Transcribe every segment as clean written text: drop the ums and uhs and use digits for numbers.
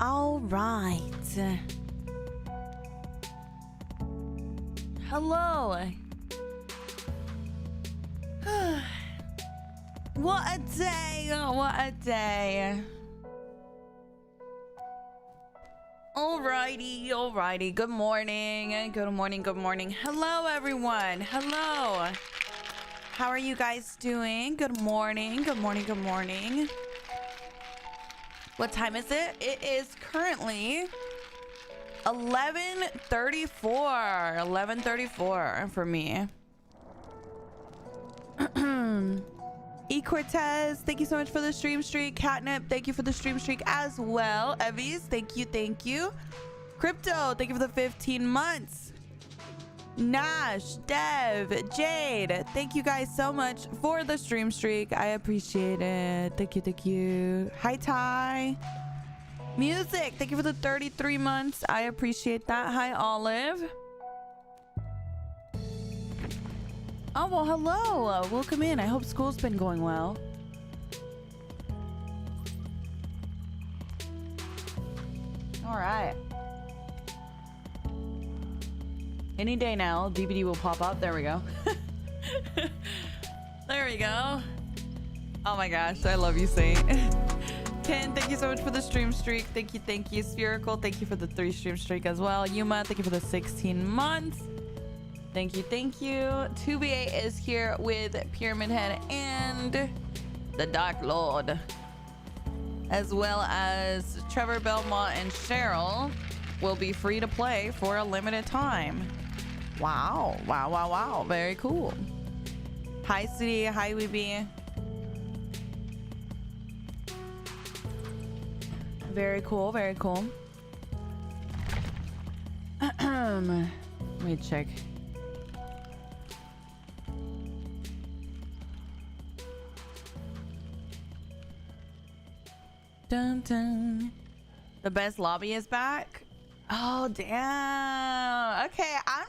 All right. Hello. What a day. What a day. Alrighty, alrighty. Good morning. Good morning. Good morning. Hello, everyone. Hello. How are you guys doing? Good morning. Good morning. Good morning. What time is it? It is currently 11:34. 11:34 for me. E Cortez, thank you so much for the stream streak. Catnip, thank you for the stream streak as well. Evies, thank you, thank you. Crypto, thank you for the 15 months. Nash, Dev, Jade, thank you guys so much for the stream streak. I appreciate it. Thank you, thank you. Hi, Ty. Music, thank you for the 33 months. I appreciate that. Hi, Olive. Oh, well, hello. Welcome in. I hope school's been going well. All right. Any day now, DVD will pop up. There we go. There we go. Oh my gosh, I love you, Saint. Ken, thank you so much for the stream streak. Thank you, thank you. Spherical, thank you for the 3 stream streak as well. Yuma, thank you for the 16 months. Thank you, thank you. 2BA is here with Pyramid Head and the Dark Lord, as well as Trevor, Belmont, and Cheryl will be free to play for a limited time. Wow, wow, wow, wow. Very cool. Hi, City. Hi, Weeby. Very cool, very cool. Let me check. Dun, dun. The best lobby is back. Oh, damn. Okay, I'm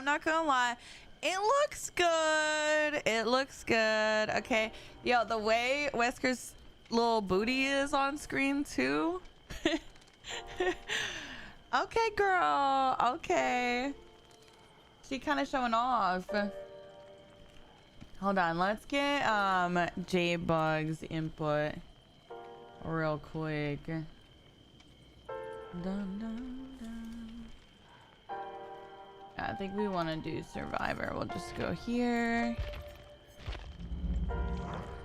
not gonna lie. It looks good. It looks good. Okay. Yo, the way Wesker's little booty is on screen too. Okay, girl. Okay. She kind of showing off. Hold on. Let's get J-Bug's input real quick. Dun, dun, dun. I think we want to do Survivor. We'll just go here.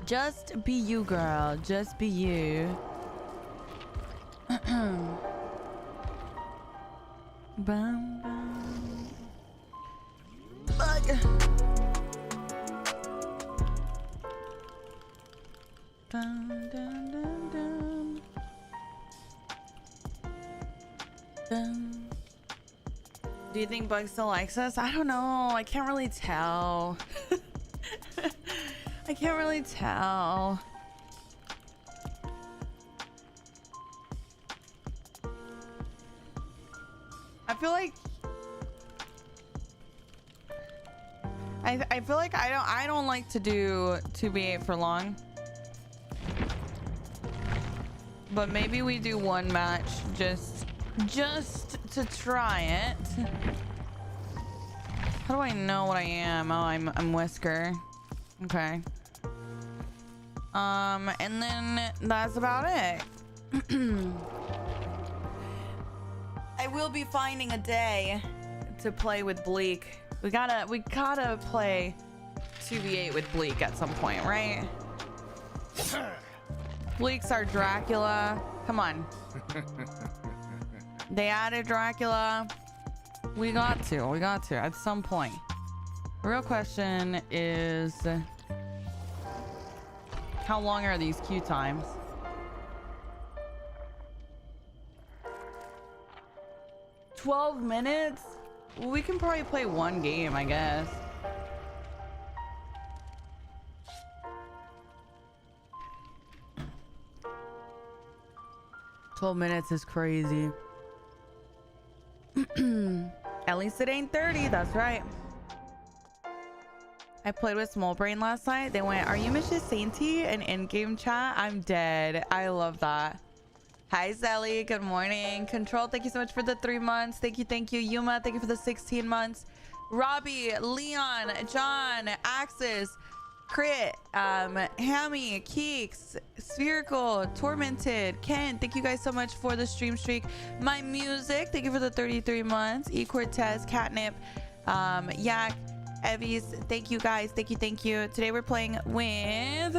Just be you, girl. Just be you. Bum, bum. Bug. Dun, dun, dun, dun. Dun. Do you think Bug still likes us? I don't know. I can't really tell. I can't really tell. I feel like I feel like I don't like to do 2v8 for long. But maybe we do one match just to try it. How do I know what I am? Oh, I'm Wesker. Okay. And then that's about it. I will be finding a day to play with Bleak. We gotta play 2v8 with Bleak at some point, right? Bleak's our Dracula. Come on. They added Dracula. We got to at some point. The real question is, how long are these queue times? $12 minutes? Well, we can probably play one game, I guess. $12 minutes is crazy. At least it ain't 30. That's right. I played with Small Brain last night. They went, "Are you Mrs. Sainty?" in in-game chat. I'm dead. I love that. Hi, Zelly. Good morning. Control, thank you so much for the 3 months. Thank you, thank you. Yuma, thank you for the 16 months. Robbie, Leon, John, Axis, Crit, Hammy, Keeks, Spherical, Tormented, Ken, thank you guys so much for the stream streak. My Music, thank you for the 33 months. E Cortez, Catnip, Yak, Evies, thank you guys. Thank you, thank you. Today we're playing with...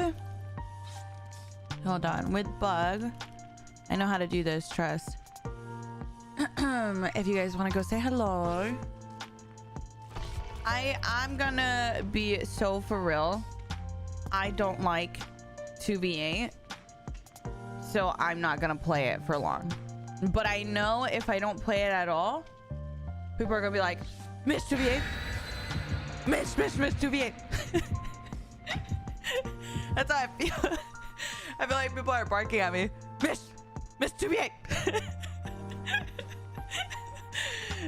Hold on, with Bug. I know how to do this, trust. If you guys want to go say hello. I'm gonna be so for real. I don't like 2v8. So I'm not gonna play it for long. But I know if I don't play it at all, people are gonna be like, Miss 2v8. Miss 2v8. That's how I feel. I feel like people are barking at me. Miss 2v8.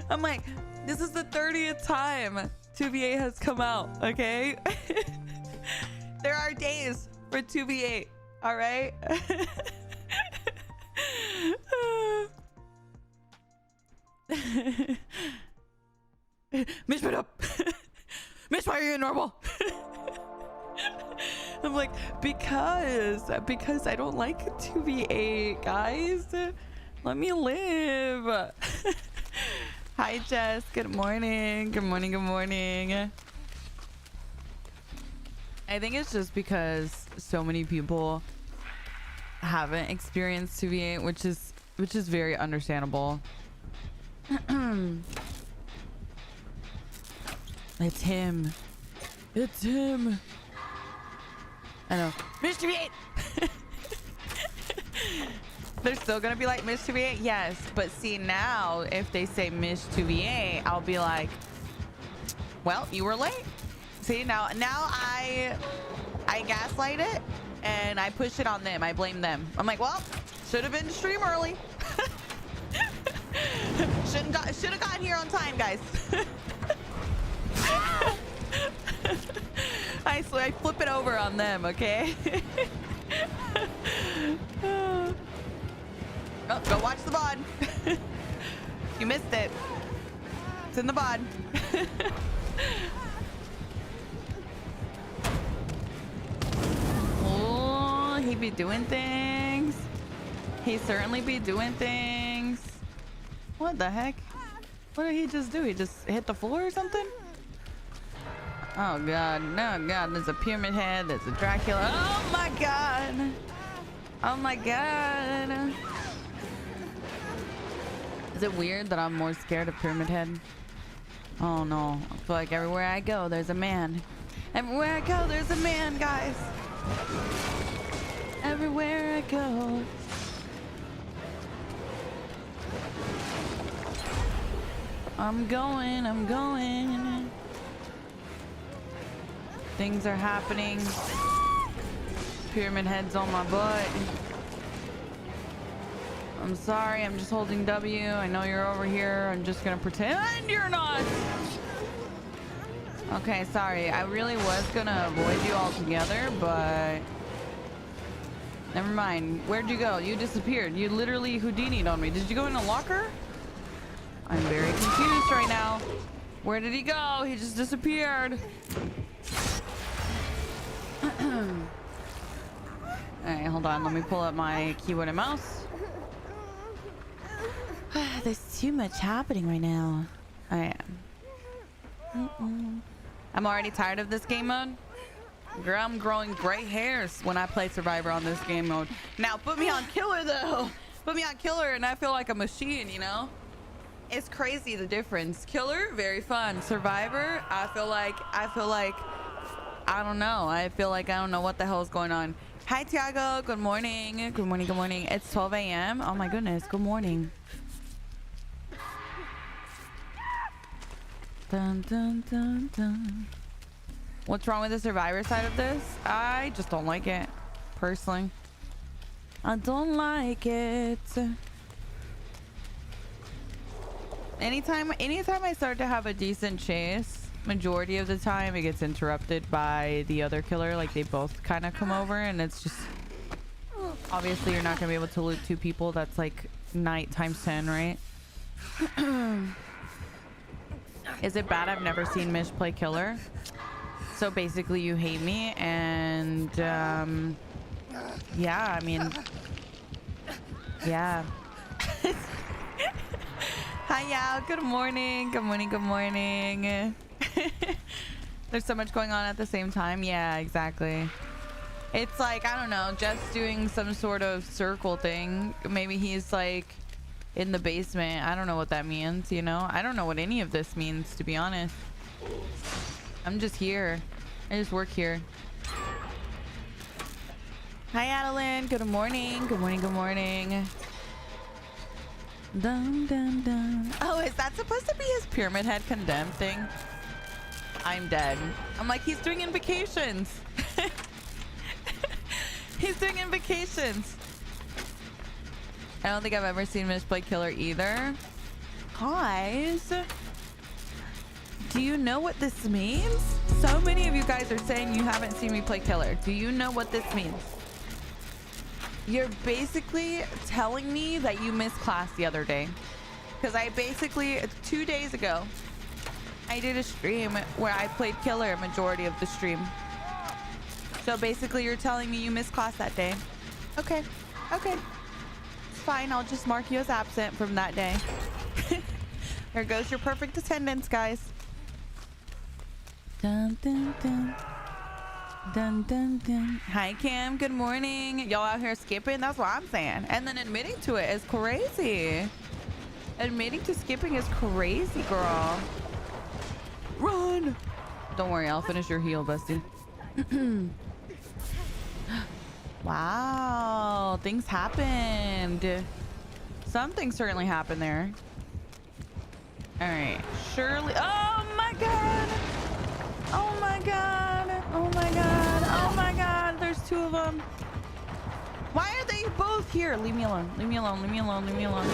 I'm like, this is the 30th time 2v8 has come out, okay? There are days for 2v8, all right? Miss, what up? Miss, why are you normal? I'm like, because I don't like 2v8, guys. Let me live. Hi, Jess. Good morning. Good morning. Good morning. I think it's just because so many people haven't experienced 2v8, which is very understandable. It's him. It's him. I know. Miss 2v8. They're still gonna be like Miss 2v8, yes. But see, now if they say Miss 2v8, I'll be like, well, you were late. See, now I gaslight it and I push it on them. I blame them. I'm like, well, should have been stream early. Should have gotten here on time, guys. I flip it over on them, okay? Oh, go watch the VOD. You missed it. It's in the VOD. Oh, he be doing things. He certainly be doing things. What the heck? What did he just do? He just hit the floor or something? Oh god, no god, there's a pyramid head, there's a Dracula. Oh my god. Oh my god. Is it weird that I'm more scared of pyramid head? Oh no, I feel like everywhere I go there's a man. Everywhere I go there's a man, guys. Everywhere I go. I'm going. Things are happening. Pyramid head's on my butt. I'm sorry, I'm just holding W. I know you're over here. I'm just gonna pretend you're not. Okay, sorry. I really was gonna avoid you altogether, but never mind. Where'd you go? You disappeared. You literally Houdini'd on me. Did you go in a locker? I'm very confused right now. Where did he go? He just disappeared. Alright, hold on. Let me pull up my keyboard and mouse. There's too much happening right now. I am. I'm already tired of this game mode. Girl, I'm growing gray hairs when I play Survivor on this game mode. Now, put me on Killer, though. Put me on Killer, and I feel like a machine, you know? It's crazy, the difference. Killer, very fun. Survivor, I feel like, I don't know. I feel like I don't know what the hell is going on. Hi, Tiago. Good morning. Good morning. Good morning. It's 12 a.m. Oh, my goodness. Good morning. Dun, dun, dun, dun. What's wrong with the Survivor side of this? I just don't like it. Personally. I don't like it. Anytime I start to have a decent chase, majority of the time it gets interrupted by the other killer. Like they both kind of come over and it's just Obviously, you're not gonna be able to loot 2 people. That's like night times 10, right? Is it bad? I've never seen Mish play killer. So basically, you hate me, and yeah, I mean, yeah. Hi, Yao. Good morning. Good morning. Good morning. There's so much going on at the same time. Yeah, exactly. It's like, I don't know, just doing some sort of circle thing. Maybe he's like in the basement. I don't know what that means, you know? I don't know what any of this means, to be honest. I'm just here. I just work here. Hi, Adeline. Good morning. Good morning. Good morning. Dun, dun, dun. Oh, is that supposed to be his pyramid head condemned thing? I'm dead. I'm like, he's doing invocations. He's doing invocations. I don't think I've ever seen Mish play killer either. Guys, do you know what this means? So many of you guys are saying you haven't seen me play killer. Do you know what this means? You're basically telling me that you missed class the other day. Because I basically, 2 days ago, I did a stream where I played killer a majority of the stream. So basically you're telling me you missed class that day. Okay, okay. It's fine, I'll just mark you as absent from that day. There goes your perfect attendance, guys. Dun, dun, dun. Dun, dun, dun. Hi, Cam. Good morning. Y'all out here skipping? That's what I'm saying. And then admitting to it is crazy. Admitting to skipping is crazy, girl. Run! Don't worry, I'll finish your heal, bestie. Wow, things happened. Something certainly happened there. All right, Shirley. Oh my god! Oh my god! Oh my god! Oh my god! There's 2 of them. Why are they both here? Leave me alone. Leave me alone. Leave me alone. Leave me alone.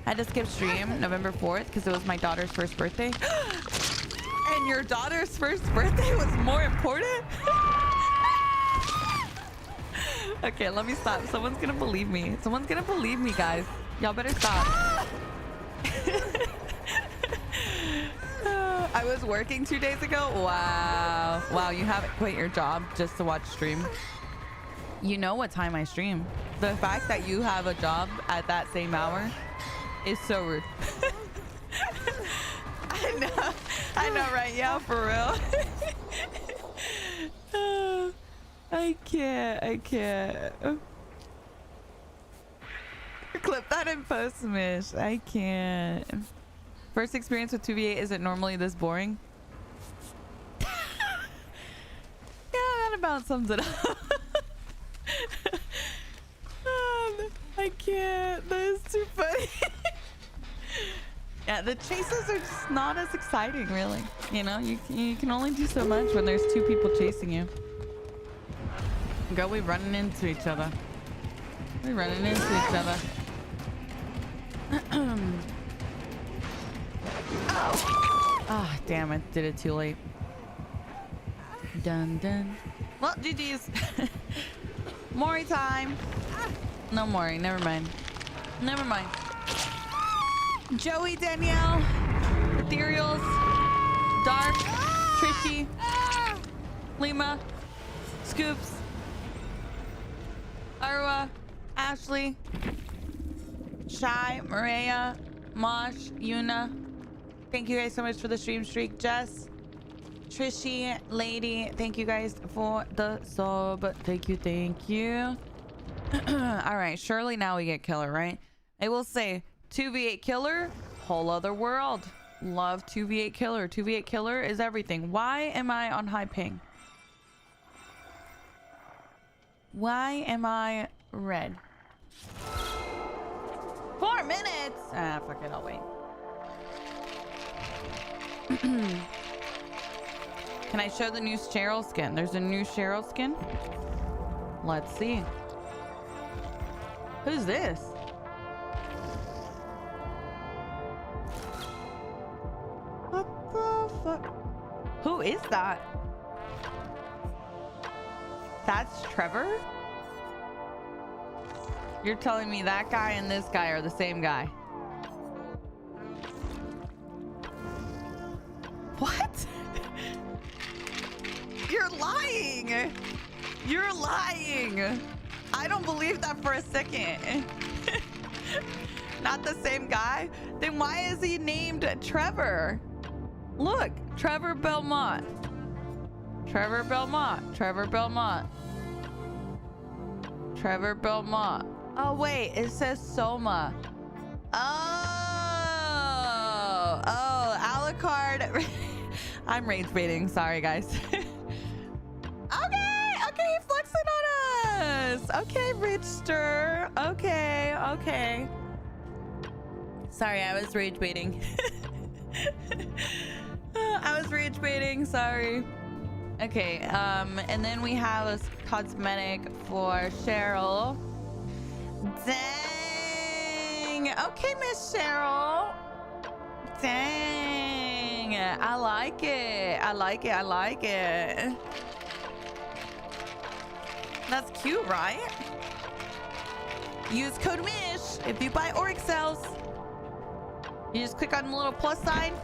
I had to skip stream November 4th because it was my daughter's first birthday. And your daughter's first birthday was more important? Okay, let me stop. Someone's gonna believe me. Someone's gonna believe me, guys. Y'all better stop. I was working 2 days ago. Wow. Wow, you haven't quit your job just to watch stream. You know what time I stream. The fact that you have a job at that same hour is so rude. I know, right? Yeah, for real. I can't. Clip that in post, Mish. I can't. First experience with 2v8 isn't normally this boring. Yeah, that about sums it up. I can't. That is too funny. Yeah, the chases are just not as exciting, really. You know, you can only do so much when there's 2 people chasing you. Girl, we running into each other. We're running into each other. Ah, damn it. Did it too late. Dun dun. Well, GG's. Mori time. No Mori. Never mind. Never mind. Joey, Danielle, Ethereals, Dark, Trishy, Lima, Scoops, Arwa, Ashley, Shy, Maria, Mosh, Yuna. Thank you guys so much for the stream streak. Jess, Trishy, Lady, thank you guys for the sub. Thank you, thank you. All right, surely now we get killer, right? I will say 2v8 killer, whole other world. Love 2v8 killer. 2v8 killer is everything. Why am I on high ping? Why am I red? 4 minutes. Ah, fuck it. I'll wait. Can I show the new Cheryl skin? There's a new Cheryl skin. Let's see. Who's this? What the fuck? Who is that? That's Trevor? You're telling me that guy and this guy are the same guy? What? You're lying. You're lying. I don't believe that for a second. Not the same guy? Then why is he named Trevor? Look, Trevor Belmont. Trevor Belmont. Trevor Belmont. Trevor Belmont. Oh, wait. It says Soma. Oh. Oh, Alucard. I'm rage baiting. Sorry, guys. Okay. Okay, flexing on us. Okay, Richster. Okay. Okay. Sorry, I was rage baiting. I was rage baiting. Sorry. Okay, and then we have a cosmetic for Cheryl. Dang. Okay, Miss Cheryl. Dang. I like it. I like it. I like it. That's cute, right? Use code MISH if you buy Auric cells. You just click on the little plus sign,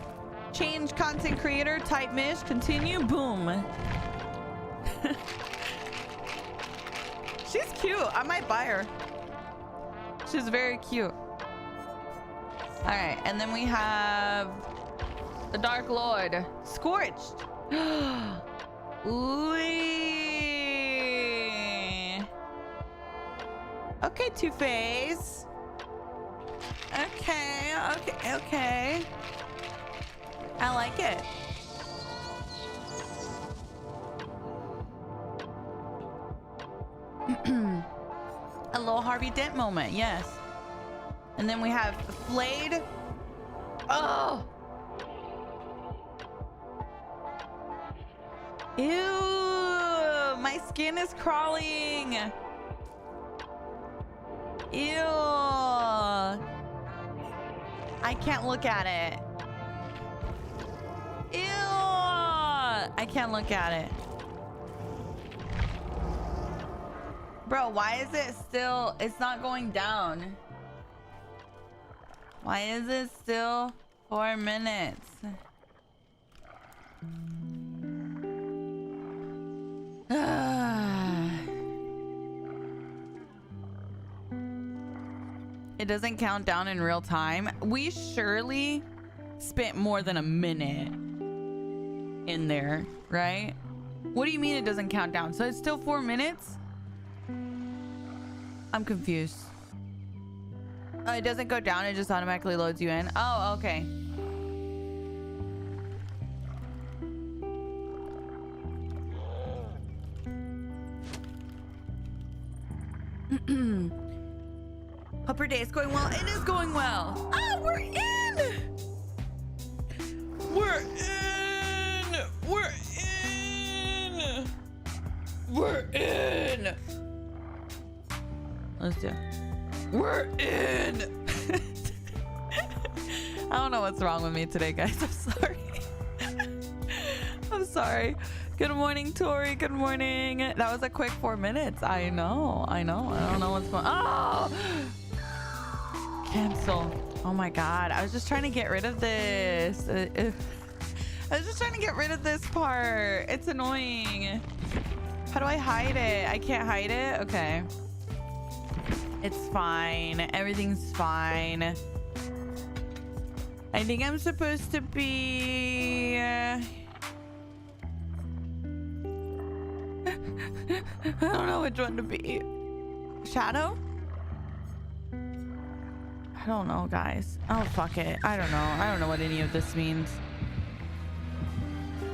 change content creator, type Mish, continue, boom. She's cute. I might buy her. She's very cute. All right, and then we have the Dark Lord, Scorched. Ooh. Okay, Two-Face. Okay, okay, okay. I like it. A little Harvey Dent moment, yes. And then we have Flayed. Oh! Ew! My skin is crawling. Ew! I can't look at it. Ew! I can't look at it. Bro, why is it still... It's not going down. Why is it still 4 minutes? It doesn't count down in real time. We surely spent more than a minute in there, right? What do you mean it doesn't count down? So it's still 4 minutes? I'm confused. Oh, it doesn't go down, it just automatically loads you in. Oh, okay. Hope your day is going well. It is going well. Oh, we're in! We're in! We're in! We're in! Let's do it. We're in! I don't know what's wrong with me today, guys. I'm sorry. I'm sorry. Good morning, Tori. Good morning. That was a quick 4 minutes. I know. I know. I don't know what's going on. Oh! Cancel. Oh my God. I was just trying to get rid of this. I was just trying to get rid of this part. It's annoying. How do I hide it? I can't hide it? Okay. It's fine. Everything's fine. I think I'm supposed to be... I don't know which one to be. Shadow? I don't know, guys. Oh, fuck it. I don't know. I don't know what any of this means.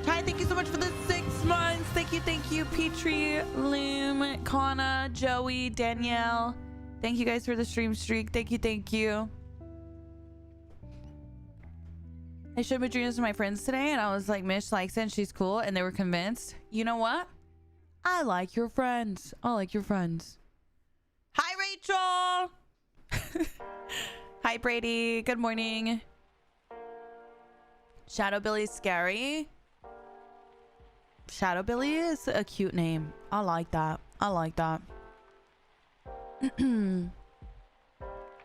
Hi, thank you so much for the 6 months. Thank you, Petrie, Loom, Kana, Joey, Danielle. Thank you guys for the stream streak. Thank you. I showed my dreams to my friends today, and I was like, Mish likes it, and she's cool, and they were convinced. You know what? I like your friends. I like your friends. Hi, Rachel. Hi, Brady. Good morning. Shadow Billy's scary. Shadow Billy is a cute name. I like that. I like that. Hi,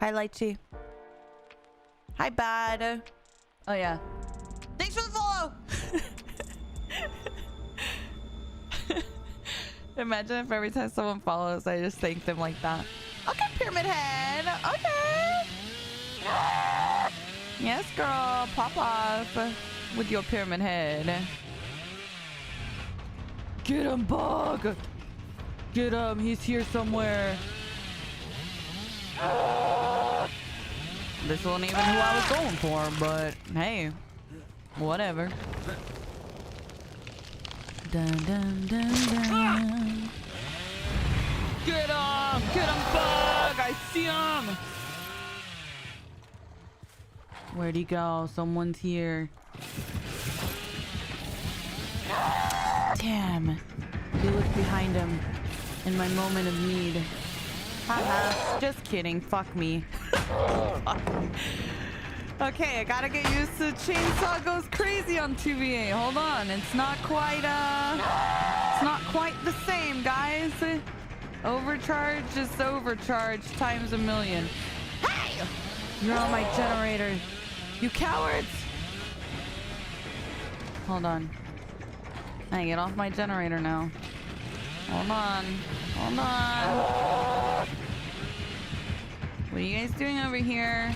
Lychee. Hi, Bad. Oh, yeah. Thanks for the follow. Imagine if every time someone follows, I just thank them like that. Okay, Pyramid Head. Okay. Yes, girl. Pop off with your Pyramid Head. Get him, Bug. Get him. He's here somewhere. This wasn't even who I was going for, but hey, whatever. Dun, dun, dun, dun. Get him! Get him, Bug! I see him! Where'd he go? Someone's here. Damn. He looked behind him in my moment of need. Haha. Just kidding. Fuck me. Okay, I gotta get used to Chainsaw goes crazy on 2v8. Hold on, it's not quite the same, guys. Overcharge is overcharge times a million. Hey! You're on my generator. You cowards! Hold on. Hey, get off my generator now. Hold on. Hold on. What are you guys doing over here?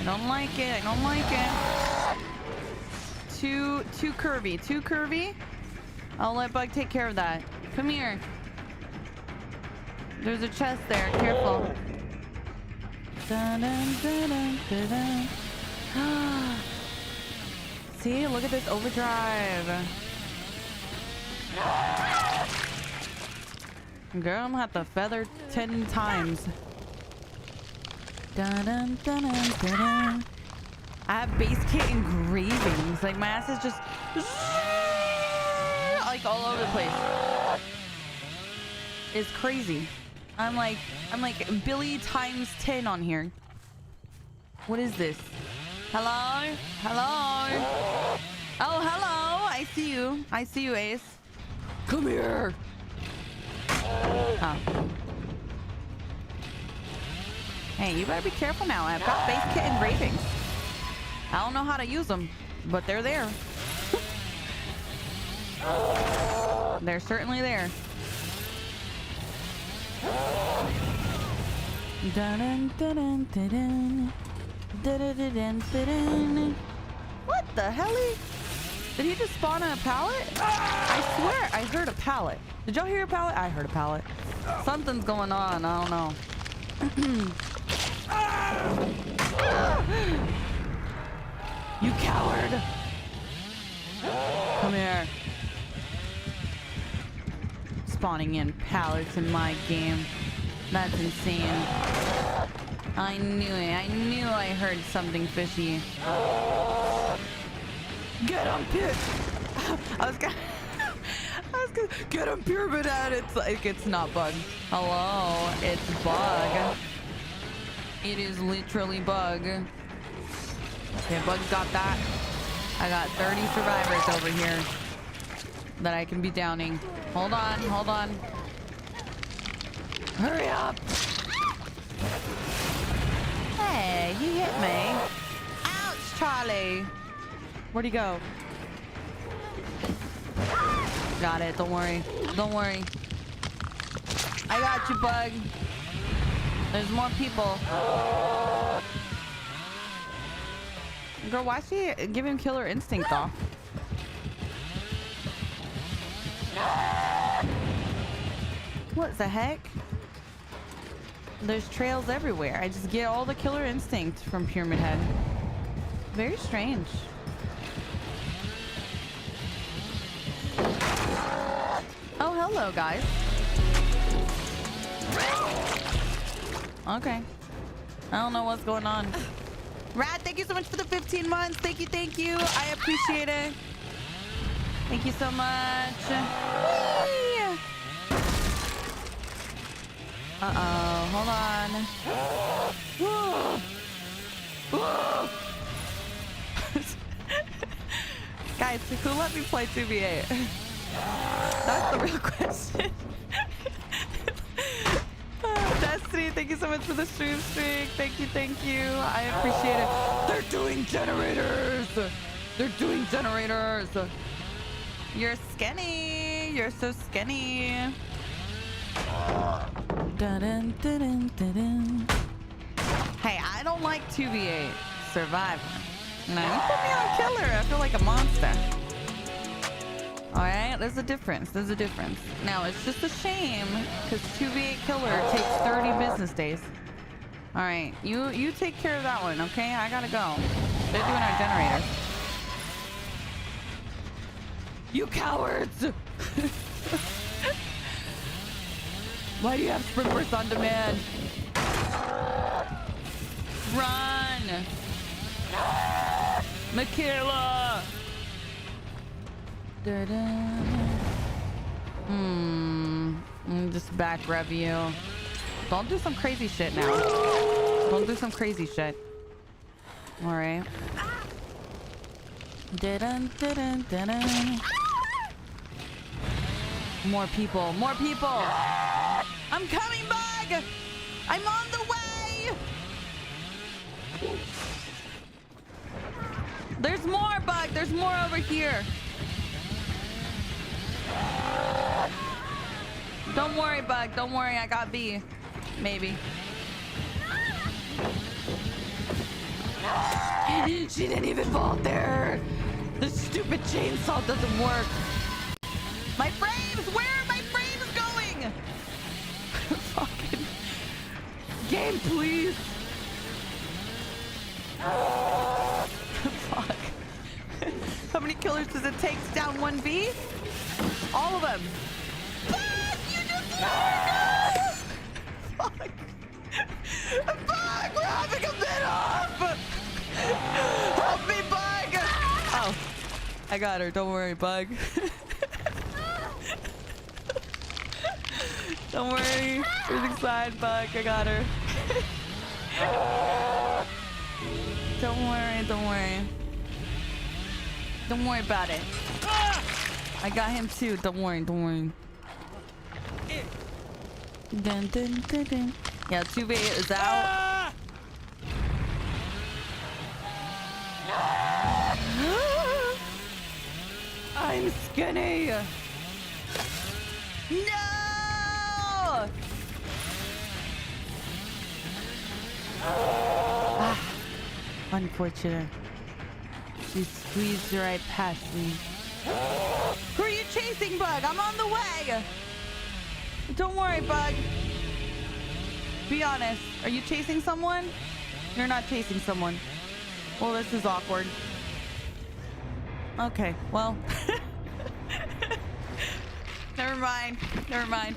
I don't like it. I don't like it. Too curvy. Too curvy? I'll let Bug take care of that. Come here. There's a chest there. Careful. Dun, dun, dun, dun, dun, dun. See? Look at this overdrive. Girl, I'm gonna have to feather 10 times. Dun, dun, dun, dun, dun, dun. I have base kit engravings. Like my ass is just like all over the place. It's crazy. I'm like Billy times 10 on here. What is this? Hello? Hello? Oh, hello. I see you. I see you, Ace. Come here. Oh. Hey, you better be careful now. I've got base kit engravings. I don't know how to use them, but they're there. They're certainly there. Dun, dun, dun, dun, dun. Dun, dun, dun, dun, dun. What the hell? Did he just spawn a pallet? I swear I heard a pallet. Did y'all hear a pallet? I heard a pallet. Something's going on. I don't know. You coward! Come here. Spawning in pallets in my game. That's insane. I knew it. I knew I heard something fishy. Get him, Pit! I was gonna get him, Pyramid Head. It's like, it's not Bug. Hello, it's Bug. It is literally Bug. Okay, Bug's got that. I got 30 survivors over here that I can be downing. Hold on, hold on. Hurry up! Hey, he hit me. Ouch, Charlie. Where'd he go? Got it, don't worry. Don't worry. I got you, Bug. There's more people. Girl, why is she giving Killer Instinct off? What the heck? There's trails everywhere. I just get all the Killer Instinct from Pyramid Head. Very strange. Oh, hello, guys. Okay. I don't know what's going on. Rad, thank you so much for the 15 months. Thank you, thank you. I appreciate it. Thank you so much. Whee! Uh-oh, hold on. Guys, who let me play 2v8? That's the real question. Lucy. Thank you so much for the stream streak. Thank you, thank you. I appreciate it. They're doing generators. They're doing generators. You're skinny. You're so skinny. Dun-dun, dun-dun, dun-dun. Hey, I don't like 2v8 Survivor. No, you put me on killer. I feel like a monster. All right, there's a difference. There's a difference. Now, it's just a shame because 2v8 killer takes 30 business days. All right, you take care of that one, okay? I gotta go. They're doing our generators. You cowards! Why do you have sprint burst on demand? Run! Michaela! Just back rev you. Don't do some crazy shit now. Don't do some crazy shit. All right. More people. More people. I'm coming back. I'm on the way. There's more, Bug. There's more over here. Don't worry, Bug. Don't worry. I got B. Maybe. She didn't even fall there. The stupid chainsaw doesn't work. My frames! Where are my frames going? Fucking game, please. Fuck. How many killers does it take to down 1v? All of them. Fuck! You just Fuck! Fuck! We're having a bit off! Help me, Bug! Oh, I got her. Don't worry, Bug. Don't worry. Everything's fine, Bug. I got her. Don't worry. Don't worry. Don't worry about it. I got him too. Don't worry. Don't worry. Dun, dun, dun, dun. Yeah, 2v8 is out. I'm skinny. No! Ah, unfortunate. She squeezed right past me. Who are you chasing, Bug? I'm on the way. Don't worry, Bug. Be honest. Are you chasing someone? You're not chasing someone. Well, this is awkward. Okay, well. Never mind. Never mind.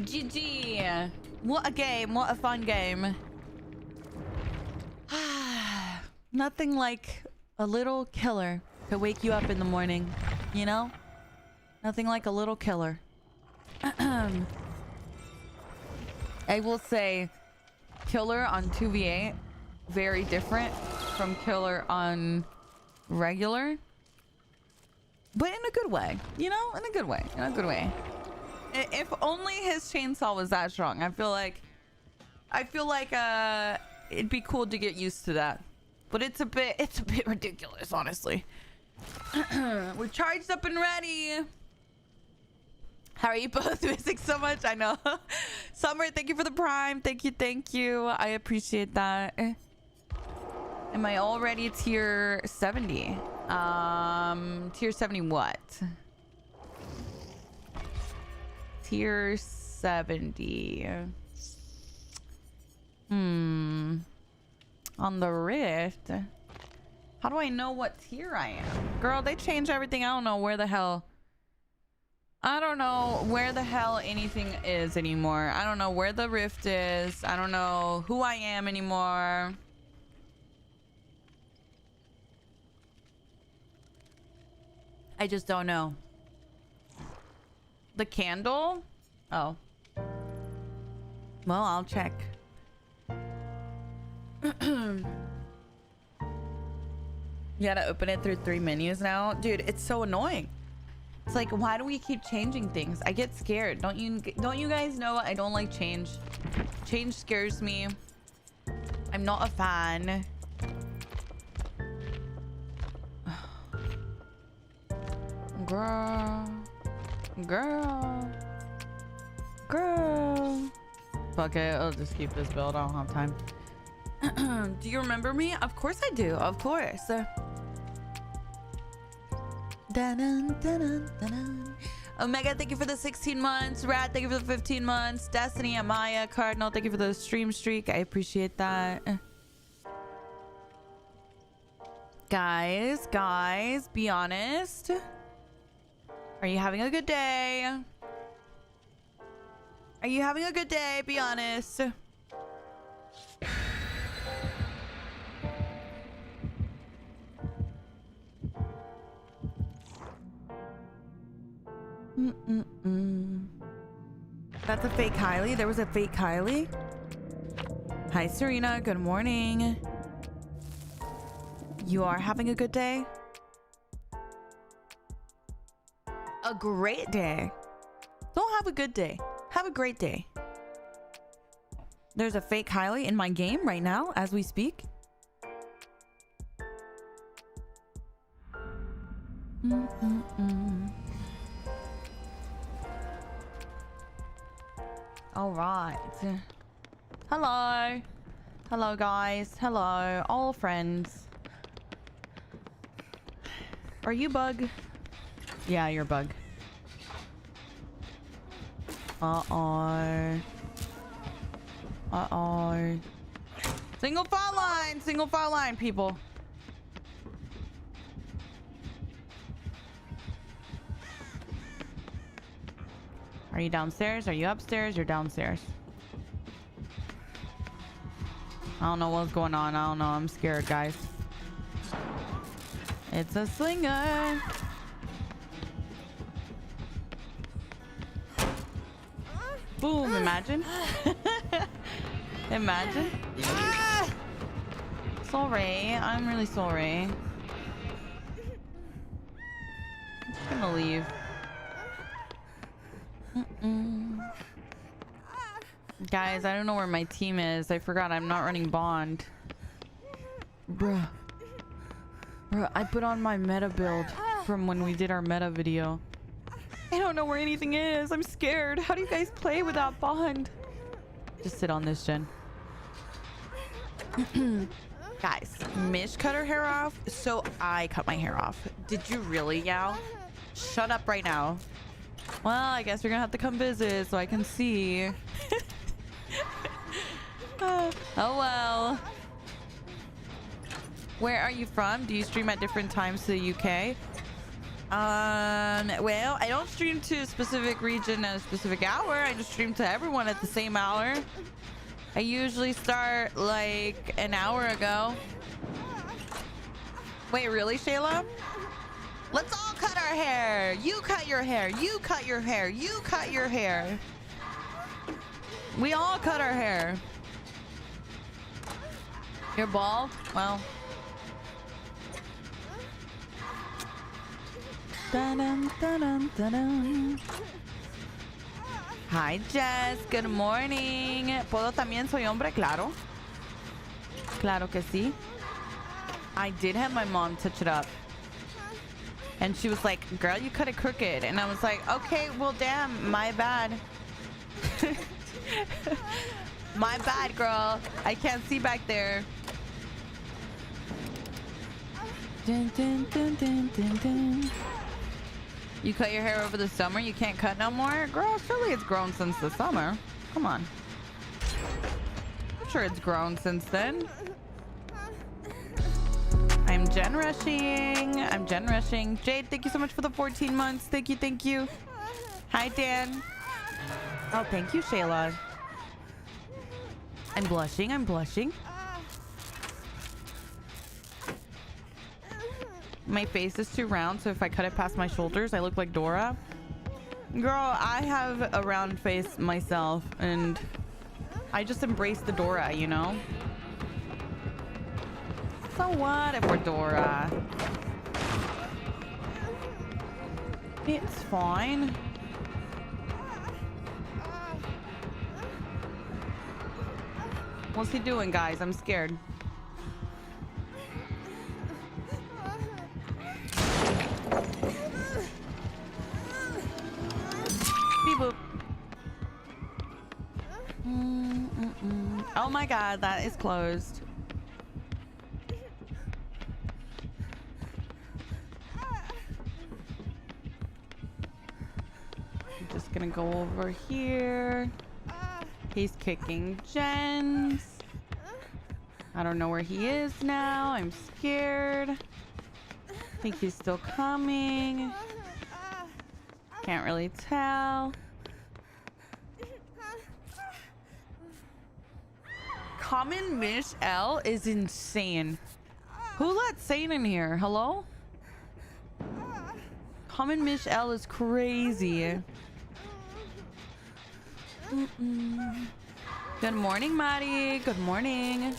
GG. What a game. What a fun game. Nothing like a little killer to wake you up in the morning, you know? Nothing like a little killer. I will say killer on 2v8 very different from killer on regular, but in a good way, you know, in a good way. If only his chainsaw was that strong. I feel like it'd be cool to get used to that, but it's a bit ridiculous, honestly. We're charged up and ready. How are you both missing so much? I know. Summer, thank you for the prime. Thank you. I appreciate that. Am I already tier 70? Tier 70 what? Tier 70. On the Rift. How do I know what tier I am? Girl, they changed everything. I don't know where the hell anything is anymore. I don't know where the Rift is. I don't know who I am anymore. I just don't know. The candle? Oh. Well, I'll check. You gotta open it through 3 menus now. Dude, it's so annoying. It's like, why do we keep changing things? I get scared. Don't you guys know I don't like change? Change scares me. I'm not a fan. Girl. Fuck it, I'll just keep this build. I don't have time. Do you remember me? Of course I do. Of course. Omega, thank you for the 16 months. Rat, thank you for the 15 months. Destiny, Amaya, Cardinal, thank you for the stream streak. I appreciate that. Guys, be honest. Are you having a good day? Are you having a good day? Be honest. That's a fake Kylie. There was a fake Kylie. Hi, Serena. Good morning. You are having a good day? A great day. Don't have a good day. Have a great day. There's a fake Kylie in my game right now as we speak. All right. Hello. Hello, guys. Hello, all friends. Are you bug? Yeah, you're bug. Uh-oh. Uh-oh. Single file line! Single file line, people. Are you downstairs? Are you upstairs? You're downstairs. I don't know what's going on. I don't know. I'm scared, guys. It's a slinger. Boom, imagine. Imagine. Sorry. I'm really sorry. I'm just gonna leave. Guys, I don't know where my team is. I forgot I'm not running Bond. Bruh, I put on my meta build from when we did our meta video. I don't know where anything is. I'm scared. How do you guys play without Bond? Just sit on this, Jen. Guys, Mish cut her hair off, so I cut my hair off. Did you really, Yao? Shut up right now. Well, I guess you're gonna have to come visit so I can see. Oh well. Where are you from? Do you stream at different times to the UK? Well, I don't stream to a specific region at a specific hour. I just stream to everyone at the same hour. I usually start like an hour ago. Wait, really, Shayla? Let's all cut our hair. You cut your hair. You cut your hair. You cut your hair. We all cut our hair. You're bald? Well. Dun-dun, dun-dun, dun-dun. Hi, Jess. Good morning. ¿Puedo también soy hombre? Claro. Claro que sí. I did have my mom touch it up. And she was like, girl, you cut it crooked. And I was like, okay, well, damn, my bad. My bad, girl. I can't see back there. Dun, dun, dun, dun, dun, dun. You cut your hair over the summer? You can't cut no more? Girl, surely it's grown since the summer. Come on. I'm sure it's grown since then. I'm Gen Rushing. I'm Gen Rushing. Jade, thank you so much for the 14 months. Thank you, thank you. Hi, Dan. Oh, thank you, Shayla. I'm blushing. I'm blushing. My face is too round, so if I cut it past my shoulders, I look like Dora. Girl, I have a round face myself, and I just embrace the Dora, you know? So what if we're Dora? It's fine. What's he doing, guys? I'm scared. Beep boop. Oh my god, that is closed. I'm just gonna go over here. He's kicking Jens. I don't know where he is now. I'm scared. I think he's still coming. Can't really tell. Common Mish L is insane. Who let Sane in here? Hello? Common Mish L is crazy. Good morning, Maddie. Good morning.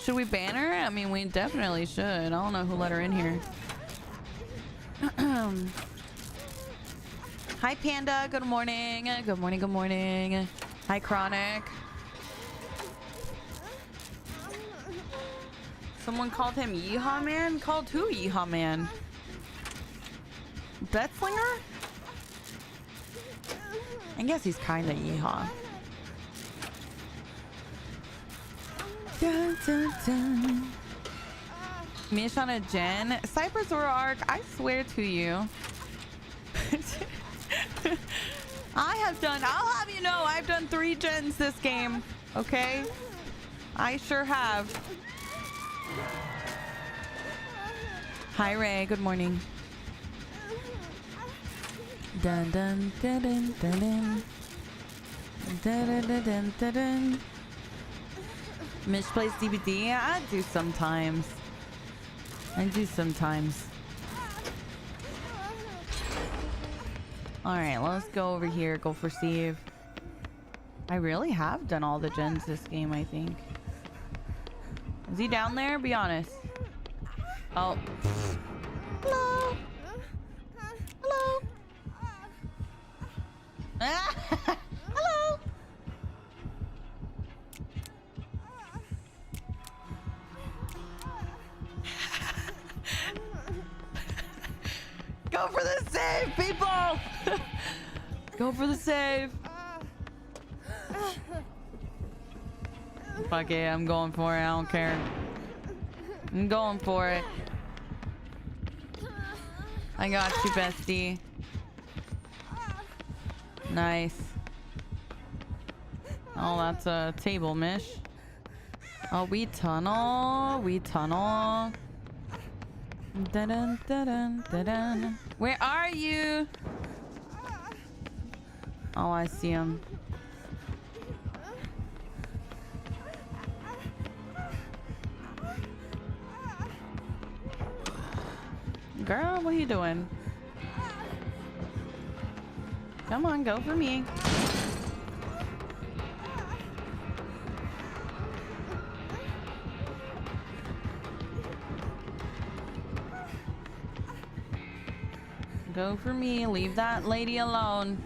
Should we ban her? I mean, we definitely should. I don't know who let her in here. Hi, Panda. Good morning. Good morning. Good morning. Hi, Chronic. Someone called him Yeehaw Man? Called who Yeehaw Man? Betslinger? I guess he's kind of yeehaw. Dun, dun, dun. Mish on a gen. Cypress or Arc, I swear to you. I'll have you know, I've done 3 gens this game. Okay? I sure have. Hi, Ray. Good morning. Dun dun dun dun dun dun dun dun dun dun dun. Mish plays DVD. I do sometimes. All right, let's go over here. Go for Steve. I really have done all the gens this game, I think. Is he down there? Be honest. Oh. Hello. Hello. Hello. Go for the save, people. Go for the save. Fuck it, I'm going for it. I don't care. I'm going for it. I got you, bestie. Nice. Oh, that's a table, Mish. Oh, we tunnel. We tunnel. Dun, dun, dun, dun, dun. Where are you? Oh, I see him. Girl, what are you doing? Come on, go for me. Go for me. Leave that lady alone.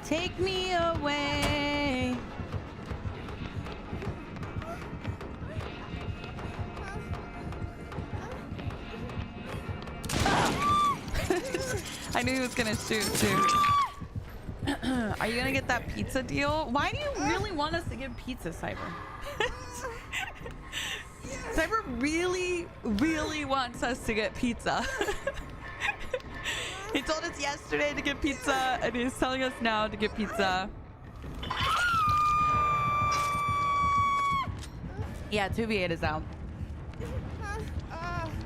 Take me away. I knew he was gonna shoot too. Are you gonna get that pizza deal? Why do you really want us to get pizza, Cyber? Cyber really, really wants us to get pizza. He told us yesterday to get pizza, and he's telling us now to get pizza. Yeah, 2v8 is out.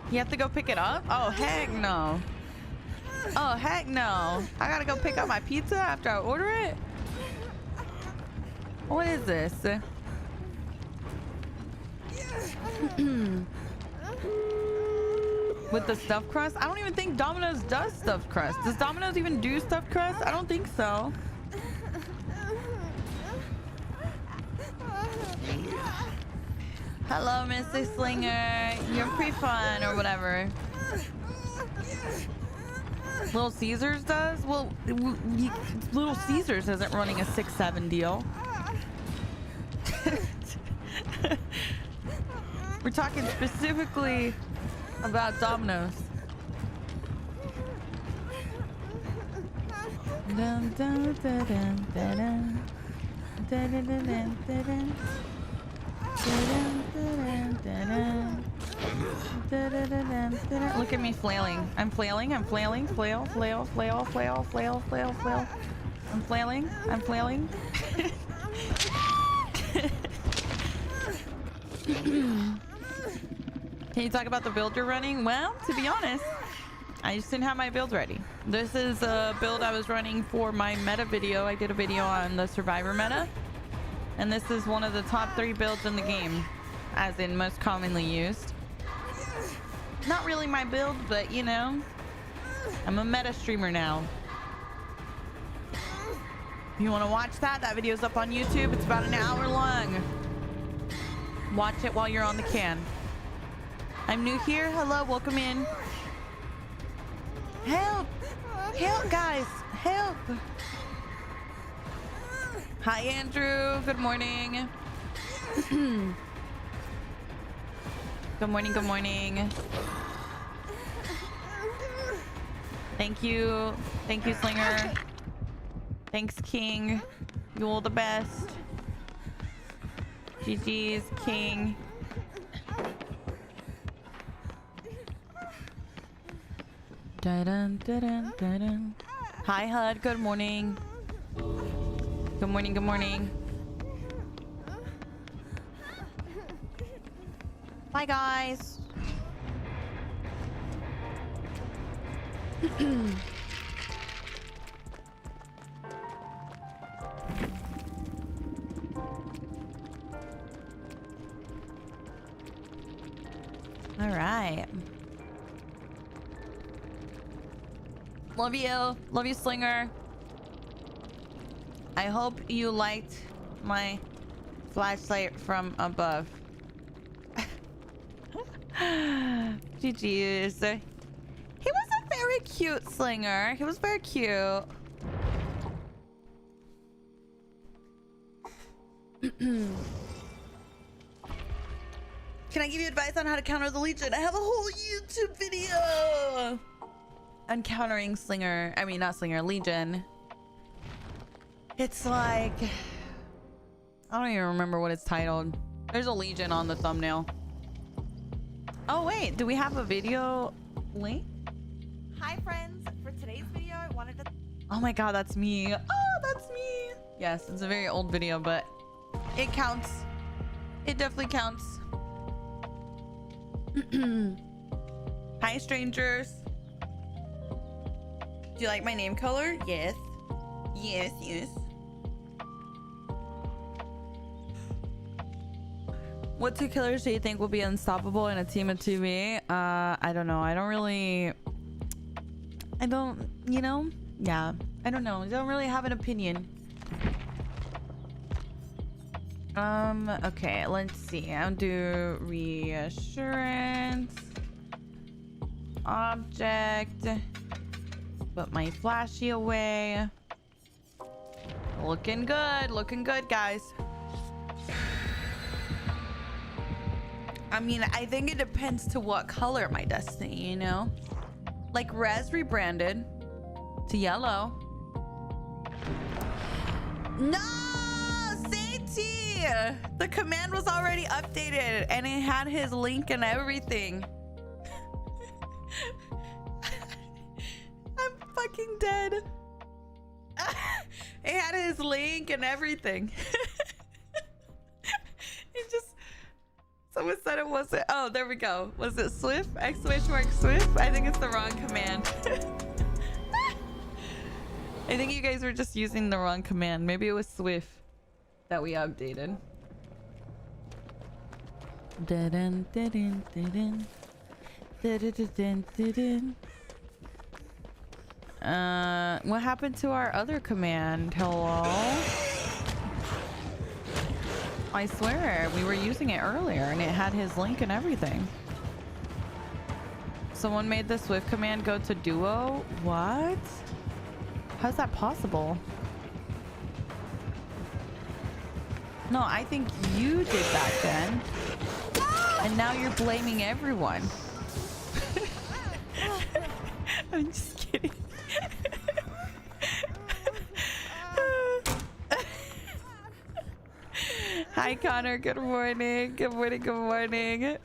You have to go pick it up? Oh, heck no. Oh, heck no. I gotta go pick up my pizza after I order it? What is this? With the stuffed crust? I don't even think Domino's does stuffed crust. Does Domino's even do stuffed crust? I don't think so. Hello, Mr. Slinger. You're pretty fun or whatever. Little Caesars does? Well, Little Caesars isn't running a 6-7 deal. We're talking specifically about Domino's. Dun, dun, dun, dun, dun, dun. Dun, dun, dun, dun, dun, dun. Look at me flailing. I'm flailing. I'm flailing. Flail, flail, flail, flail, flail, flail, flail. I'm flailing. I'm flailing. Can you talk about the build you're running? Well, to be honest, I just didn't have my build ready. This is a build I was running for my meta video. I did a video on the Survivor meta. And this is one of the top 3 builds in the game, as in most commonly used. Not really my build, but you know, I'm a meta streamer now. If you want to watch that, that video's up on YouTube. It's about an hour long. Watch it while you're on the can. I'm new here. Hello, welcome in. Help! Help, guys! Help! Hi, Andrew. Good morning. Good morning. Good morning. Thank you. Thank you, Slinger. Thanks, King. You're all the best. GG's, King. Dun, dun, dun, dun, dun. Hi, HUD. Good morning. Good morning, good morning. Bye, guys. All right. Love you. Love you, Slinger. I hope you liked my flashlight from above. GG's. He was a very cute Slinger. He was very cute. Can I give you advice on how to counter the Legion? I have a whole YouTube video on countering Slinger. I mean, not Slinger, Legion. It's like, I don't even remember what it's titled. There's a Legion on the thumbnail. Oh wait, do we have a video link? Hi friends, for today's video I wanted to... Oh my god, that's me. Oh, that's me. Yes, it's a very old video, but it counts. It definitely counts. Hi strangers. Do you like my name color? Yes. Yes, yes. What 2 killers do you think will be unstoppable in a team of 2v? I don't know. I don't, you know? Yeah, I don't know. I don't really have an opinion. Okay, let's see. I'll do reassurance. Object. Put my flashy away. Looking good, guys. I mean, I think it depends to what color my destiny, you know? Like Res rebranded to yellow. No, Saty! The command was already updated and it had his link and everything. I'm fucking dead. It had his link and everything. It just... Someone said it wasn't... Oh, there we go. Was it Swift? Exclamation mark Swift? I think it's the wrong command. I think you guys were just using the wrong command. Maybe it was Swift that we updated. Dun, dun, dun, dun, dun. Dun, dun, dun, dun. What happened to our other command? Hello? I swear, we were using it earlier and it had his link and everything. Someone made the Swift command go to Duo? What? How's that possible? No, I think you did that then. And now you're blaming everyone. I'm just kidding. Hi Connor, good morning. Good morning, good morning.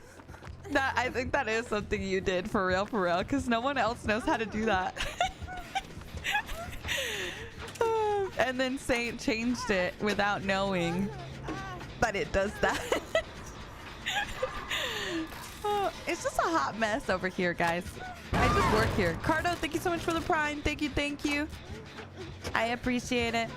That, I think that is something you did for real, because no one else knows how to do that. And then Saint changed it without knowing that it does that. It's just a hot mess over here, guys. I just work here. Cardo, thank you so much for the prime. Thank you, thank you. I appreciate it.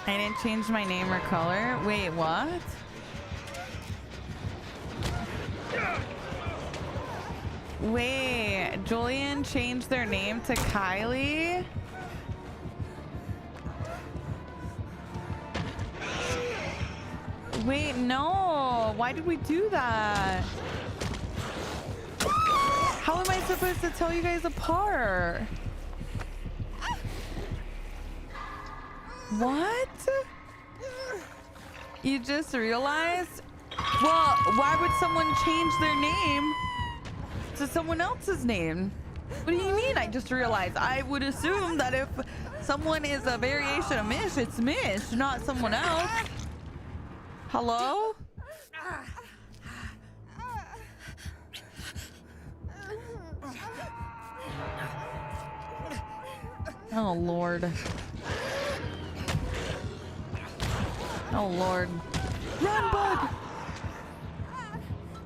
I didn't change my name or color. Wait, what? Wait, Julian changed their name to Kylie? Wait, no. Why did we do that? How am I supposed to tell you guys apart? What? You just realized? Well, why would someone change their name to someone else's name? What do you mean I just realized? I would assume that if someone is a variation of Mish, it's Mish, not someone else. Hello? Oh, Lord. Oh, Lord. Run, bud!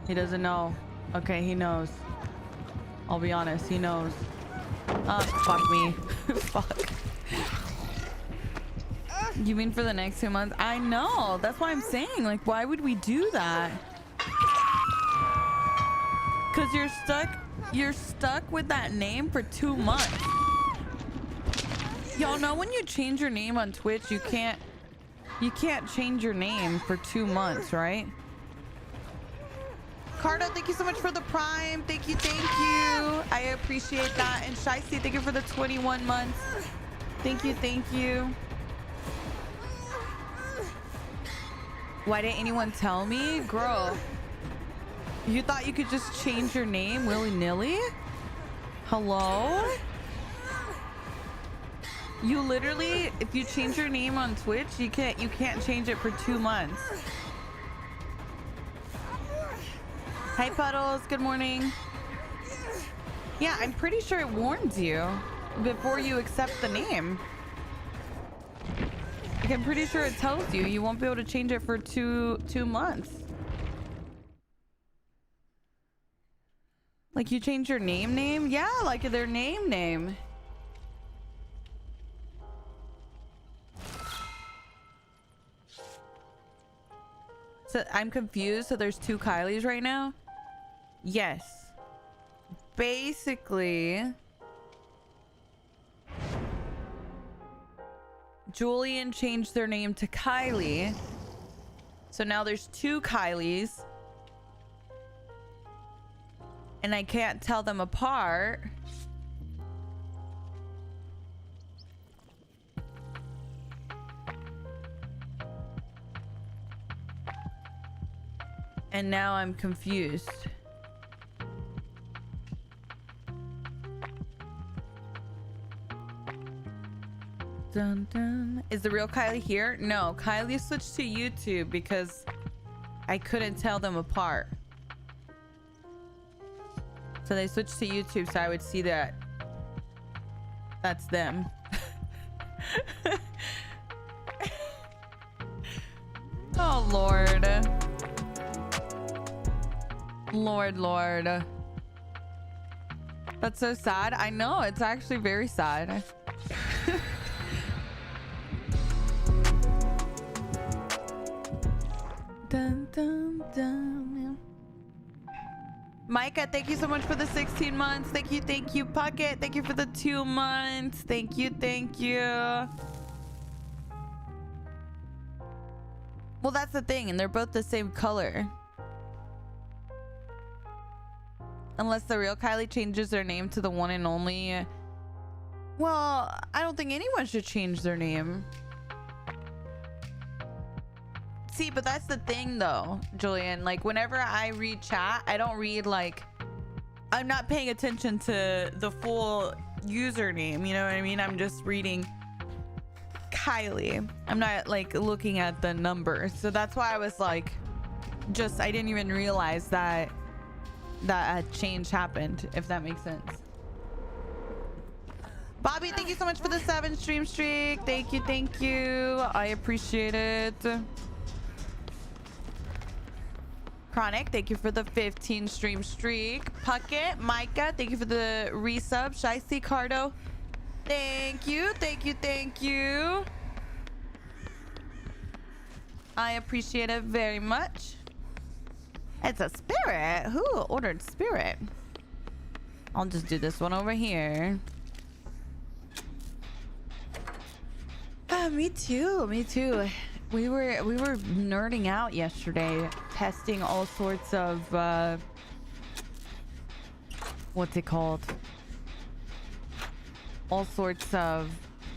He doesn't know. Okay, he knows. I'll be honest, he knows. Oh, fuck me. Fuck. You mean for the next 2 months? I know. That's why I'm saying, like, why would we do that? Because you're stuck with that name for 2 months. Y'all know when you change your name on Twitch, you can't change your name for 2 months, right? Cardo, thank you so much for the prime. Thank you, thank you. I appreciate that. And Shiesty, thank you for the 21 months. Thank you, thank you. Why didn't anyone tell me? Girl, you thought you could just change your name willy-nilly? Hello? You literally, if you change your name on Twitch, you can't change it for 2 months. Hi Puddles, good morning. Yeah, I'm pretty sure it warns you before you accept the name. Like, I'm pretty sure it tells you you won't be able to change it for two months. Like, you change your name? Yeah, like their name. So I'm confused. So there's 2 Kylies right now? Yes. Basically, Julian changed their name to Kylie. So now there's 2 Kylies. And I can't tell them apart. And now I'm confused. Dun, dun. Is the real Kylie here? No, Kylie switched to YouTube because I couldn't tell them apart. So they switched to YouTube so I would see that that's them. Oh, Lord. Lord. That's so sad. I know, it's actually very sad. Dun, dun, dun. Micah, thank you so much for the 16 months. Thank you. Puckett, thank you for the 2 months. Thank you. Well, that's the thing, and they're both the same color. Unless the real Kylie changes their name to the one and only. Well, I don't think anyone should change their name. See, but that's the thing though, Julian. Like, whenever I read chat, I don't read like, I'm not paying attention to the full username, you know what I mean? I'm just reading Kylie. I'm not like looking at the numbers. So that's why I was like, I didn't even realize that a change happened, if that makes sense. Bobby, thank you so much for the 7 stream streak. Thank you, thank you. I appreciate it. Chronic, thank you for the 15 stream streak. Puckett, Micah, thank you for the resub. Shiesty Cardo, thank you, thank you, thank you. I appreciate it very much. It's a spirit. Who ordered spirit? I'll just do this one over here. Me too. Me too. We were nerding out yesterday, testing all sorts of what's it called? All sorts of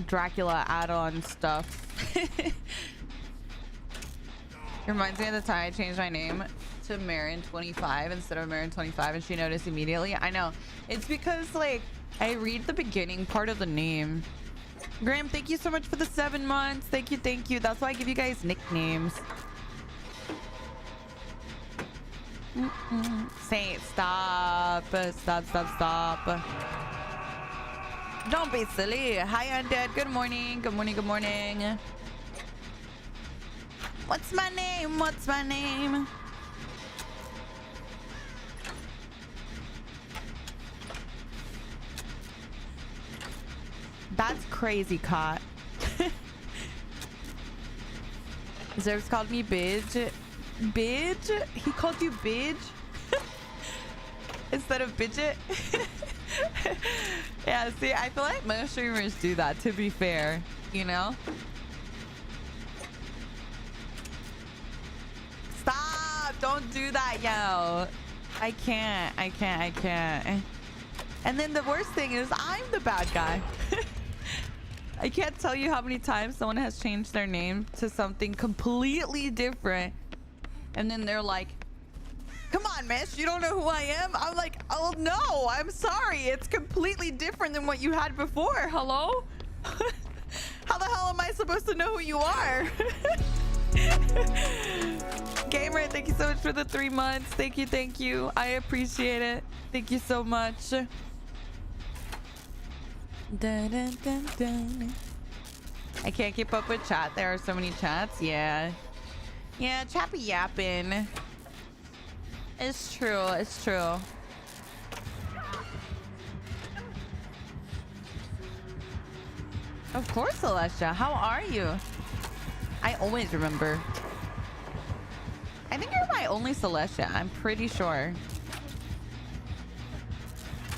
Dracula add-on stuff. Reminds me of the time I changed my name to Marin25 instead of Marin25 and she noticed immediately. I know. It's because like I read the beginning part of the name. Graham, thank you so much for the 7 months. Thank you, thank you. That's why I give you guys nicknames. Saint, stop. Stop, stop, stop. Don't be silly. Hi, Undead. Good morning. Good morning, good morning. What's my name? What's my name? That's crazy, Cot. Zergs called me Bidge. Bidge? He called you Bidge? Instead of Bidget? Yeah, see, I feel like most streamers do that, to be fair. You know? Stop! Don't do that, yo. I can't. And then the worst thing is I'm the bad guy. I can't tell you how many times someone has changed their name to something completely different. And then they're like, come on, miss, you don't know who I am? I'm like, oh no, I'm sorry. It's completely different than what you had before. Hello? How the hell am I supposed to know who you are? Gamer, thank you so much for the 3 months. Thank you, thank you. I appreciate it. Thank you so much. Dun, dun, dun, dun. I can't keep up with chat. There are so many chats. Yeah, chappy yapping. It's true. It's true. Of course, Celestia. How are you? I always remember. I think you're my only Celestia. I'm pretty sure.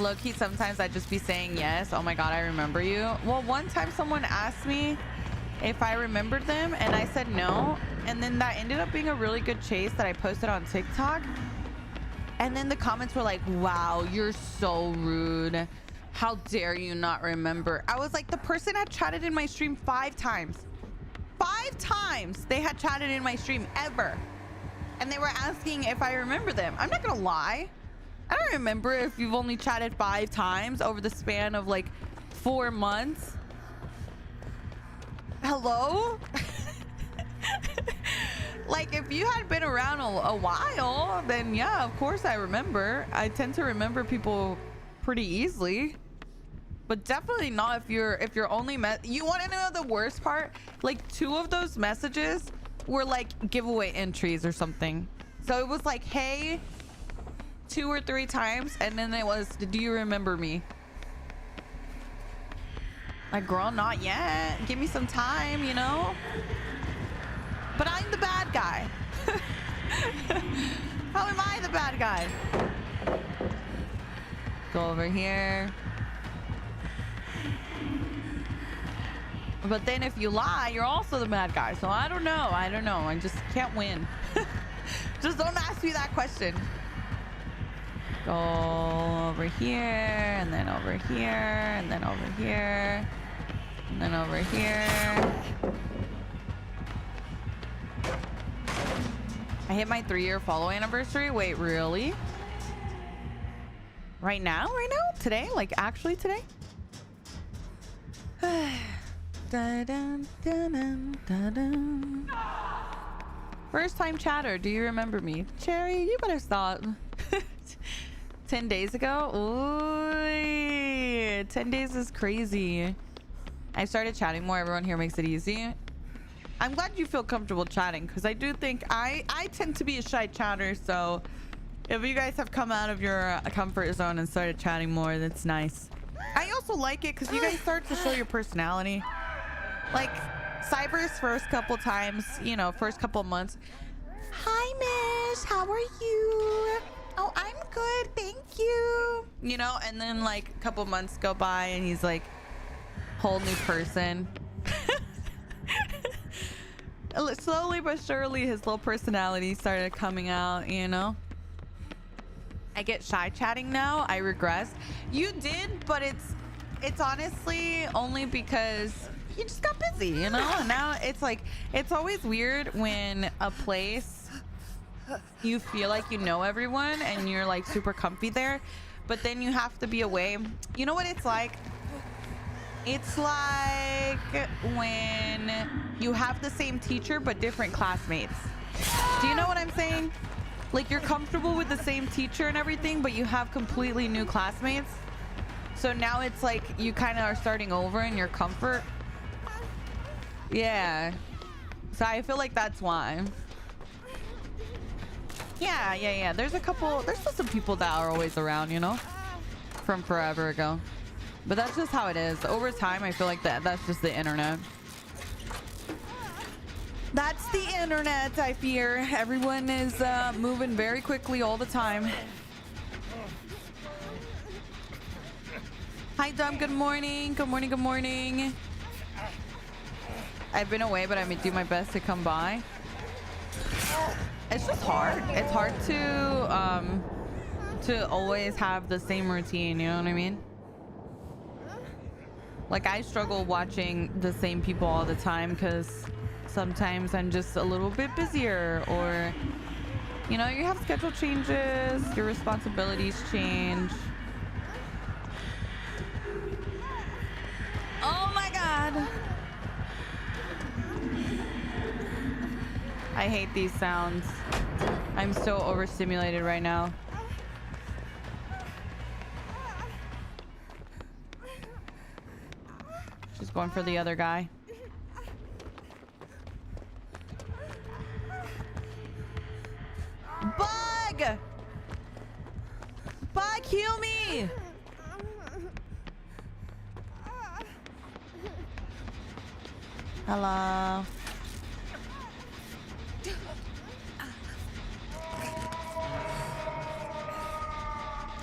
Low-key, sometimes I'd just be saying yes. Oh my god, I remember you. Well, one time someone asked me if I remembered them and I said no. And then that ended up being a really good chase that I posted on TikTok. And then the comments were like, wow, you're so rude. How dare you not remember? I was like, the person had chatted in my stream 5 times. 5 times they had chatted in my stream ever. And they were asking if I remember them. I'm not gonna lie. I don't remember if you've only chatted 5 times over the span of like 4 months. Hello? Like, if you had been around a while, then yeah, of course I remember. I tend to remember people pretty easily. But definitely not if you're only you want to know the worst part? Like 2 of those messages were like giveaway entries or something. So it was like, hey, 2 or 3 times, and then it was, do you remember me? Like, girl, not yet. Give me some time, you know? But I'm the bad guy. How am I the bad guy? Go over here. But then if you lie, you're also the bad guy. So I don't know. I don't know. I just can't win. Just don't ask me that question. Go over here, and then over here, and then over here, and then over here. I hit my 3-year follow anniversary. Wait, really? Right now? Right now? Today? Like actually today? First time chatter. Do you remember me? Cherry, you better stop. 10 days ago? Ooh, 10 days is crazy. I started chatting more. Everyone here makes it easy. I'm glad you feel comfortable chatting, because I do think I tend to be a shy chatter. So if you guys have come out of your comfort zone and started chatting more, that's nice. I also like it because you guys start to show your personality. Like Cyber's first couple times, you know, first couple months. Hi, Mish. How are you? Oh, I'm good. Thank you. You know, and then like a couple months go by and he's like whole new person. Slowly but surely his little personality started coming out, you know. I get shy chatting now. I regress. You did, but it's honestly only because you just got busy, you know. And now it's like, it's always weird when a place you feel like you know everyone and you're like super comfy there, but then you have to be away. You know what it's like? It's like when you have the same teacher but different classmates. Do you know what I'm saying? Like you're comfortable with the same teacher and everything, but you have completely new classmates. So now it's like you kind of are starting over in your comfort. Yeah. So I feel like that's why. Yeah. There's still some people that are always around, you know, from forever ago. But that's just how it is. Over time, I feel like that's just the internet. That's the internet, I fear. Everyone is moving very quickly all the time. Hi, Dom. Good morning. Good morning. Good morning. I've been away, but I'm gonna do my best to come by. It's just hard. It's hard to always have the same routine. You know what I mean? Like I struggle watching the same people all the time because sometimes I'm just a little bit busier, or you know, you have schedule changes, your responsibilities change. Oh my god, I hate these sounds. I'm so overstimulated right now. She's going for the other guy. Bug! Bug, heal me! Hello.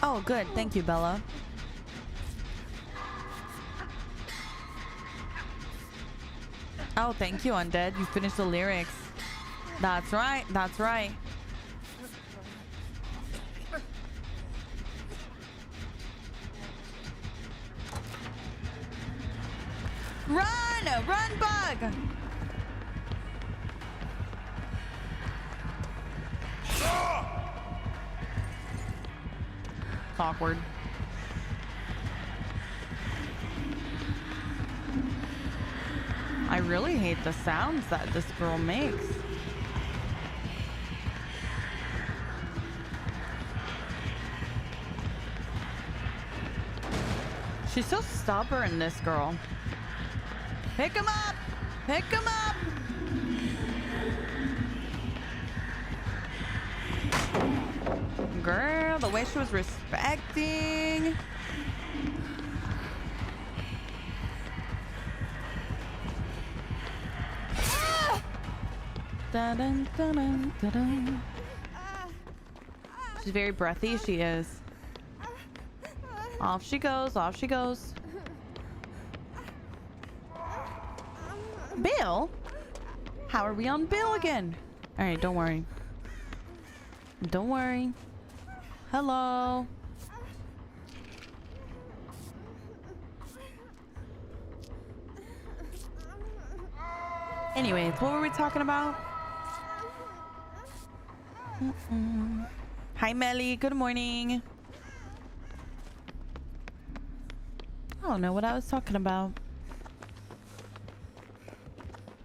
Oh, good. Thank you, Bella. Oh, thank you, Undead. You finished the lyrics. That's right. That's right. Run! Run, Bug! It's awkward. I really hate the sounds that this girl makes. She's so stubborn, this girl. Pick him up! Pick him up! Girl, the way she was respecting. Dun, dun, dun, dun, dun. She's very breathy, she is. Off she goes, off she goes. Bill? How are we on Bill again? All right, don't worry. Don't worry. Hello. Anyways, what were we talking about? Hi, Melly. Good morning. I don't know what I was talking about.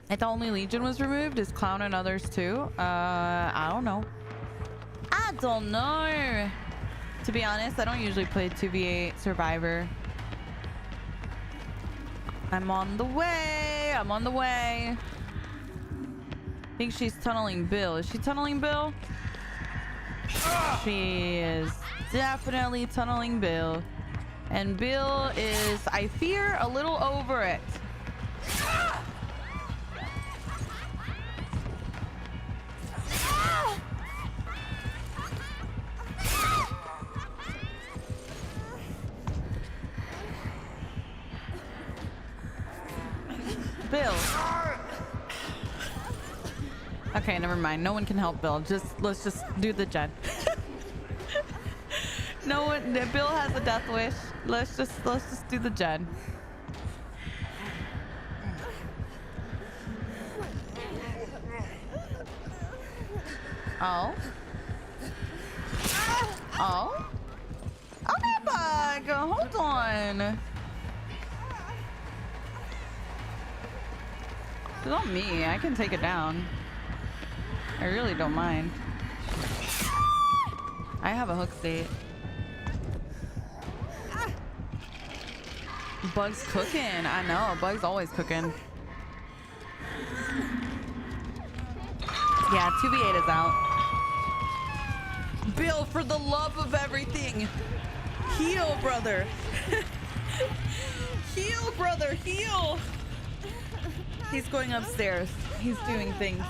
I thought only Legion was removed. Is Clown and others too? I don't know. I don't know. To be honest, I don't usually play 2v8 Survivor. I'm on the way. I'm on the way. I think she's tunneling Bill. Is she tunneling Bill? She is definitely tunneling Bill. And Bill is, I fear, a little over it. Bill. Okay, never mind. No one can help Bill. Let's just do the gen. No one. Bill has a death wish. Let's just do the gen. Oh. Oh. Okay, Bug. Hold on. It's not me. I can take it down. I really don't mind. I have a hook state. Bug's cooking. I know. Bug's always cooking. Yeah, 2v8 is out. Bill, for the love of everything. Heal, brother. Heal, brother. Heal. He's going upstairs. He's doing things.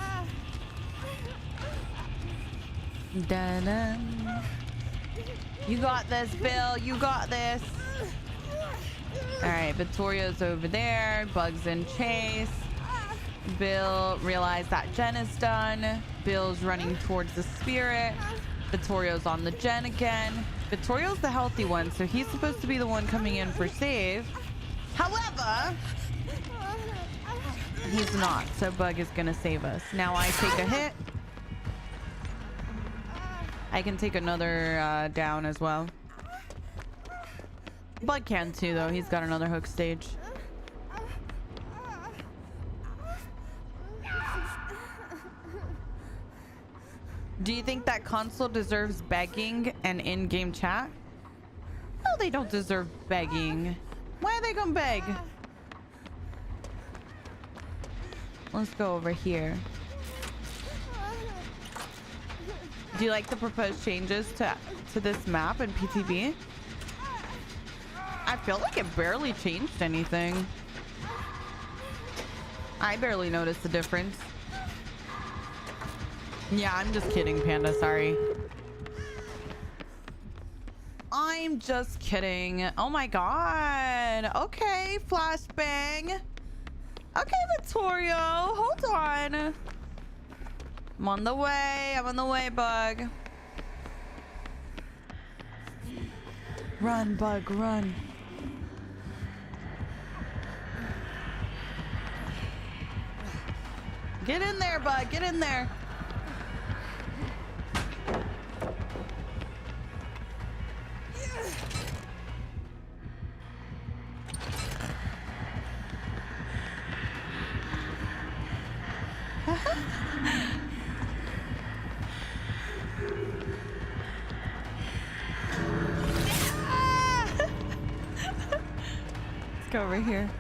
Da-da. You got this, Bill. You got this. All right, Vittorio's over there. Bug's in chase. Bill realized that Jen is done. Bill's running towards the spirit. Vittorio's on the Jen again. Vittorio's the healthy one, so he's supposed to be the one coming in for save. However, he's not, so Bug is gonna save us. Now I take a hit. I can take another down as well. Bug can too, though. He's got another hook stage. Do you think that console deserves begging and in-game chat? No, they don't deserve begging. Why are they gonna beg? Let's go over here. Do you like the proposed changes to this map in PTB? I feel like it barely changed anything. I barely noticed the difference. Yeah, I'm just kidding, Panda. Sorry. I'm just kidding. Oh my god. Okay, flashbang. Okay, Vittorio. Hold on. I'm on the way. I'm on the way, Bug. Run, Bug, run. Get in there, Bug. Get in there. Let's go over here.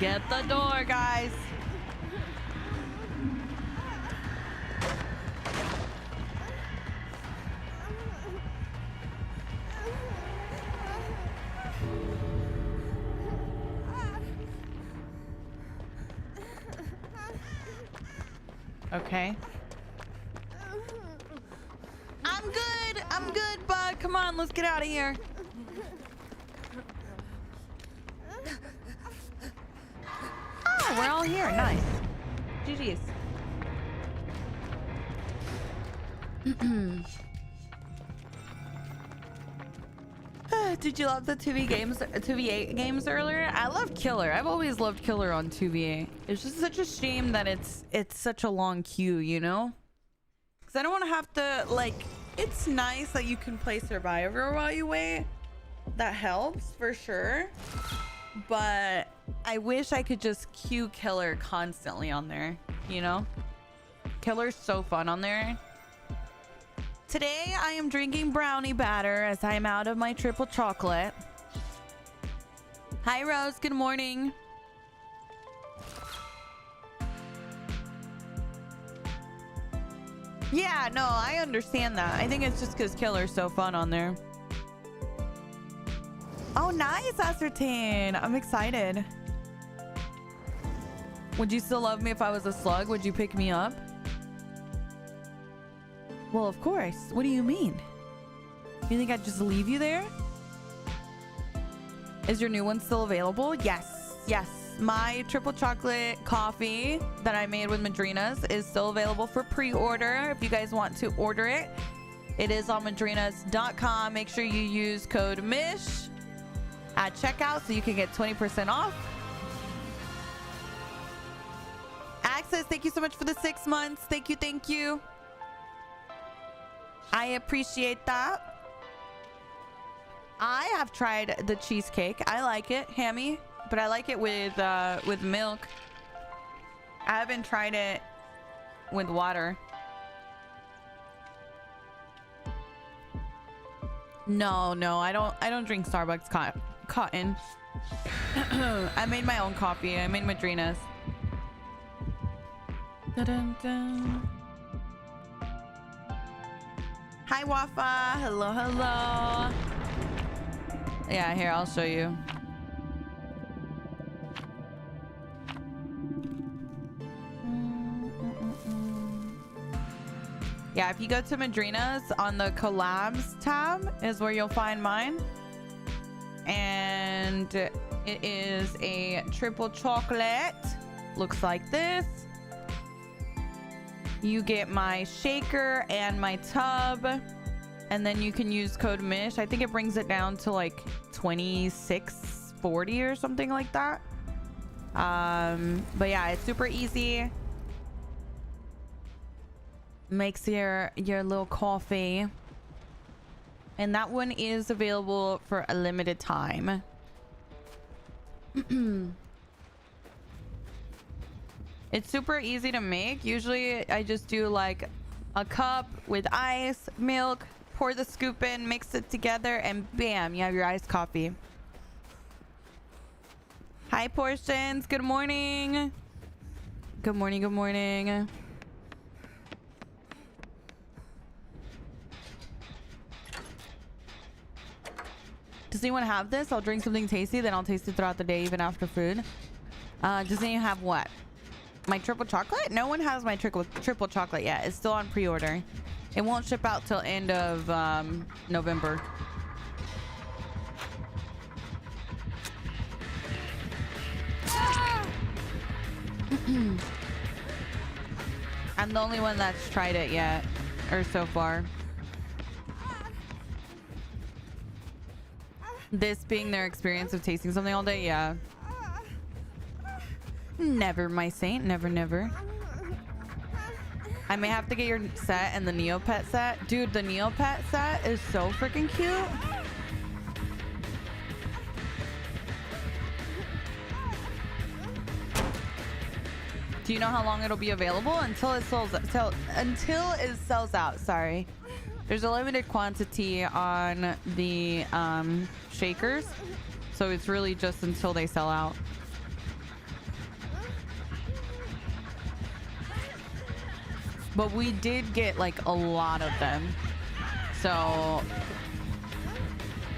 Get the door, guys. Okay. I'm good, bud. Come on, let's get out of here. Oh, we're all here. Nice. GG's. Did you love the 2v8 games earlier? I love Killer. I've always loved Killer on 2v8. It's just such a shame that it's such a long queue, you know? Because I don't want to have to, like, it's nice that you can play Survivor while you wait. That helps for sure. But I wish I could just queue Killer constantly on there, you know? Killer's so fun on there. Today I am drinking brownie batter as I am out of my triple chocolate. Hi Rose, good morning. Yeah, no, I understand that. I think it's just because Killer's so fun on there. Oh, nice, Ascertain. I'm excited. Would you still love me if I was a slug? Would you pick me up? Well, of course. What do you mean? You think I'd just leave you there? Is your new one still available? Yes. Yes. My triple chocolate coffee that I made with Madrinas is still available for pre-order. If you guys want to order it, it is on madrinas.com. Make sure you use code MISH at checkout so you can get 20% off. Access, thank you so much for the 6 months. Thank you. Thank you. I appreciate that. I have tried the cheesecake. I like it, hammy, but I like it with milk. I haven't tried it with water. No, I don't drink Starbucks cotton. I made my own coffee. I made Madrinas. Dun-dun-dun. Hi, Wafa. Hello, hello. Yeah, here, I'll show you. Yeah, if you go to Madrinas on the collabs tab is where you'll find mine. And it is a triple chocolate. Looks like this. You get my shaker and my tub, and then you can use code MISH. I think it brings it down to like $26.40 or something like that. But yeah, it's super easy. Makes your little coffee, and that one is available for a limited time. It's super easy to make. Usually I just do like a cup with ice, milk, pour the scoop in, mix it together, and bam, you have your iced coffee. Hi, Portions. Good morning. Good morning. Good morning. Does anyone have this? I'll drink something tasty, then I'll taste it throughout the day, even after food. Does anyone have what? My triple chocolate? No one has my triple chocolate yet. It's still on pre-order. It won't ship out till end of November. I'm the only one that's tried it yet, or so far. This being their experience of tasting something all day, yeah. Never, my saint. Never, never. I may have to get your set and the Neopet set. Dude, the Neopet set is so freaking cute. Do you know how long it'll be available? Until it sells out. Sorry. There's a limited quantity on the shakers, so it's really just until they sell out. But we did get like a lot of them, so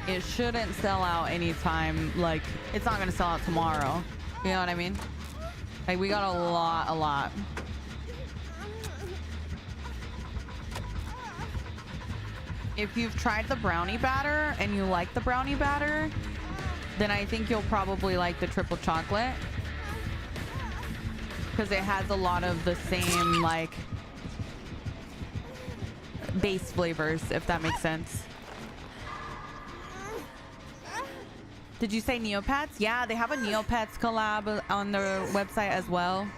it shouldn't sell out anytime. Like, it's not gonna sell out tomorrow. You know what I mean? Like, we got a lot. if you've tried the brownie batter and you like the brownie batter, then I think you'll probably like the triple chocolate, because it has a lot of the same like base flavors, if that makes sense. Did you say Neopets? Yeah, they have a Neopets collab on their website as well.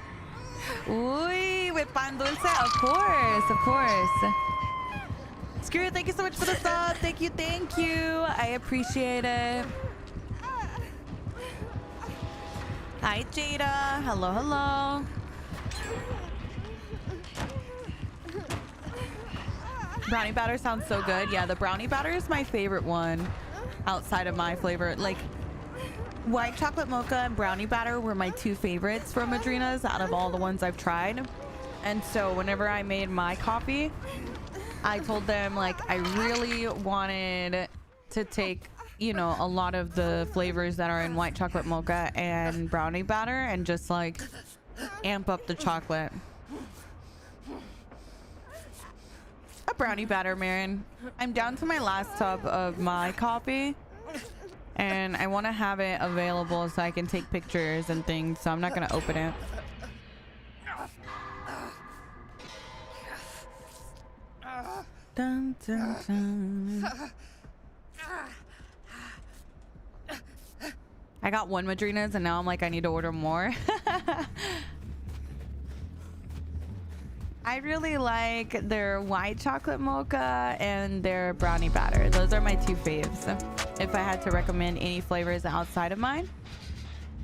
Uy, with pan dulce, of course, of course. Screw, thank you so much for the sub. Thank you, thank you. I appreciate it. Hi, Jada. Hello, hello. Brownie batter sounds so good. Yeah, the brownie batter is my favorite one outside of my flavor. Like, white chocolate mocha and brownie batter were my two favorites from Madrina's out of all the ones I've tried. And so whenever I made my coffee, I told them like I really wanted to take, you know, a lot of the flavors that are in white chocolate mocha and brownie batter and just like amp up the chocolate. A brownie batter, Marin. I'm down to my last tub of my coffee and I want to have it available so I can take pictures and things, so I'm not going to open it. Dun, dun, dun. I got one Madrina's and now I'm like, I need to order more. I really like their white chocolate mocha and their brownie batter. Those are my two faves if I had to recommend any flavors outside of mine.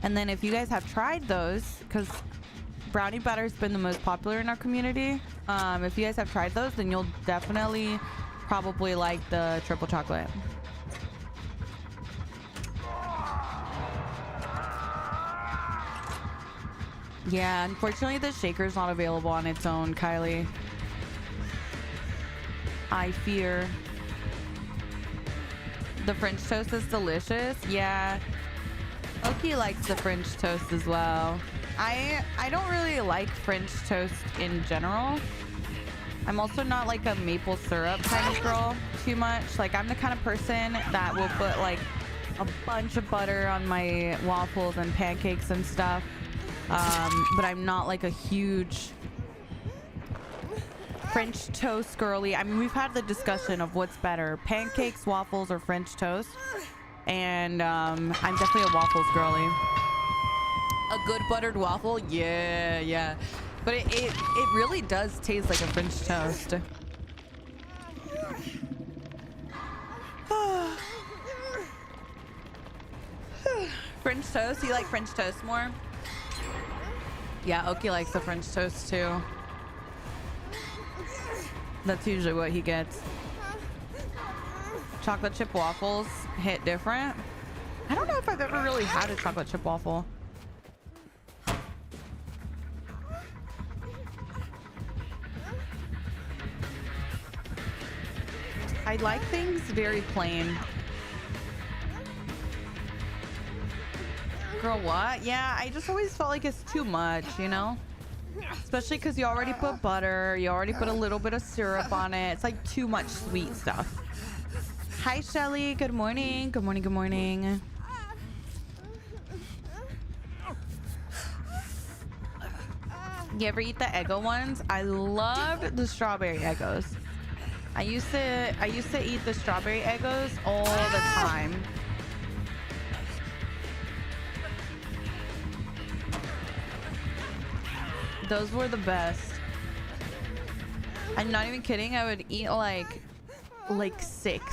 And then if you guys have tried those, because brownie batter has been the most popular in our community, if you guys have tried those, then you'll definitely probably like the triple chocolate. Yeah, unfortunately the shaker's not available on its own, Kylie. I fear. The French toast is delicious. Yeah, Oki likes the French toast as well. I don't really like French toast in general. I'm also not like a maple syrup kind of girl too much. Like, I'm the kind of person that will put like a bunch of butter on my waffles and pancakes and stuff. But I'm not like a huge French toast girly. I mean, we've had the discussion of what's better, pancakes, waffles, or French toast. And I'm definitely a waffles girly. A good buttered waffle, yeah. But it really does taste like a French toast. French toast? You like French toast more? Yeah, Oki likes the French toast too. That's usually what he gets. Chocolate chip waffles hit different. I don't know if I've ever really had a chocolate chip waffle. I like things very plain. Girl, what? Yeah, I just always felt like it's too much, you know? Especially because you already put butter, you already put a little bit of syrup on it. It's like too much sweet stuff. Hi, Shelly. Good morning. Good morning. Good morning. You ever eat the Eggo ones? I loved the strawberry Eggos. I used to eat the strawberry Eggos all the time. Those were the best. I'm not even kidding. I would eat like 6.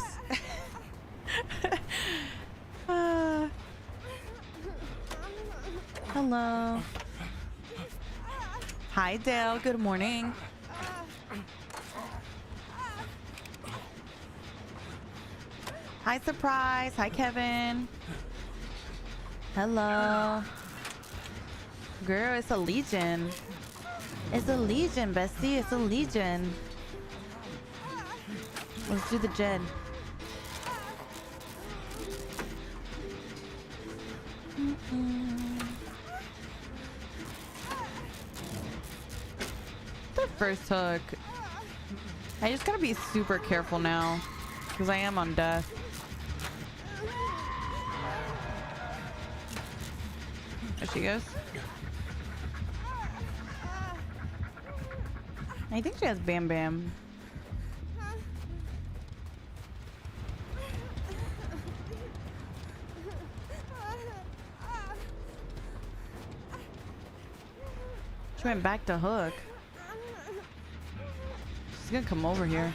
Hello. Hi, Dale. Good morning. Hi, Surprise. Hi, Kevin. Hello. Girl, it's a legion. It's a legion, bestie. It's a legion. Let's do the gen. The first hook. I just gotta be super careful now. because I am on death. There she goes. I think she has Bam Bam. She went back to Hook. She's gonna come over here.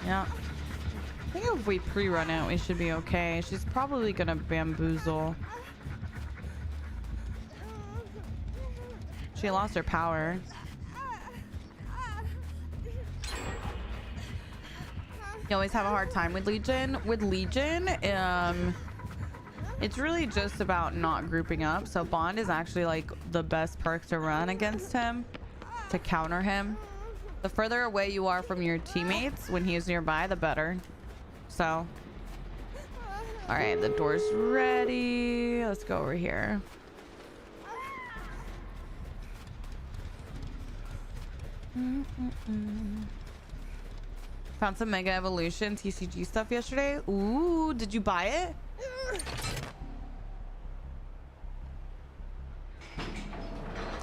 Yeah. I think if we pre-run it, we should be okay. She's probably gonna bamboozle. She lost her power. You always have a hard time with Legion. With Legion, it's really just about not grouping up. So Bond is actually like the best perk to run against him, to counter him. The further away you are from your teammates when he is nearby, the better. So, all right, the door's ready. Let's go over here. Found some Mega Evolution TCG stuff yesterday. Ooh, did you buy it?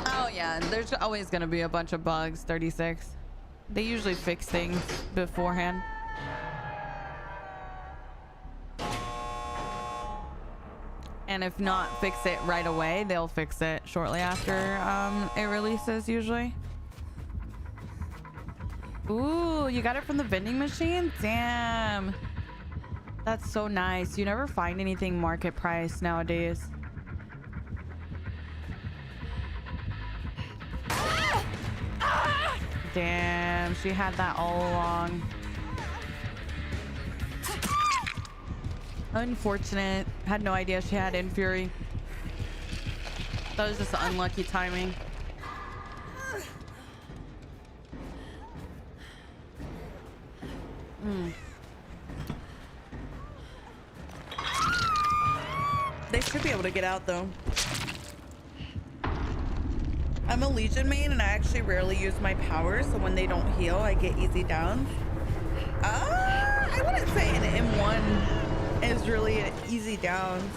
Oh yeah, there's always gonna be a bunch of bugs. 36. They usually fix things beforehand. And if not fix it right away, they'll fix it shortly after it releases usually. Ooh, you got it from the vending machine? Damn. That's so nice. You never find anything market price nowadays. Damn, she had that all along. Unfortunate. Had no idea she had Infury. That was just unlucky timing. They should be able to get out though. I'm a Legion main and I actually rarely use my powers, so when they don't heal I get easy downs. I wouldn't say an M1 is really an easy downs.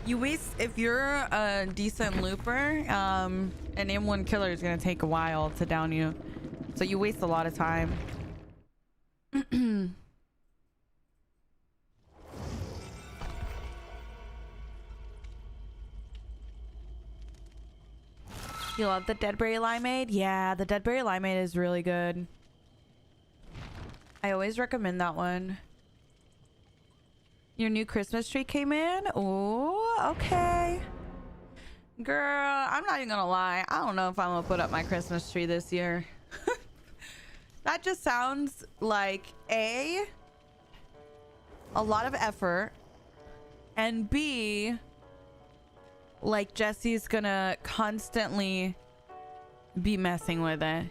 You waste, if you're a decent looper, an M1 killer is gonna take a while to down you, so you waste a lot of time. You love the Deadberry Limeade? Yeah, the Deadberry Limeade is really good. I always recommend that one. Your new Christmas tree came in? Oh, okay. Girl, I'm not even gonna lie. I don't know if I'm gonna put up my Christmas tree this year. That just sounds like A lot of effort, and B, like Jesse's gonna constantly be messing with it,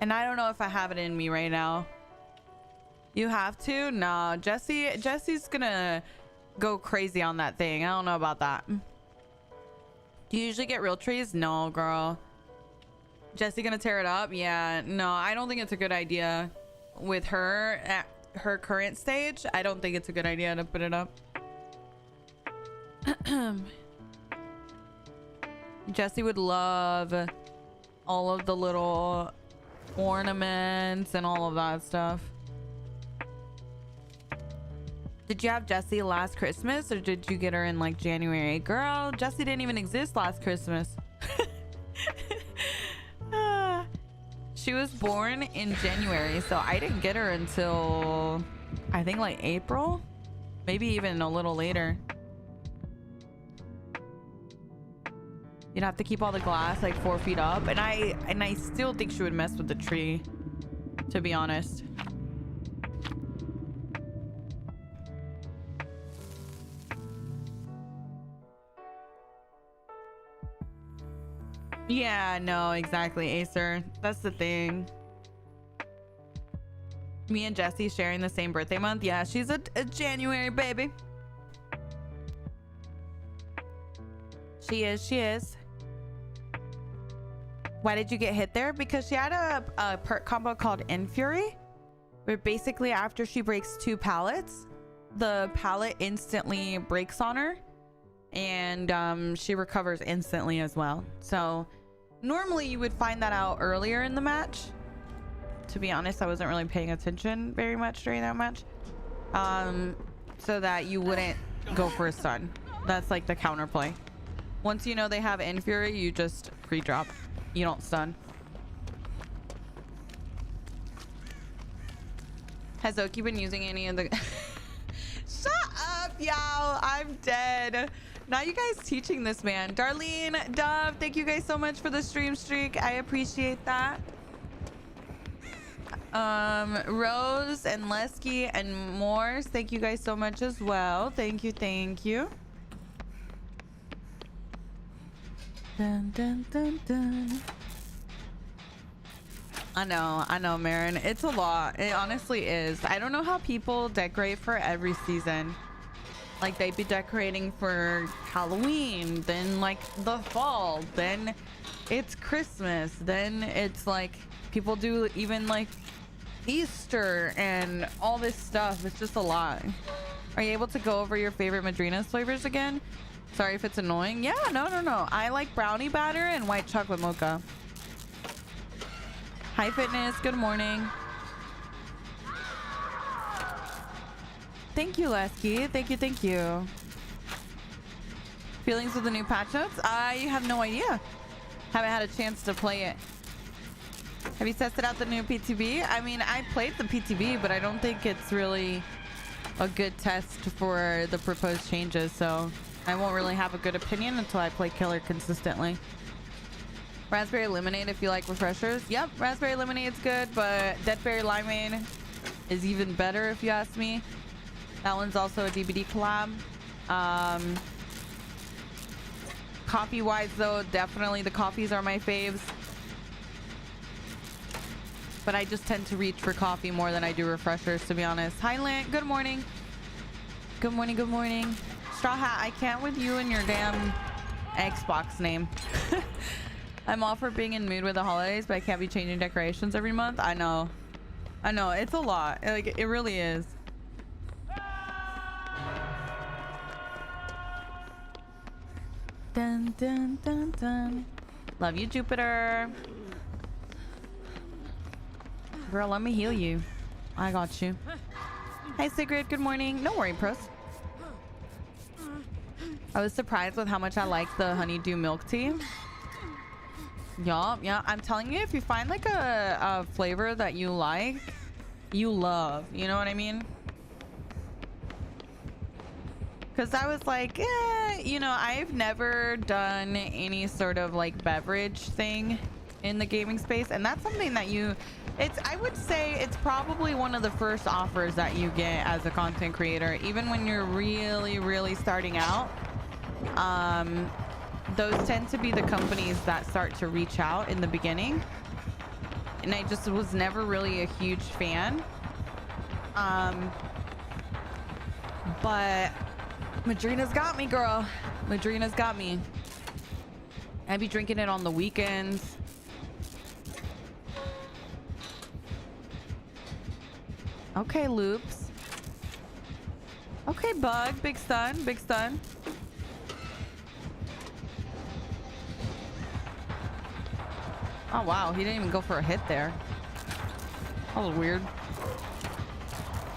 and I don't know if I have it in me right now. You have to? No, Jesse's gonna go crazy on that thing. I don't know about that. Do you usually get real trees? No, girl. Jesse gonna tear it up? Yeah, no, I don't think it's a good idea with her at her current stage. I don't think it's a good idea to put it up. Jesse would love all of the little ornaments and all of that stuff. Did you have Jessie last Christmas or did you get her in like January? Girl, Jessie didn't even exist last Christmas. She was born in January, so I didn't get her until I think like April, maybe even a little later. You'd have to keep all the glass like 4 feet up, and I still think she would mess with the tree, to be honest. Yeah, no, exactly, Acer. That's the thing. Me and Jessie sharing the same birthday month. Yeah, she's a January baby. She is. Why did you get hit there? Because she had a perk combo called Infury. But basically after she breaks 2 pallets, the pallet instantly breaks on her, and she recovers instantly as well. So normally you would find that out earlier in the match. To be honest, I wasn't really paying attention very much during that match, so that you wouldn't go for a stun. That's like the counterplay. Once you know they have Infury, you just pre-drop. You don't stun. Has Oki been using any of the... Shut up, y'all. I'm dead. Now you guys teaching this man. Darlene, Dove, thank you guys so much for the stream streak. I appreciate that. Rose and Lesky and Morse, thank you guys so much as well. Thank you, thank you. Dun, dun, dun, dun. I know, Marin. It's a lot. It honestly is. I don't know how people decorate for every season. Like, they'd be decorating for Halloween, then like the fall, then it's Christmas, then it's like people do even like Easter and all this stuff. It's just a lot. Are you able to go over your favorite Madrina's flavors again? Sorry if it's annoying. Yeah, no. I like brownie batter and white chocolate mocha. Hi, Fitness. Good morning. Thank you, Lesky. Thank you. Feelings with the new patch notes? I have no idea. Haven't had a chance to play it. Have you tested out the new PTB? I mean, I played the PTB, but I don't think it's really a good test for the proposed changes, so I won't really have a good opinion until I play Killer consistently. Raspberry lemonade if you like refreshers. Yep, raspberry lemonade's good, but Deadberry limeade is even better if you ask me. That one's also a DBD collab. Coffee wise though, definitely the coffees are my faves. But I just tend to reach for coffee more than I do refreshers, to be honest. Hi, Lint. Good morning. Good morning. Straw Hat, I can't with you and your damn Xbox name. I'm all for being in mood with the holidays, but I can't be changing decorations every month. I know. It's a lot. Like, it really is. Dun, dun, dun, dun. Love you, Jupiter. Girl, let me heal you. I got you. Hi, Sigrid. Good morning. No worry, pros. I was surprised with how much I like the honeydew milk tea. Yeah. I'm telling you, if you find like a flavor that you like, you love. You know what I mean? Because I was like, you know, I've never done any sort of like beverage thing in the gaming space, and that's something that I would say it's probably one of the first offers that you get as a content creator, even when you're really starting out. Those tend to be the companies that start to reach out in the beginning, and I just was never really a huge fan. But Madrina's got me, girl. Madrina's got me. I'd be drinking it on the weekends. Okay, Loops. Okay, Bug. Big stun. Oh, wow. He didn't even go for a hit there. That was weird.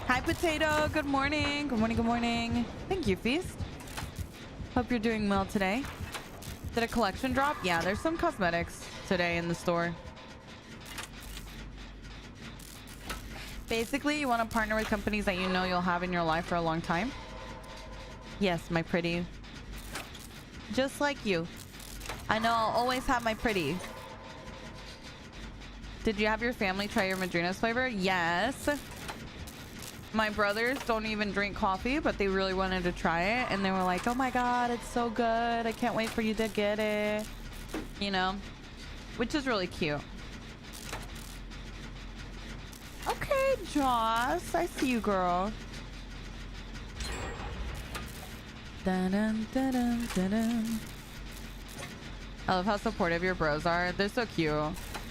Hi, Potato. Good morning. Good morning. Thank you, Feast. Hope you're doing well today. Did a collection drop? Yeah, there's some cosmetics today in the store. Basically, you want to partner with companies that you know you'll have in your life for a long time. Yes, my pretty. Just like you. I know I'll always have my pretty. Did you have your family try your Madrina's flavor? Yes. My brothers don't even drink coffee, but they really wanted to try it. And they were like, oh my God, it's so good. I can't wait for you to get it. You know, which is really cute. Okay, Joss. I see you, girl. Dun-dun, dun-dun, dun-dun. I love how supportive your bros are. They're so cute.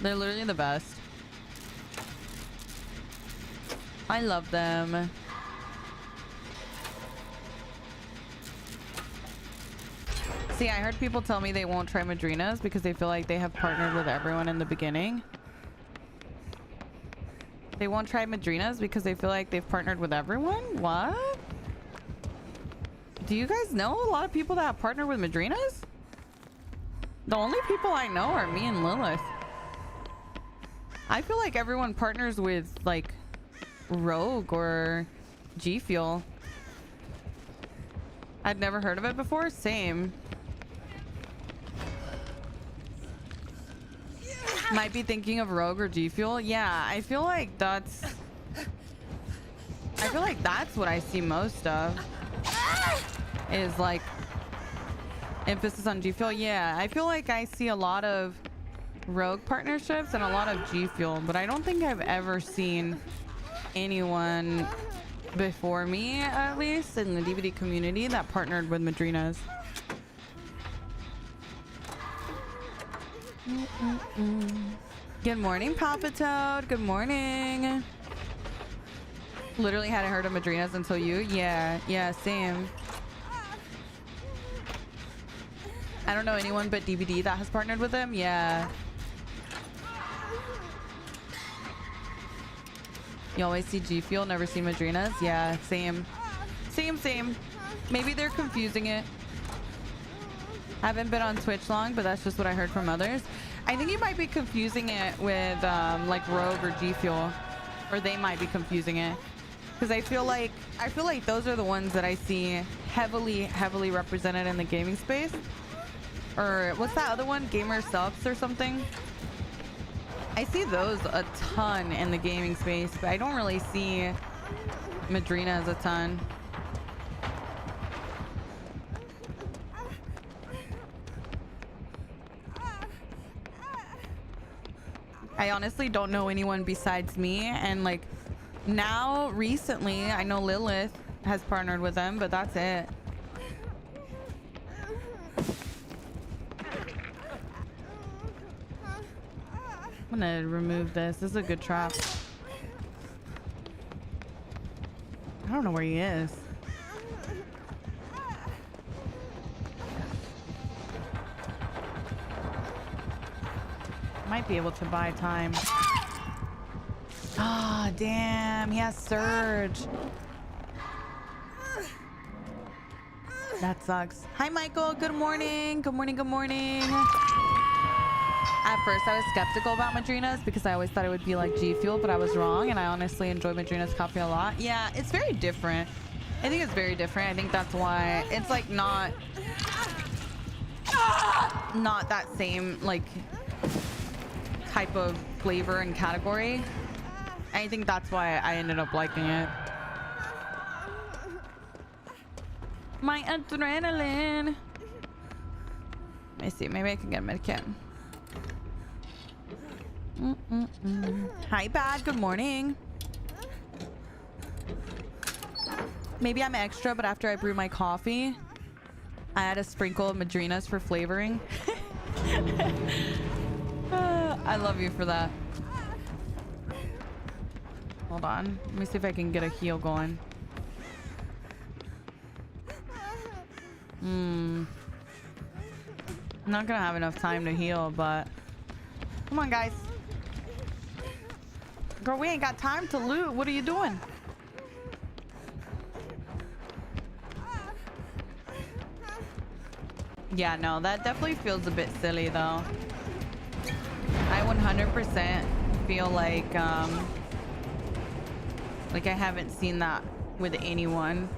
They're literally the best. I love them. See, I heard people tell me they won't try Madrinas because they feel like they have partnered with everyone in the beginning. They won't try Madrinas because they feel like they've partnered with everyone? What? Do you guys know a lot of people that have partnered with Madrinas? The only people I know are me and Lilith. I feel like everyone partners with like Rogue or G Fuel. I'd never heard of it before. Same. Might be thinking of Rogue or G Fuel. Yeah, I feel like that's what I see most of. Is like emphasis on G Fuel. Yeah, I feel like I see a lot of Rogue partnerships and a lot of G Fuel, but I don't think I've ever seen anyone before me, at least in the DVD community, that partnered with Madrinas. Good morning, Papa Toad. Good morning. Literally hadn't heard of Madrinas until you. Yeah, same. I don't know anyone but DVD that has partnered with them. Yeah. You always see G Fuel, never see Madrinas. Yeah, same. Same. Maybe they're confusing it. Haven't been on Twitch long, but that's just what I heard from others. I think you might be confusing it with like Rogue or G Fuel, or they might be confusing it, because I feel like those are the ones that I see heavily represented in the gaming space. Or what's that other one? Gamer Subs or something? I see those a ton in the gaming space, but I don't really see Madrinas a ton. I honestly don't know anyone besides me, and like now recently I know Lilith has partnered with them, but that's it. I'm gonna remove this. This is a good trap. I don't know where he is. Might be able to buy time. Ah, damn. He has Surge. That sucks. Hi, Michael. Good morning. Good morning. Good morning. At first, I was skeptical about Madrinas because I always thought it would be like G Fuel, but I was wrong, and I honestly enjoy Madrina's coffee a lot. Yeah, it's very different. I think it's very different. I think that's why it's like not that same like type of flavor and category. I think that's why I ended up liking it. My adrenaline. Let me see. Maybe I can get a medkit. Hi, Bad. Good morning. Maybe I'm extra, but after I brew my coffee, I add a sprinkle of Madrinas for flavoring. I love you for that. Hold on. Let me see if I can get a heal going. I'm not gonna have enough time to heal, but come on, guys. Girl, we ain't got time to loot. What are you doing? Yeah, no, that definitely feels a bit silly, though. I 100% feel like I haven't seen that with anyone.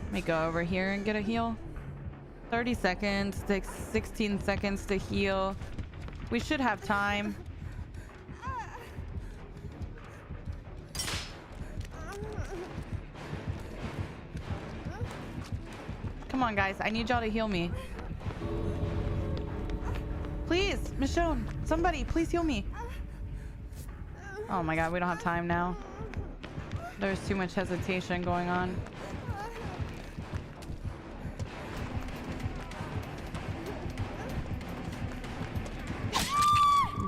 Let me go over here and get a heal. 30 seconds, 16 seconds to heal. We should have time. Come on, guys. I need y'all to heal me. Please, Michonne, somebody, please heal me. Oh my god, we don't have time now. There's too much hesitation going on.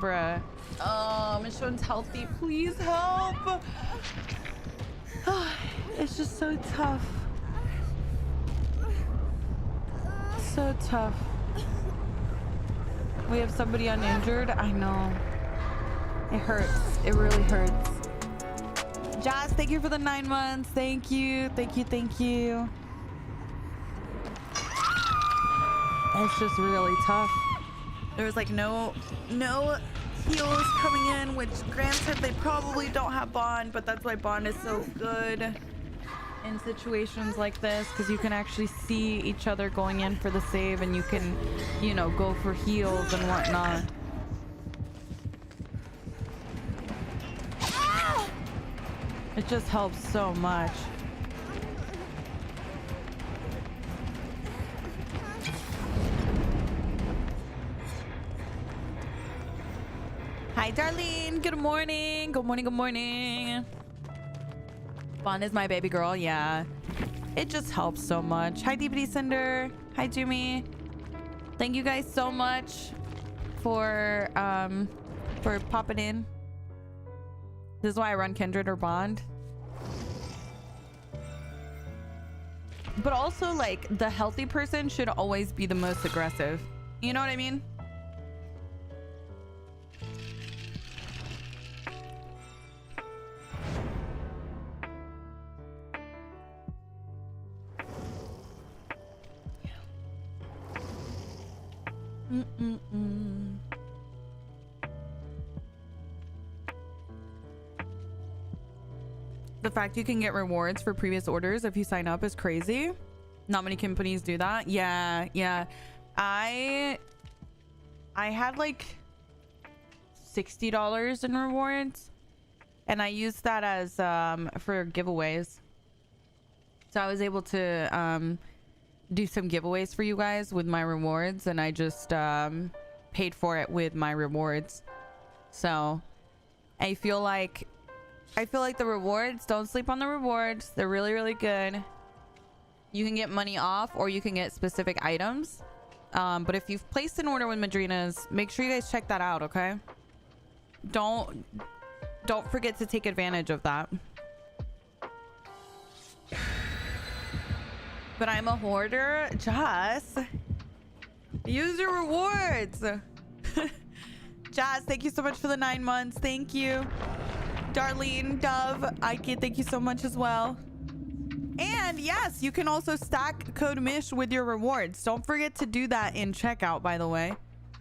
Bruh. Michonne's healthy. Please help. It's just so tough. So tough. We have somebody uninjured. I know. It hurts. It really hurts. Jazz, thank you for the 9 months. Thank you. Thank you. Thank you. It's just really tough. There was like no heals coming in, which granted they probably don't have bond, but that's why bond is so good in situations like this, because you can actually see each other going in for the save and you can, you know, go for heals and whatnot. It just helps so much. Hi, Darlene. Good morning. Good morning. Good morning. Bond is my baby girl. Yeah. It just helps so much. Hi, DPD Cinder. Hi, Jimmy. Thank you guys so much for popping in. This is why I run Kindred or Bond. But also, like, the healthy person should always be the most aggressive. You know what I mean? The fact you can get rewards for previous orders if you sign up is crazy. Not many companies do that. Yeah. I had like $60 in rewards, and I used that as for giveaways. So I was able to do some giveaways for you guys with my rewards, and I just paid for it with my rewards. So I feel like the rewards, don't sleep on the rewards. They're really, really good. You can get money off, or you can get specific items. But if you've placed an order with Madrinas, make sure you guys check that out, okay? Don't forget to take advantage of that. But I'm a hoarder. Jazz, use your rewards. Jazz, thank you so much for the 9 months. Thank you. Darlene, Dove, Ike, thank you so much as well. And yes, you can also stack code MISH with your rewards. Don't forget to do that in checkout, by the way.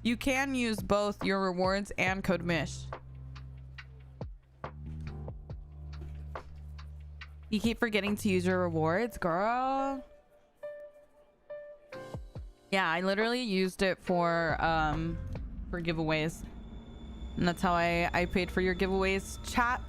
You can use both your rewards and code MISH. You keep forgetting to use your rewards, girl. Yeah, I literally used it for giveaways. And that's how I paid for your giveaways, chat.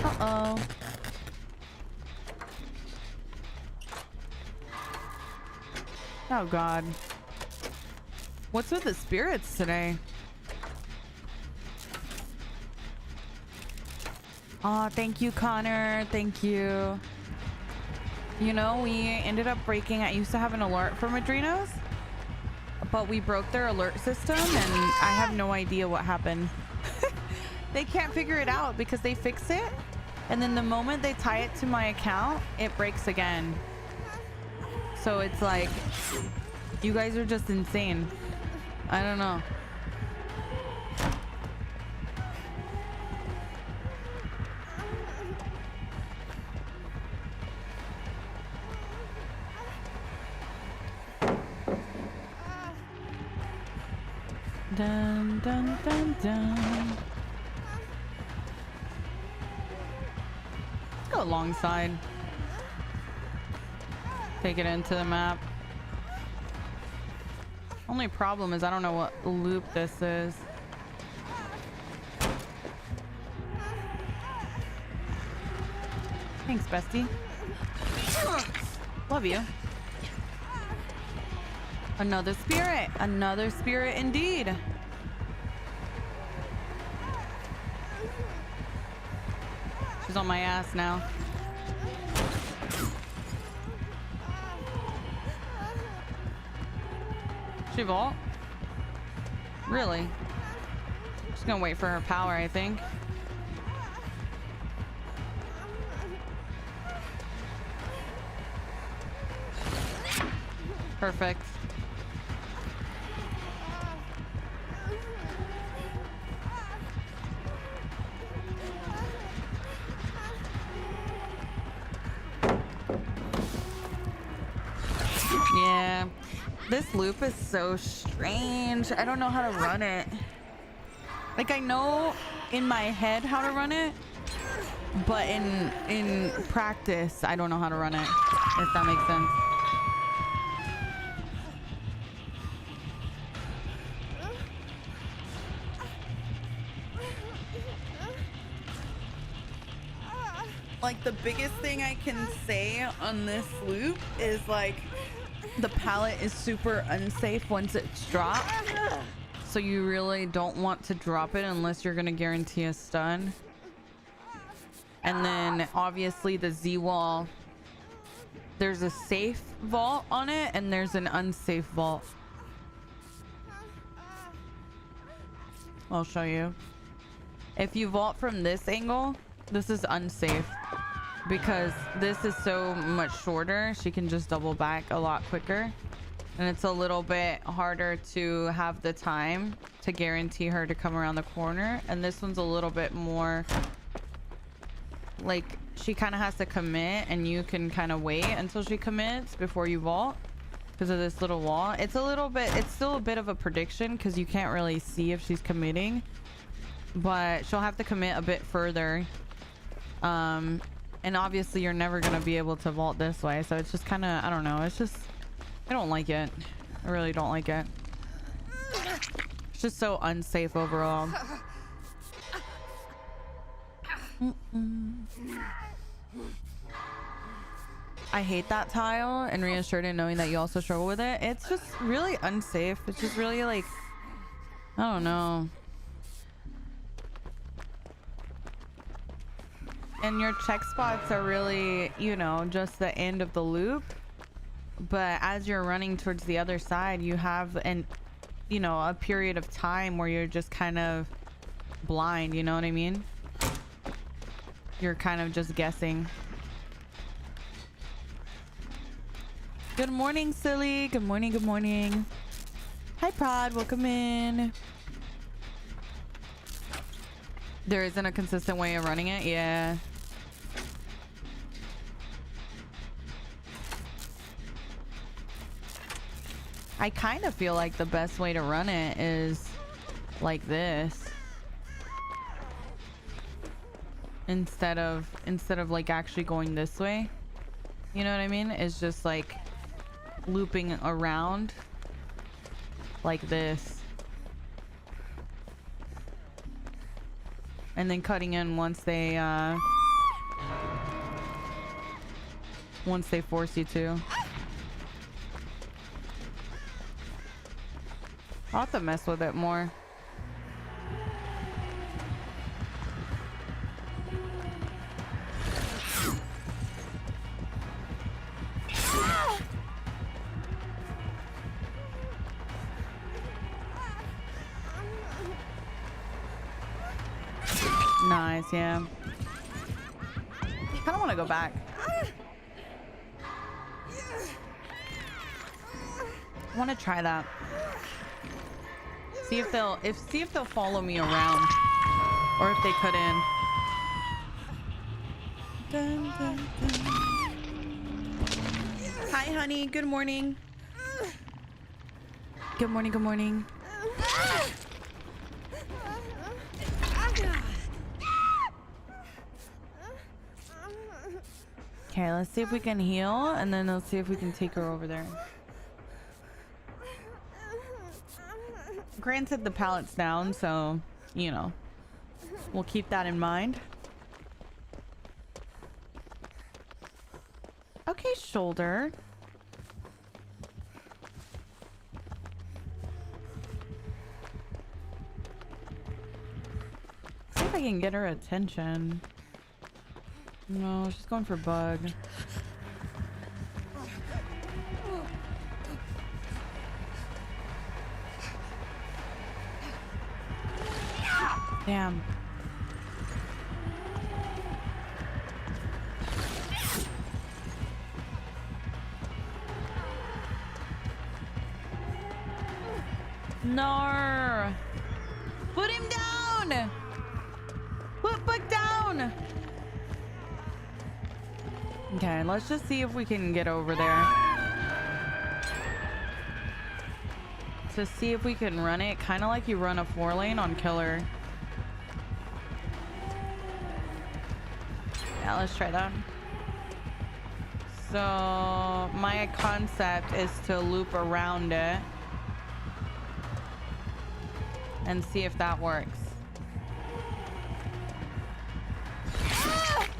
Uh-oh. Oh, God. What's with the spirits today? Oh, thank you, Connor. Thank you. You know, we ended up breaking... I used to have an alert for Madrinos, but we broke their alert system, and I have no idea what happened. They can't figure it out because they fix it, and then the moment they tie it to my account, it breaks again. So it's like, you guys are just insane. I don't know. Dun, dun, dun, dun. Let's go alongside. Take it into the map. Only problem is I don't know what loop this is. Thanks, bestie. Love you. Another spirit. Another spirit indeed. She's on my ass now. She vault? Really? Just gonna wait for her power, I think. Perfect. Yeah. This loop is so strange. I don't know how to run it. Like, I know in my head how to run it, but in practice, I don't know how to run it, if that makes sense. Like, the biggest thing I can say on this loop is, like, the pallet is super unsafe once it's dropped. So you really don't want to drop it unless you're going to guarantee a stun. And then, obviously, the Z-wall. There's a safe vault on it, and there's an unsafe vault. I'll show you. If you vault from this angle, this is unsafe. Because this is so much shorter, she can just double back a lot quicker. And it's a little bit harder to have the time to guarantee her to come around the corner. And this one's a little bit more... like, she kind of has to commit, and you can kind of wait until she commits before you vault. Because of this little wall. It's a little bit... it's still a bit of a prediction, because you can't really see if she's committing. But she'll have to commit a bit further. And obviously you're never going to be able to vault this way. So it's just kind of... I don't know. It's just... I don't like it. I really don't like it. It's just so unsafe overall. I hate that tile, and reassured in knowing that you also struggle with it. It's just really unsafe. It's just really like... I don't know. And your check spots are really, you know, just the end of the loop. But as you're running towards the other side, you have you know, a period of time where you're just kind of blind, you know what I mean? You're kind of just guessing. Good morning, Silly. Good morning, good morning. Hi, Prod. Welcome in. There isn't a consistent way of running it? Yeah. I kind of feel like the best way to run it is like this. Instead of like actually going this way. You know what I mean? It's just like looping around like this. And then cutting in once they force you to. I'll have to mess with it more. Nice, yeah. I kind of want to go back. I want to try that. See if they'll follow me around, or if they cut in. Dun, dun, dun. Hi, honey. Good morning. Good morning. Good morning. Okay, let's see if we can heal, and then let's see if we can take her over there. Granted, the pallet's down, so, you know, we'll keep that in mind. Okay, shoulder. I can get her attention. No, she's going for bug. Damn. No. Put him down. Put bug down. Okay, let's just see if we can get over there. To see if we can run it, kind of like you run a 4-lane on killer. Yeah, let's try that. So my concept is to loop around it and see if that works.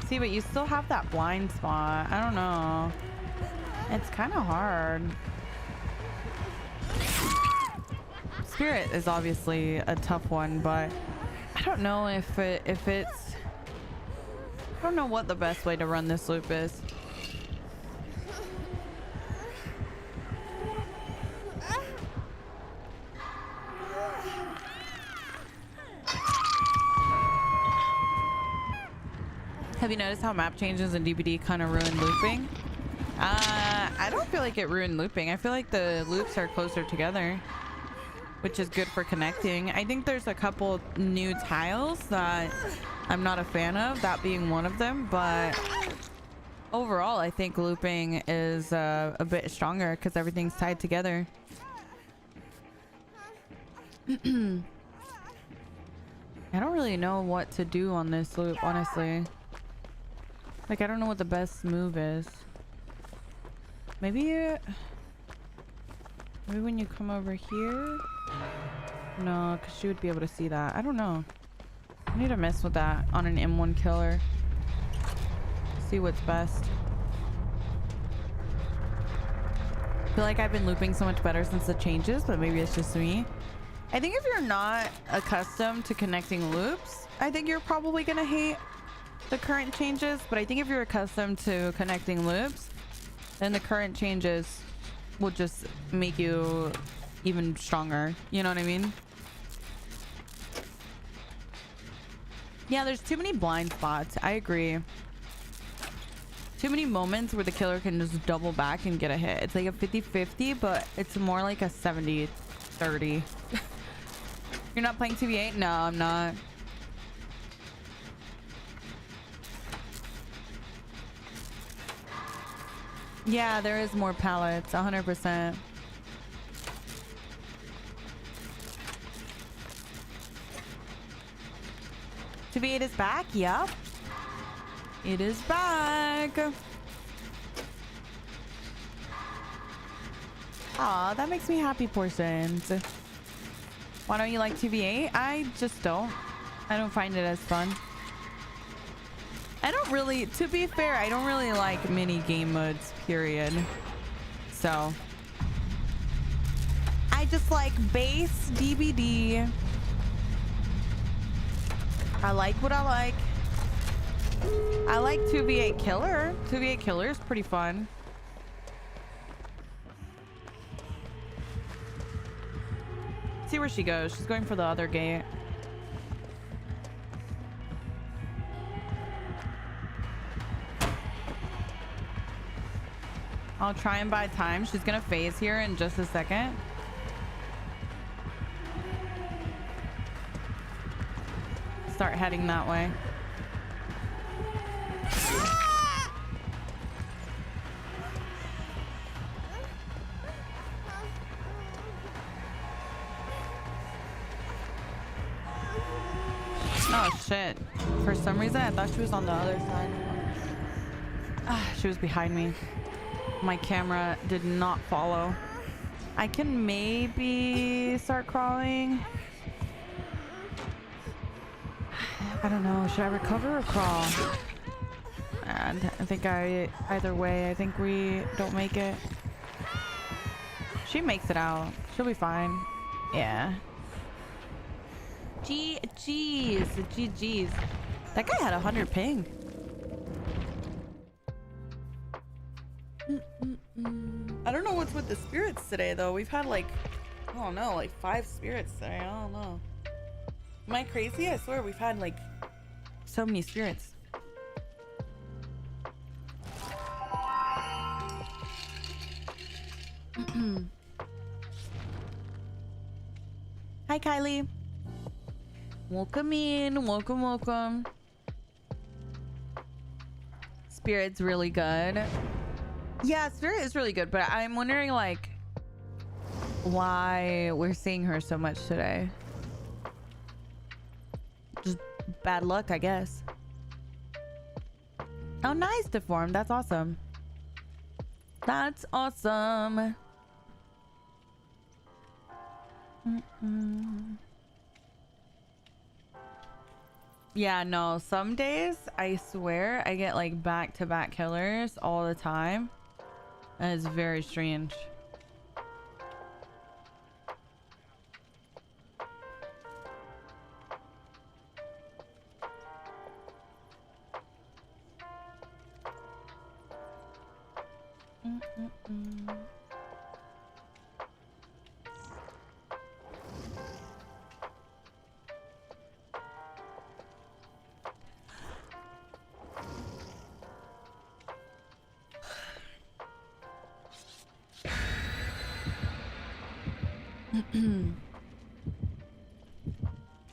See, but you still have that blind spot. I don't know. It's kind of hard. Spirit is obviously a tough one, but I don't know if it's... I don't know what the best way to run this loop is. Have you noticed how map changes in DBD kind of ruin looping? I don't feel like it ruined looping. I feel like the loops are closer together, which is good for connecting. I think there's a couple new tiles that I'm not a fan of, that being one of them, but overall I think looping is a bit stronger because everything's tied together. I don't really know what to do on this loop, honestly. Like, I don't know what the best move is. Maybe when you come over here? No, because she would be able to see that. I don't know. I need to mess with that on an M1 killer. See what's best. I feel like I've been looping so much better since the changes, but maybe it's just me. I think if you're not accustomed to connecting loops, I think you're probably gonna hate the current changes, but I think if you're accustomed to connecting loops, then the current changes will just make you even stronger. You know what I mean? Yeah, there's too many blind spots. I agree. Too many moments where the killer can just double back and get a hit. It's like a 50-50, but it's more like a 70-30. You're not playing 2v8? No, I'm not. Yeah, there is more pallets, 100%. V8 is back. Yep, it is back. Aw, that makes me happy, Portions. Why don't you like 2v8? I just don't. I don't find it as fun. I don't really, to be fair, I don't really like mini game modes, period. So I just like base DBD. I like what I like. I like 2v8 killer. 2v8 killer is pretty fun. See where she goes. She's going for the other gate. I'll try and buy time. She's gonna phase here in just a second. Start heading that way. Oh shit. For some reason I thought she was on the other side. She was behind me. My camera did not follow. I can maybe start crawling. I don't know. Should I recover or crawl? And I think either way, I think we don't make it. She makes it out. She'll be fine. Yeah. GG's. That guy had 100 ping. I don't know what's with the spirits today, though. We've had like, I don't know, like 5 spirits today. I don't know. Am I crazy? I swear we've had like so many spirits. Hi, Kylie. Welcome in. Welcome, welcome. Spirit's really good. Yeah, Spirit is really good, but I'm wondering like why we're seeing her so much today. Just bad luck, I guess. Oh, nice, Deformed. That's awesome. That's awesome. Yeah, no, some days I swear I get like back-to-back killers all the time. That is very strange.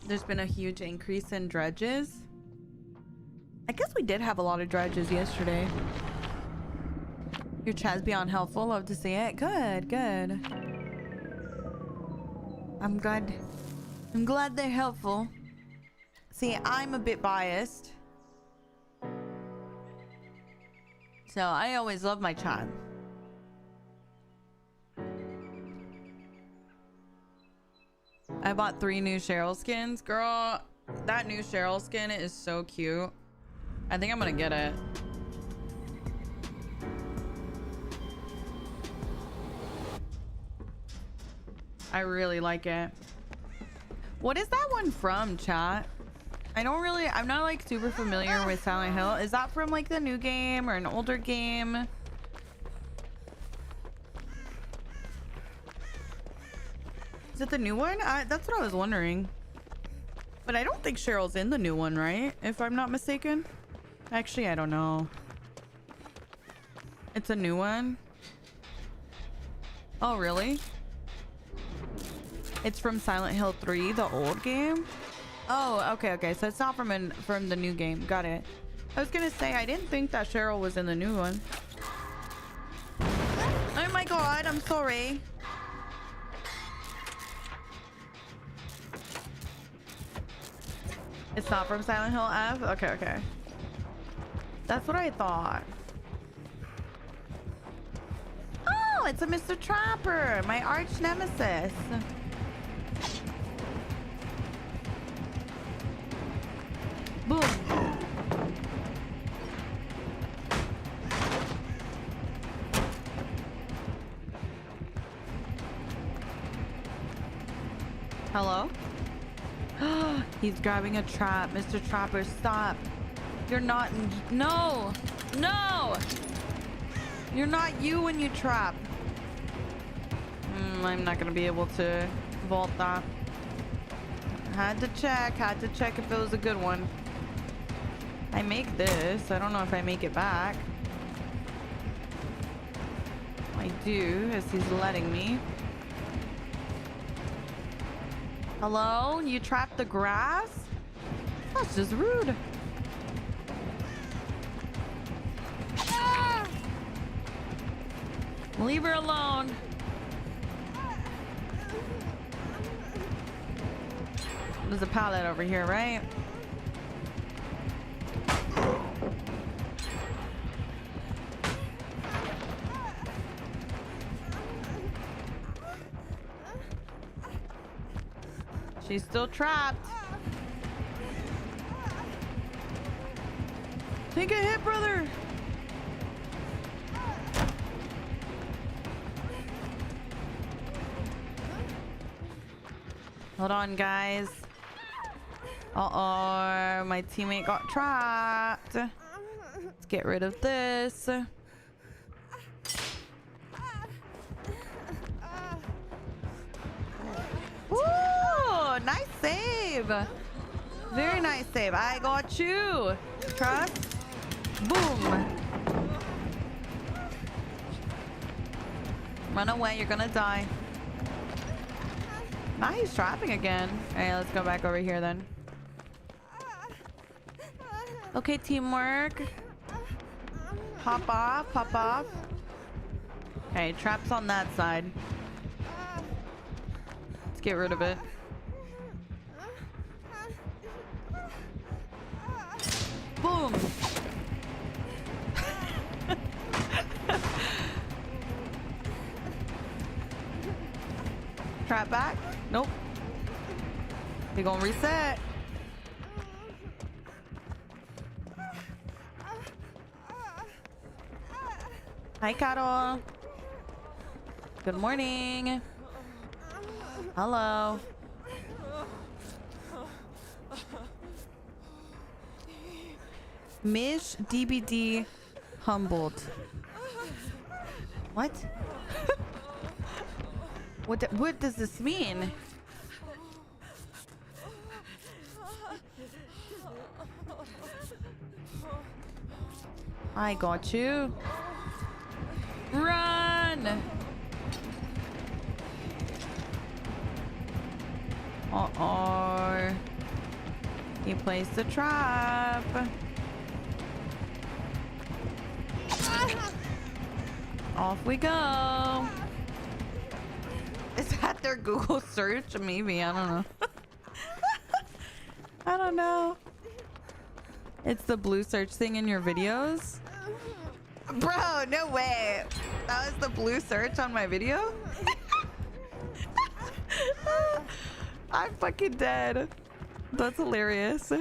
There's been a huge increase in dredges. I guess we did have a lot of dredges yesterday. Your chat's beyond helpful. Love to see it. Good, good. I'm glad they're helpful. See, I'm a bit biased, so I always love my chat. I bought 3 new Cheryl skins. Girl, that new Cheryl skin is so cute. I think I'm gonna get it. I really like it. What is that one from, chat? I'm not like super familiar with Silent Hill. Is that from like the new game or an older game? Is it the new one? That's what I was wondering. But I don't think Cheryl's in the new one, right? If I'm not mistaken. Actually, I don't know. It's a new one? Oh, really? It's from Silent Hill 3, the old game? Oh, okay. So it's not from the new game. Got it. I was gonna say, I didn't think that Cheryl was in the new one. Oh my god, I'm sorry. It's not from Silent Hill F? Okay. That's what I thought. Oh, it's a Mr. Trapper, my arch nemesis. Boom. Hello? He's grabbing a trap. Mr. Trapper, stop. You're not... No! No! You're not you when you trap. I'm not gonna be able to vault that. Had to check if it was a good one. I make this. I don't know if I make it back. I do, as he's letting me. Hello? You trapped the grass? That's just rude. Ah! Leave her alone. There's a pallet over here, right? She's still trapped. Take a hit, brother. Hold on, guys. Uh-oh, my teammate got trapped. Let's get rid of this. Woo! Nice save. Very nice save. I got you. Trust. Boom. Run away. You're gonna die. Nice trapping again. All right, let's go back over here then. Okay, teamwork. Pop off. Pop off. Okay, traps on that side. Let's get rid of it. Boom. Trap back. Nope. We're gonna reset. Hi, Carol. Good morning. Hello. Mish DBD humbled. What? What does this mean? I got you. Run! Uh-oh. He placed a trap. Off we go. Is that their Google search? Maybe. I don't know. I don't know. It's the blue search thing in your videos? Bro, no way. That was the blue search on my video? I'm fucking dead. That's hilarious.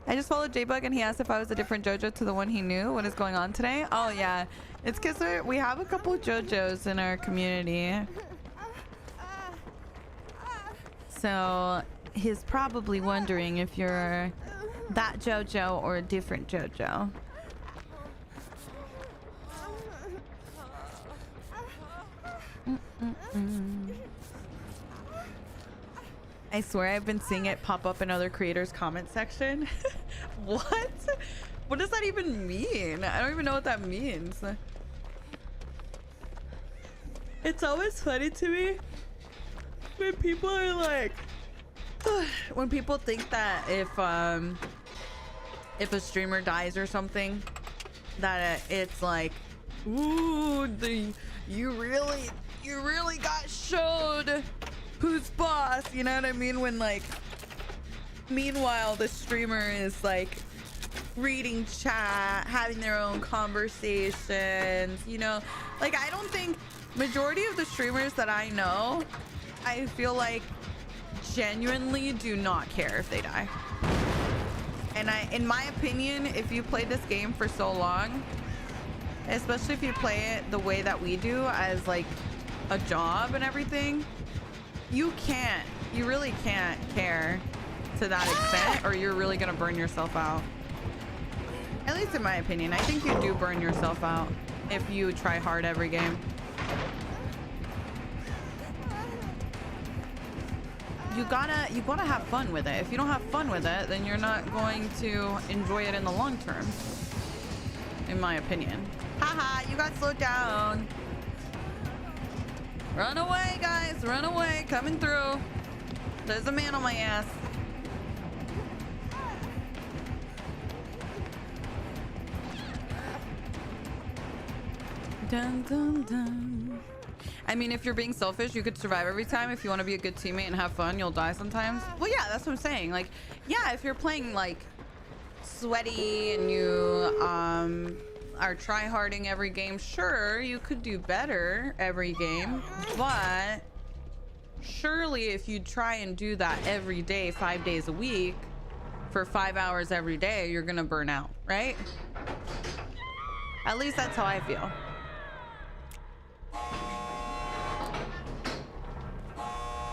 I just followed J-Bug and he asked if I was a different JoJo to the one he knew. What is going on today? Oh, yeah. It's because we have a couple JoJos in our community. So he's probably wondering if you're that JoJo or a different JoJo. I swear I've been seeing it pop up in other creators' comment section. What? What does that even mean? I don't even know what that means. It's always funny to me when people are like, when people think that if a streamer dies or something, that it's like, ooh, you really got showed who's boss, you know what I mean? When like, meanwhile the streamer is like reading chat, having their own conversations, you know? Like, I don't think majority of the streamers that I know, I feel like genuinely do not care if they die. And in my opinion, if you play this game for so long, especially if you play it the way that we do, as like a job and everything, you really can't care to that extent, or you're really gonna burn yourself out. At least in my opinion, I think you do burn yourself out if you try hard every game. You gotta have fun with it. If you don't have fun with it, then you're not going to enjoy it in the long term, in my opinion. Haha, you got slowed down. Run away, guys, run away. Coming through. There's a man on my ass. Dun, dun, dun. I mean, if you're being selfish, you could survive every time. If you want to be a good teammate and have fun, you'll die sometimes. Well, yeah, that's what I'm saying. Like, yeah, if you're playing like sweaty and you are try-harding every game, sure, you could do better every game. But surely if you try and do that every day, 5 days a week, for 5 hours every day, you're gonna burn out, right? At least that's how I feel.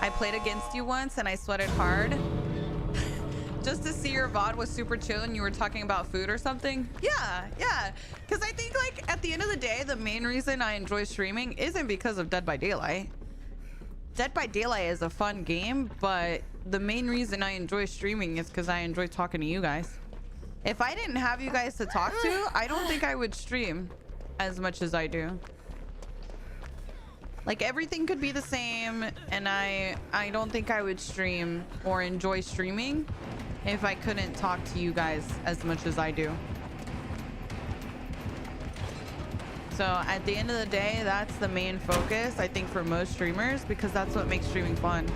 I played against you once and I sweated hard. just to see your VOD was super chill and you were talking about food or something? Yeah. Because I think like at the end of the day, the main reason I enjoy streaming isn't because of Dead by Daylight. Dead by Daylight is a fun game, but the main reason I enjoy streaming is because I enjoy talking to you guys. If I didn't have you guys to talk to, I don't think I would stream as much as I do. Like everything could be the same, and I don't think I would stream or enjoy streaming if I couldn't talk to you guys as much as I do. So at the end of the day, that's the main focus, I think, for most streamers, because that's what makes streaming fun.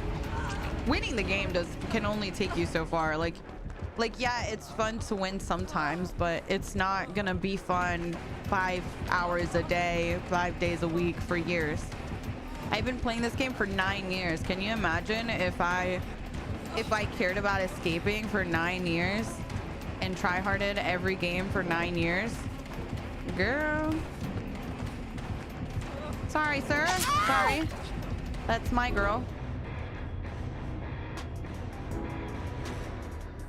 Winning the game can only take you so far. Like yeah, it's fun to win sometimes, but it's not gonna be fun 5 hours a day, 5 days a week for years. I've been playing this game for 9 years. Can you imagine if I cared about escaping for 9 years and tryharded every game for 9 years? Girl. Sorry, sir. Sorry. That's my girl.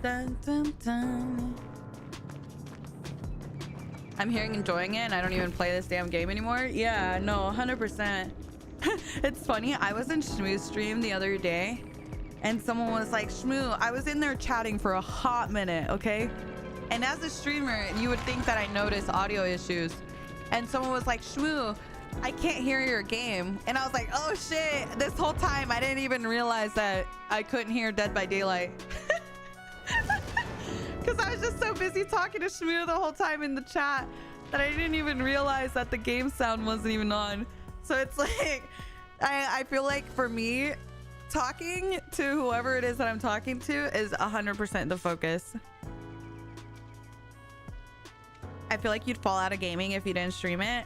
Dun, dun, dun. I'm hearing enjoying it and I don't even play this damn game anymore. Yeah, no, 100%. It's funny, I was in Shmoo's stream the other day and someone was like, Shmoo, I was in there chatting for a hot minute, okay? And as a streamer, you would think that I notice audio issues. And someone was like, Shmoo, I can't hear your game. And I was like, oh shit, this whole time I didn't even realize that I couldn't hear Dead by Daylight. Because I was just so busy talking to Shmoo the whole time in the chat that I didn't even realize that the game sound wasn't even on. So it's like, I feel like for me, talking to whoever it is that I'm talking to is 100% the focus. I feel like you'd fall out of gaming if you didn't stream it.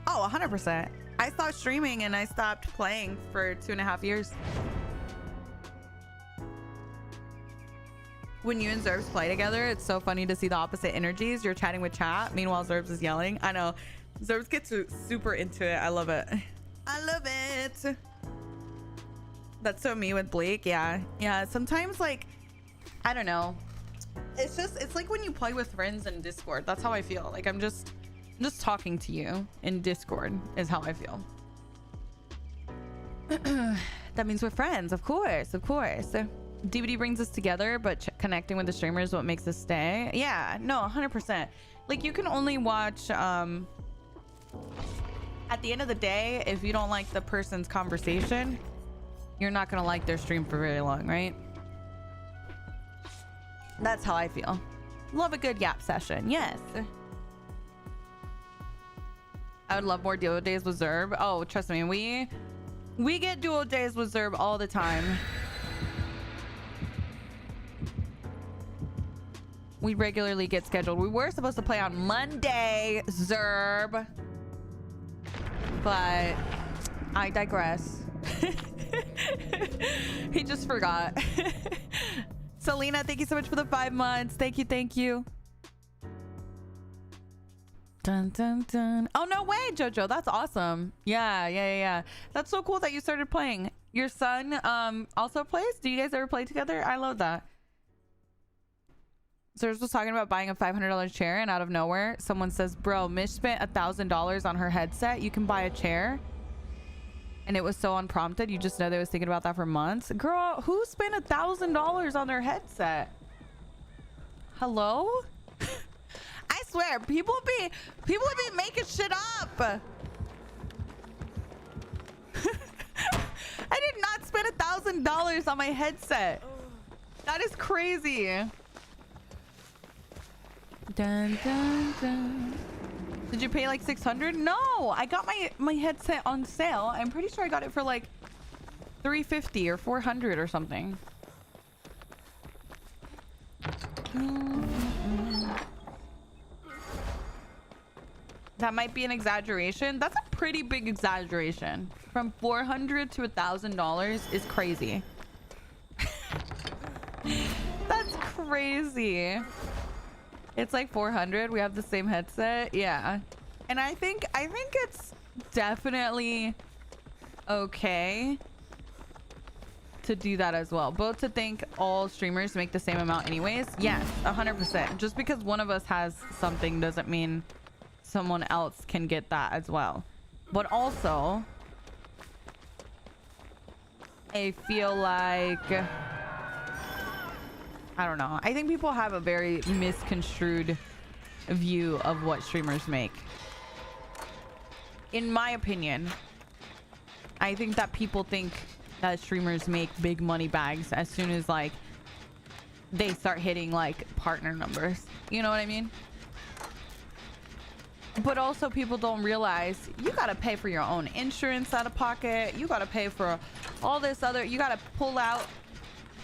Oh, 100%. I stopped streaming and I stopped playing for 2.5 years. When you and Zerbs play together, it's so funny to see the opposite energies. You're chatting with chat, meanwhile Zerbs is yelling. I know. Zerbs gets super into it. I love it. I love it. That's so me with Blake. Yeah. Sometimes, like, I don't know. It's like when you play with friends in Discord. That's how I feel. Like I'm just talking to you in Discord is how I feel. That means we're friends. Of course. DVD brings us together, but connecting with the streamer is what makes us stay. Yeah, no, 100%. Like you can only watch at the end of the day, if you don't like the person's conversation, you're not gonna like their stream for very long, right? That's how I feel. Love a good yap session. Yes, I would love more duo days with Zerb. Oh, trust me, we get duo days with Zerb all the time. We regularly get scheduled. We were supposed to play on Monday, Zerb, but I digress. He just forgot. Selena, thank you so much for the 5 months. Thank you. Dun, dun, dun. Oh, no way, Jojo. That's awesome. Yeah. That's so cool that you started playing. Your son also plays? Do you guys ever play together? I love that. Zerbs was talking about buying a $500 chair, and out of nowhere, someone says, bro, Mish spent $1,000 on her headset. You can buy a chair. And it was so unprompted. You just know they was thinking about that for months. Girl, who spent $1,000 on their headset? Hello? I swear, people be making shit up. I did not spend $1,000 on my headset. That is crazy. Dun, dun, dun. Did you pay like 600? No, I got my headset on sale. I'm pretty sure I got it for like 350 or 400 or something. That might be an exaggeration. That's a pretty big exaggeration. From $400 to $1,000 is crazy. That's crazy. It's like 400. We have the same headset. Yeah. And I think it's definitely okay to do that as well. Both to think all streamers make the same amount anyways. Yes, 100%. Just because one of us has something doesn't mean someone else can get that as well. But also, I feel like, I don't know. I think people have a very misconstrued view of what streamers make. In my opinion, I think that people think that streamers make big money bags as soon as like they start hitting like partner numbers. You know what I mean? But also people don't realize you gotta pay for your own insurance out of pocket. You gotta pay for all this other, you gotta pull out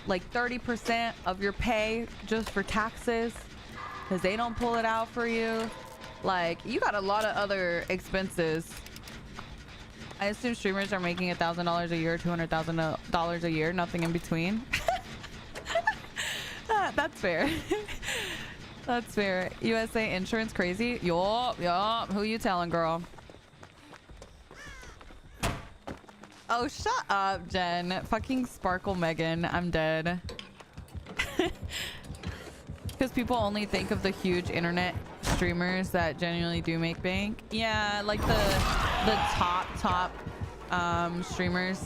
like 30% of your pay just for taxes because they don't pull it out for you. Like, you got a lot of other expenses. I assume streamers are making $1,000 a year, $200,000 a year, nothing in between. That's fair. That's fair. USA insurance crazy. Yup. Who you telling, girl? Oh, shut up, Jen. Fucking Sparkle Megan. I'm dead. Because people only think of the huge internet streamers that genuinely do make bank. Yeah, like the top streamers.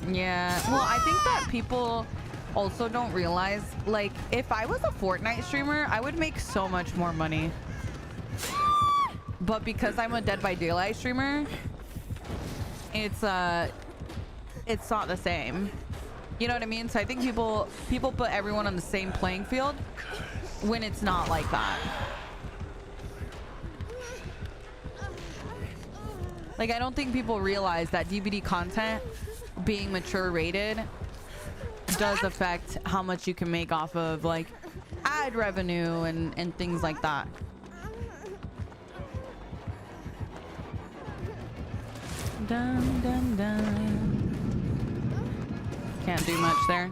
Yeah. Well, I think that people also don't realize, like, if I was a Fortnite streamer, I would make so much more money. But because I'm a Dead by Daylight streamer, it's not the same. You know what I mean? So I think people put everyone on the same playing field when it's not like that. Like, I don't think people realize that DVD content being mature rated does affect how much you can make off of like ad revenue and things like that. Dun, dun, dun. Can't do much there.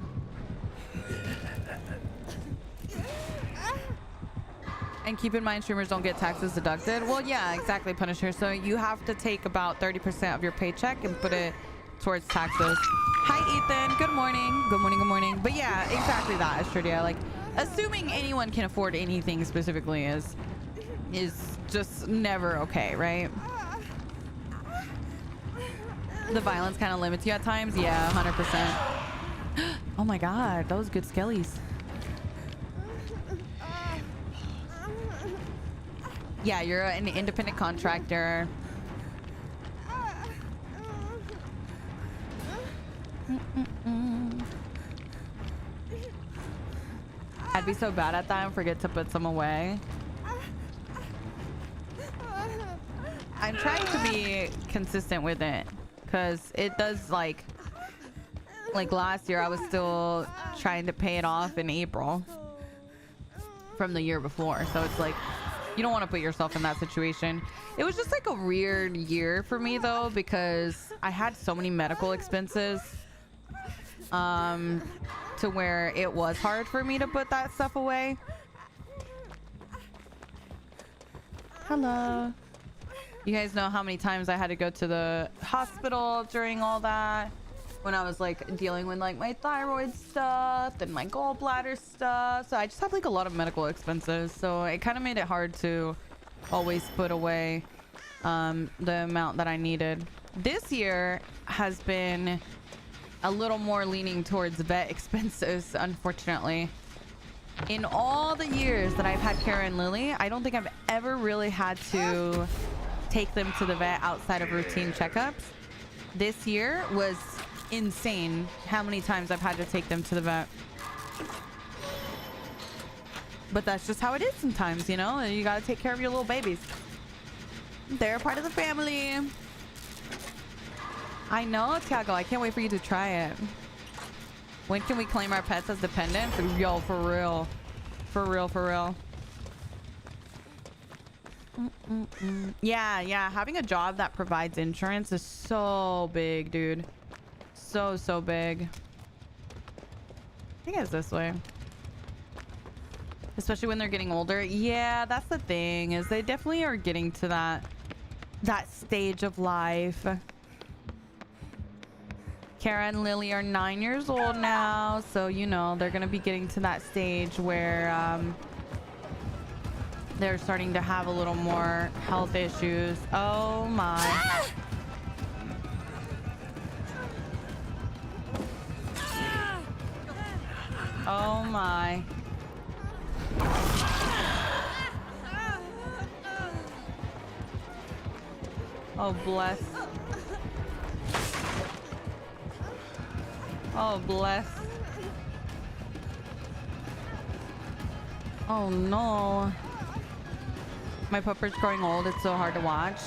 And keep in mind, streamers don't get taxes deducted. Well, yeah, exactly, Punisher. So you have to take about 30% of your paycheck and put it towards taxes. Hi, Ethan. Good morning. Good morning. Good morning. But yeah, exactly that, Astridia. Like, assuming anyone can afford anything specifically is just never okay, right? The violence kind of limits you at times. Yeah, 100%. Oh my God, those good skellies. Yeah, you're an independent contractor. I'd be so bad at that and forget to put some away. I'm trying to be consistent with it because it does, like last year I was still trying to pay it off in April from the year before. So it's like, you don't want to put yourself in that situation. It was just like a weird year for me though, because I had so many medical expenses to where it was hard for me to put that stuff away. Hello. You guys know how many times I had to go to the hospital during all that, when I was like dealing with like my thyroid stuff and my gallbladder stuff. So I just had like a lot of medical expenses, so it kind of made it hard to always put away the amount that I needed. This year has been a little more leaning towards vet expenses, unfortunately. In all the years that I've had Kara and Lily, I don't think I've ever really had to take them to the vet outside of routine checkups. This year was insane how many times I've had to take them to the vet. But that's just how it is sometimes, you know? You gotta take care of your little babies. They're a part of the family. I know, Tiago. I can't wait for you to try it. When can we claim our pets as dependents? Yo, for real. For real, for real. Yeah. Having a job that provides insurance is so big, dude. So big. I think it's this way. Especially when they're getting older. Yeah, that's the thing, is they definitely are getting to that stage of life. Kara and Lily are 9 years old now, so you know they're gonna be getting to that stage where they're starting to have a little more health issues. Oh my. Oh my. Oh bless. Oh bless. Oh no. My pupper's growing old. It's so hard to watch.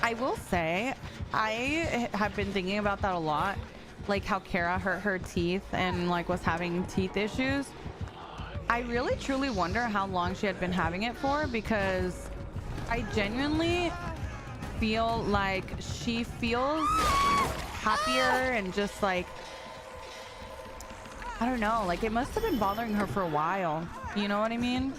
I will say, I have been thinking about that a lot. Like how Kara hurt her teeth and like was having teeth issues. I really truly wonder how long she had been having it for, because I genuinely feel like she feels happier and just like, I don't know, like it must have been bothering her for a while. You know what I mean?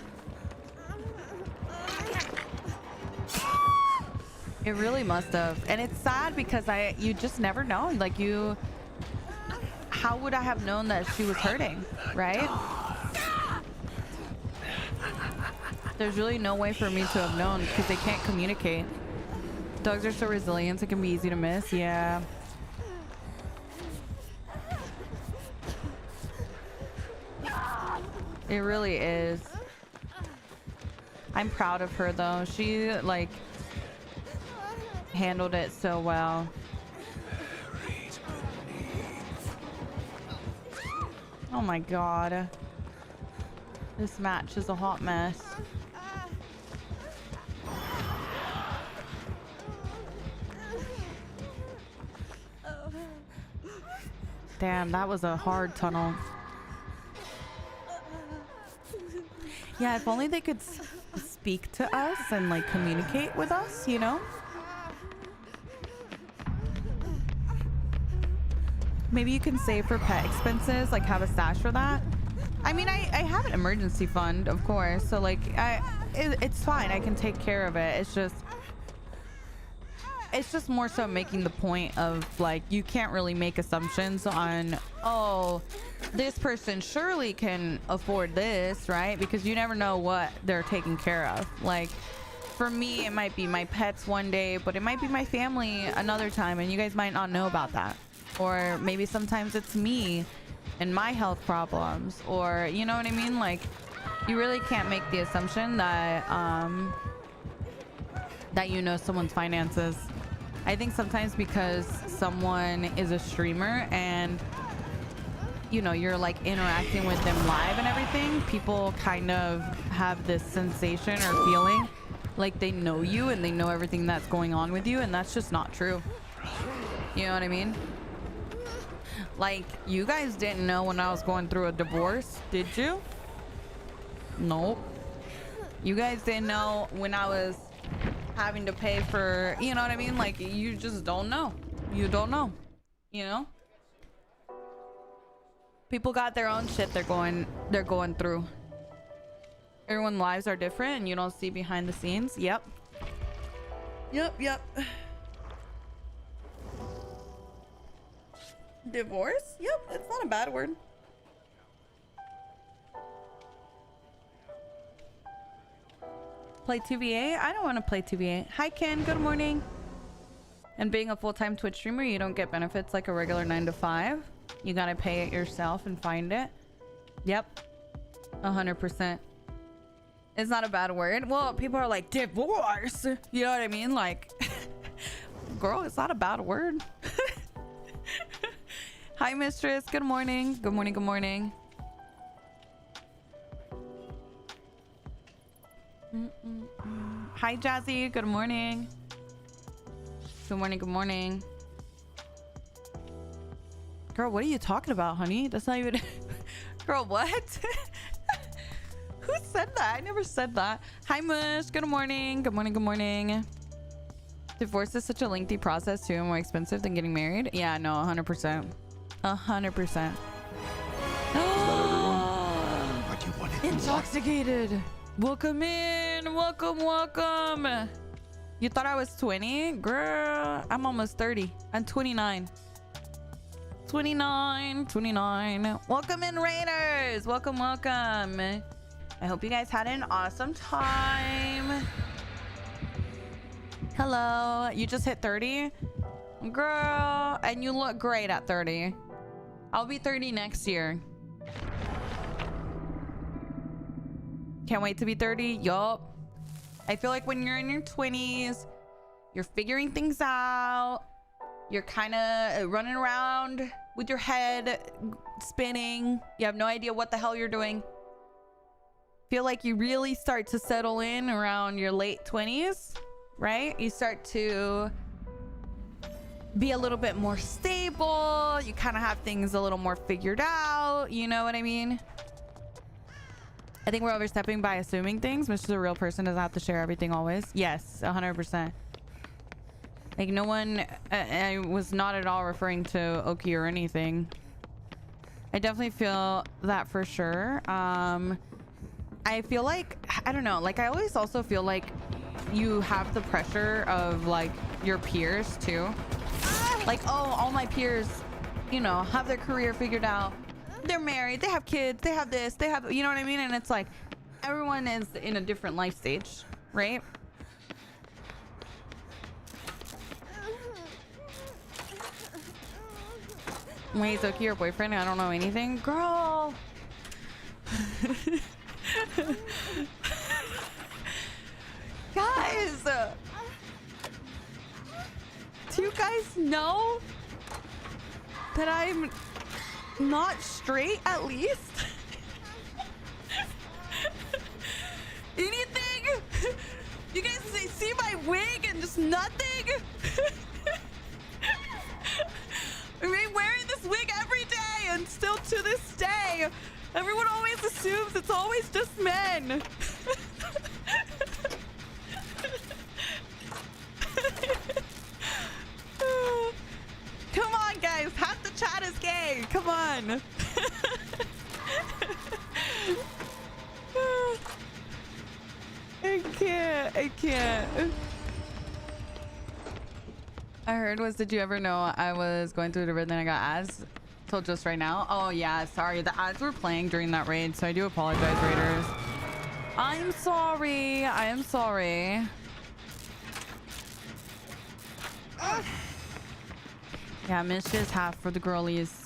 It really must have. And it's sad because you just never know. Like how would I have known that she was hurting, right? There's really no way for me to have known because they can't communicate. Dogs are so resilient, it can be easy to miss. Yeah. It really is. I'm proud of her though. She like handled it so well. Oh my god. This match is a hot mess. Damn, that was a hard tunnel. Yeah, if only they could speak to us and like communicate with us, you know? Maybe you can save for pet expenses, like have a stash for that. I mean, I have an emergency fund, of course, so like it's fine. I can take care of it. It's just more so making the point of like, you can't really make assumptions on, oh, this person surely can afford this, right? Because you never know what they're taking care of. Like for me, it might be my pets one day, but it might be my family another time, and you guys might not know about that. Or maybe sometimes it's me and my health problems, or you know what I mean? Like you really can't make the assumption that that you know someone's finances. I think sometimes because someone is a streamer and you know you're like interacting with them live and everything, people kind of have this sensation or feeling like they know you and they know everything that's going on with you, and that's just not true. You know what I mean? Like, you guys didn't know when I was going through a divorce, did you? Nope. You guys didn't know when I was having to pay for, you know what I mean? Like, you just don't know. You don't know, you know? People got their own shit they're going through. Everyone's lives are different and you don't see behind the scenes. Yep. Divorce? Yep, it's not a bad word. Play 2VA? I don't want to play 2VA. Hi Ken, good morning. And being a full-time Twitch streamer, you don't get benefits like a regular 9 to 5. You gotta pay it yourself and find it. Yep. 100%. It's not a bad word. Well, people are like, divorce. You know what I mean? Like, girl, it's not a bad word. Hi, mistress. Good morning. Good morning. Good morning. Hi, Jazzy. Good morning. Good morning. Good morning. Girl, what are you talking about, honey? That's not even... Girl, what? Who said that? I never said that. Hi, Mush. Good morning. Good morning. Good morning. Divorce is such a lengthy process, too, and more expensive than getting married. Yeah, no, 100%. 100%. What you wanted. Intoxicated. Welcome in. Welcome, welcome. You thought I was 20? Girl, I'm almost 30. I'm 29. 29. Welcome in, Raiders. Welcome. I hope you guys had an awesome time. Hello. You just hit 30? Girl, and you look great at 30. I'll be 30 next year. Can't wait to be 30. Yup. I feel like when you're in your 20s, you're figuring things out. You're kind of running around with your head spinning. You have no idea what the hell you're doing. Feel like you really start to settle in around your late 20s, right? You start to be a little bit more stable. You kind of have things a little more figured out. You know what I mean? I think we're overstepping by assuming things. Mr. The real person doesn't have to share everything always. Yes, 100%. Like, no one, I was not at all referring to Oki or anything. I definitely feel that for sure. I feel like, I don't know, like I always also feel like you have the pressure of like your peers too. Like, oh, all my peers, you know, have their career figured out. They're married, they have kids, they have this, they have, you know what I mean? And it's like, everyone is in a different life stage, right? Wait, is Oki your boyfriend? I don't know anything. Girl! Guys! Do you guys know that I'm not straight at least? Anything? You guys see my wig and just nothing? I've been wearing this wig every day, and still to this day, everyone always assumes it's always just men. Come on, guys. Half the chat is gay. Come on. I can't. I heard was, did you ever know I was going through the raid, then I got ads? Told just right now. Oh yeah, sorry. The ads were playing during that raid, so I do apologize, raiders. I'm sorry. I am sorry. Yeah, Mish is half for the girlies.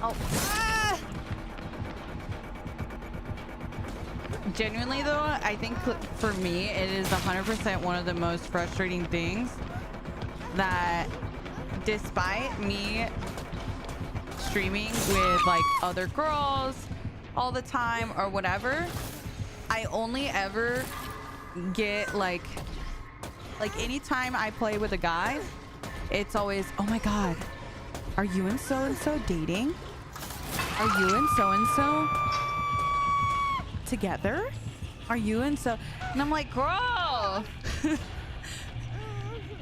Oh. Genuinely though, I think for me it is 100% one of the most frustrating things that despite me streaming with like other girls all the time or whatever, I only ever get like anytime I play with a guy, it's always, oh my god, are you and so dating? Are you and so together? Are you and so? And I'm like, girl,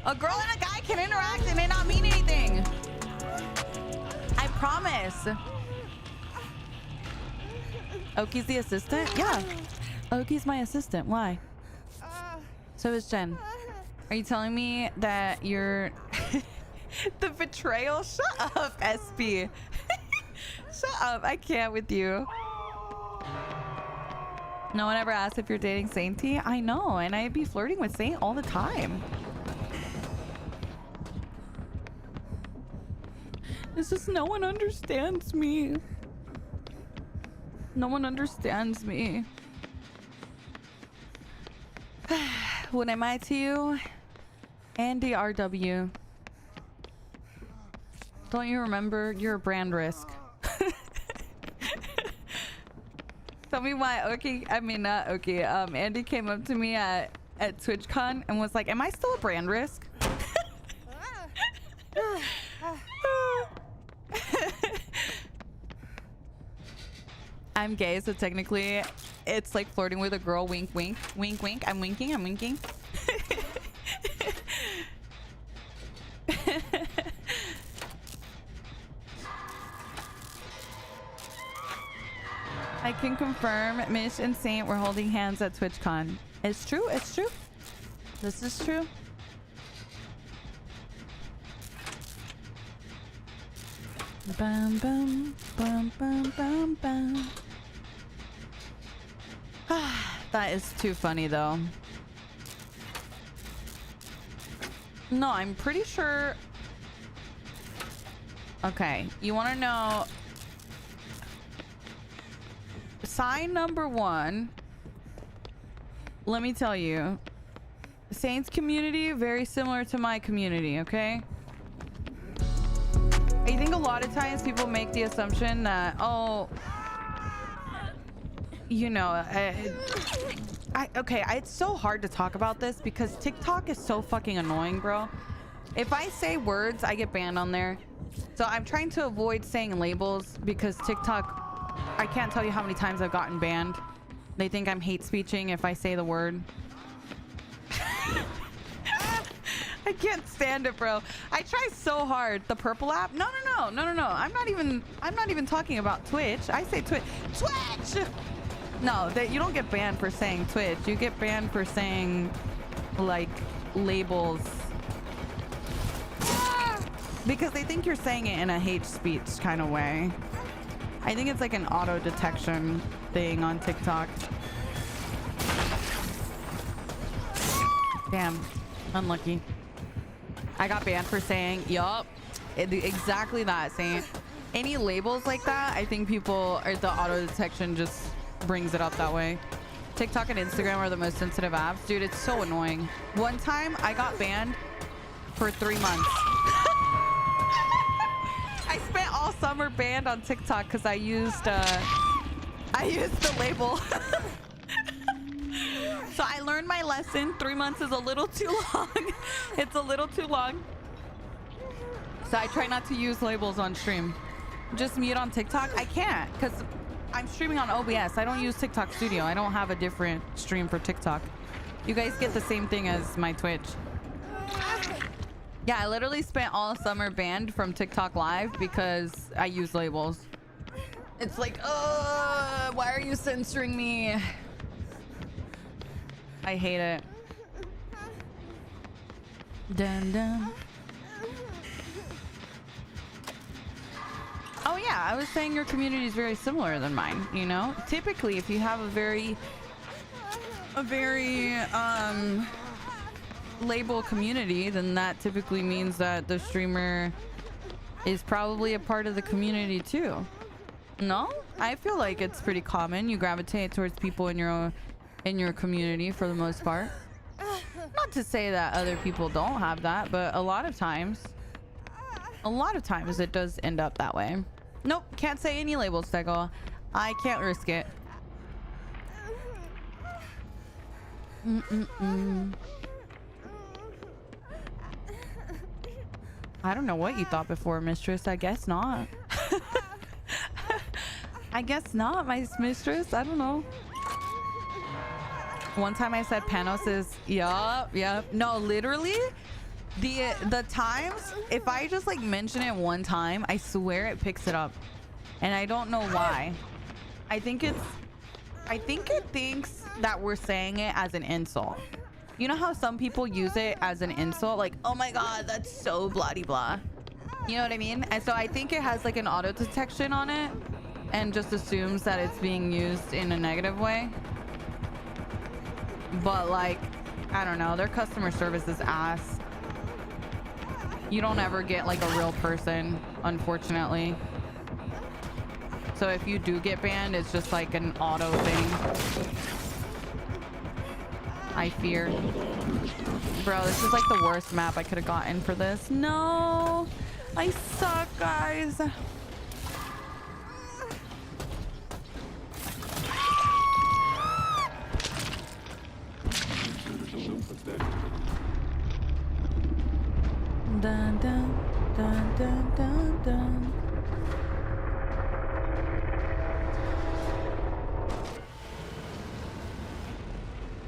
a girl and a guy can interact and it not mean anything. I promise. Oki's the assistant? Yeah. Oki's my assistant. Why? So is Jen. Are you telling me that you're the betrayal? Shut up, SB. Shut up. I can't with you. No one ever asked if you're dating Sainty. I know, and I'd be flirting with Saint all the time. It's just no one understands me. No one understands me. What am I to you? Andy RW. Don't you remember? You're a brand risk. Tell me why. Okay, I mean not okay. Andy came up to me at TwitchCon and was like, "Am I still a brand risk?" I'm gay, so technically, it's like flirting with a girl. Wink, wink, wink, wink. I'm winking. I'm winking. I can confirm Mish and Saint were holding hands at TwitchCon. It's true. It's true. This is true. Bum, bum, bum, bum, bum, bum. That is too funny, though. No, I'm pretty sure... Okay, you want to know... Sign number 1. Let me tell you. Saints community, very similar to my community, okay? I think a lot of times people make the assumption that, oh... You know, it's so hard to talk about this because TikTok is so fucking annoying, bro. If I say words, I get banned on there. So I'm trying to avoid saying labels because TikTok, I can't tell you how many times I've gotten banned. They think I'm hate speeching if I say the word. I can't stand it, bro. I try so hard. The purple app? No. I'm not even talking about Twitch. I say Twitch. No, you don't get banned for saying Twitch. You get banned for saying, like, labels. Because they think you're saying it in a hate speech kind of way. I think it's like an auto detection thing on TikTok. Damn. Unlucky. I got banned for saying, yup. Exactly that. Saying any labels like that, I think people, or the auto detection just brings it up that way. TikTok and Instagram are the most sensitive apps. Dude, it's so annoying. One time I got banned for 3 months. I spent all summer banned on TikTok because I used the label. So I learned my lesson. 3 months is a little too long. It's a little too long. So I try not to use labels on stream. Just mute on TikTok. I can't because I'm streaming on OBS. I don't use TikTok Studio. I don't have a different stream for TikTok. You guys get the same thing as my Twitch. Yeah, I literally spent all summer banned from TikTok Live because I use labels. It's like, why are you censoring me? I hate it. Dun dun. Oh yeah, I was saying your community is very similar than mine, you know? Typically, if you have a very label community, then that typically means that the streamer is probably a part of the community too. No? I feel like it's pretty common. You gravitate towards people in your community for the most part. Not to say that other people don't have that, but a lot of times it does end up that way. Nope, can't say any labels, Tego. I can't risk it. I don't know what you thought before, mistress. I guess not. I guess not, my mistress. I don't know. One time I said Panos is yup. No, literally the times, if I just like mention it one time, I swear it picks it up. And I don't know why. I think it thinks that we're saying it as an insult. You know how some people use it as an insult? Like, oh my god, that's so blah de blah. You know what I mean? And so I think it has like an auto detection on it and just assumes that it's being used in a negative way. But like, I don't know, their customer service is ass. You don't ever get like a real person, unfortunately. So if you do get banned, it's just like an auto thing. I fear. Bro, this is like the worst map I could have gotten for this. No, I suck, guys. Dun, dun, dun, dun, dun, dun.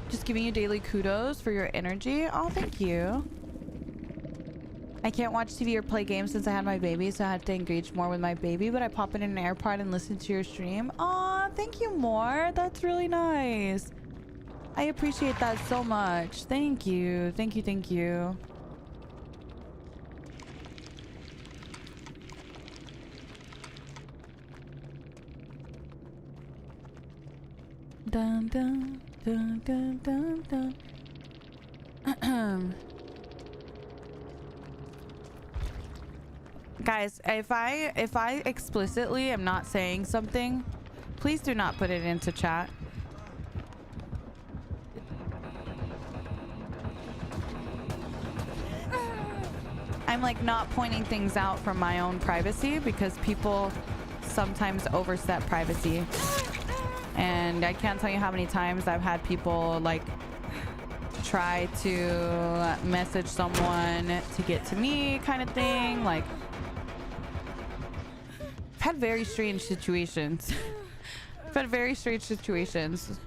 Just giving you daily kudos for your energy. Oh, thank you. I can't watch TV or play games since I had my baby, so I have to engage more with my baby, but I pop in an AirPod and listen to your stream. Aw, thank you, more. That's really nice. I appreciate that so much. Thank you. Thank you. Thank you. Dun dun dun dun dun dun. Guys, if I explicitly am not saying something, please do not put it into chat. I'm like not pointing things out from my own privacy because people sometimes overstep privacy. And I can't tell you how many times I've had people like try to message someone to get to me kind of thing. Like, I've had very strange situations. I've had very strange situations.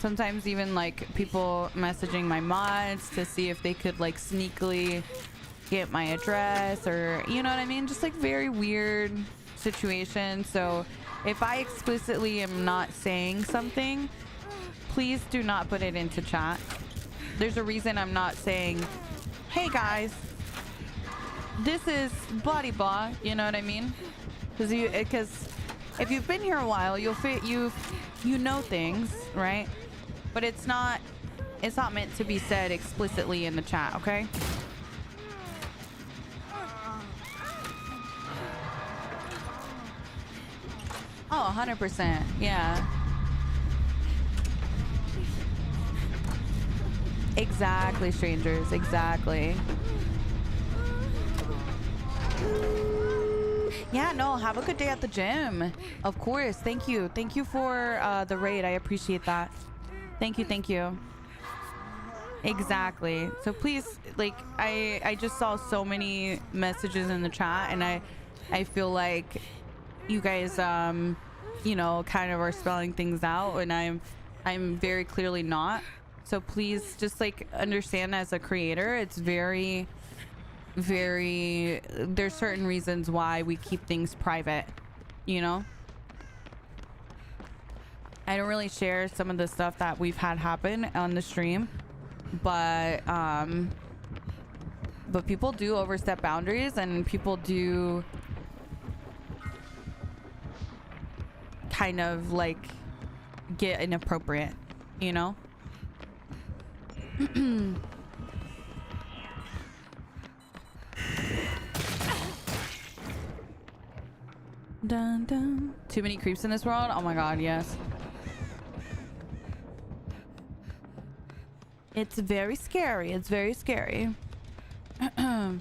Sometimes even like people messaging my mods to see if they could like sneakily get my address, or you know what I mean? Just like very weird situations. So if I explicitly am not saying something, please do not put it into chat. There's a reason I'm not saying, hey guys, this is blah de blah, you know what I mean? Because if you've been here a while, you know things, right? But it's not meant to be said explicitly in the chat, okay? Oh, 100%. Yeah. Exactly, strangers. Exactly. Yeah, no, have a good day at the gym. Of course. Thank you. Thank you for the raid. I appreciate that. Thank you. Thank you. Exactly. So please, like, I just saw so many messages in the chat, and I feel like you guys you know, kind of are spelling things out, and I'm very clearly not. So please just like understand, as a creator, it's very there's certain reasons why we keep things private, you know. I don't really share some of the stuff that we've had happen on the stream, but people do overstep boundaries, and people do kind of like get inappropriate, you know. Dun, dun. Too many creeps in this world? Oh my god, yes. It's very scary. It's very scary. I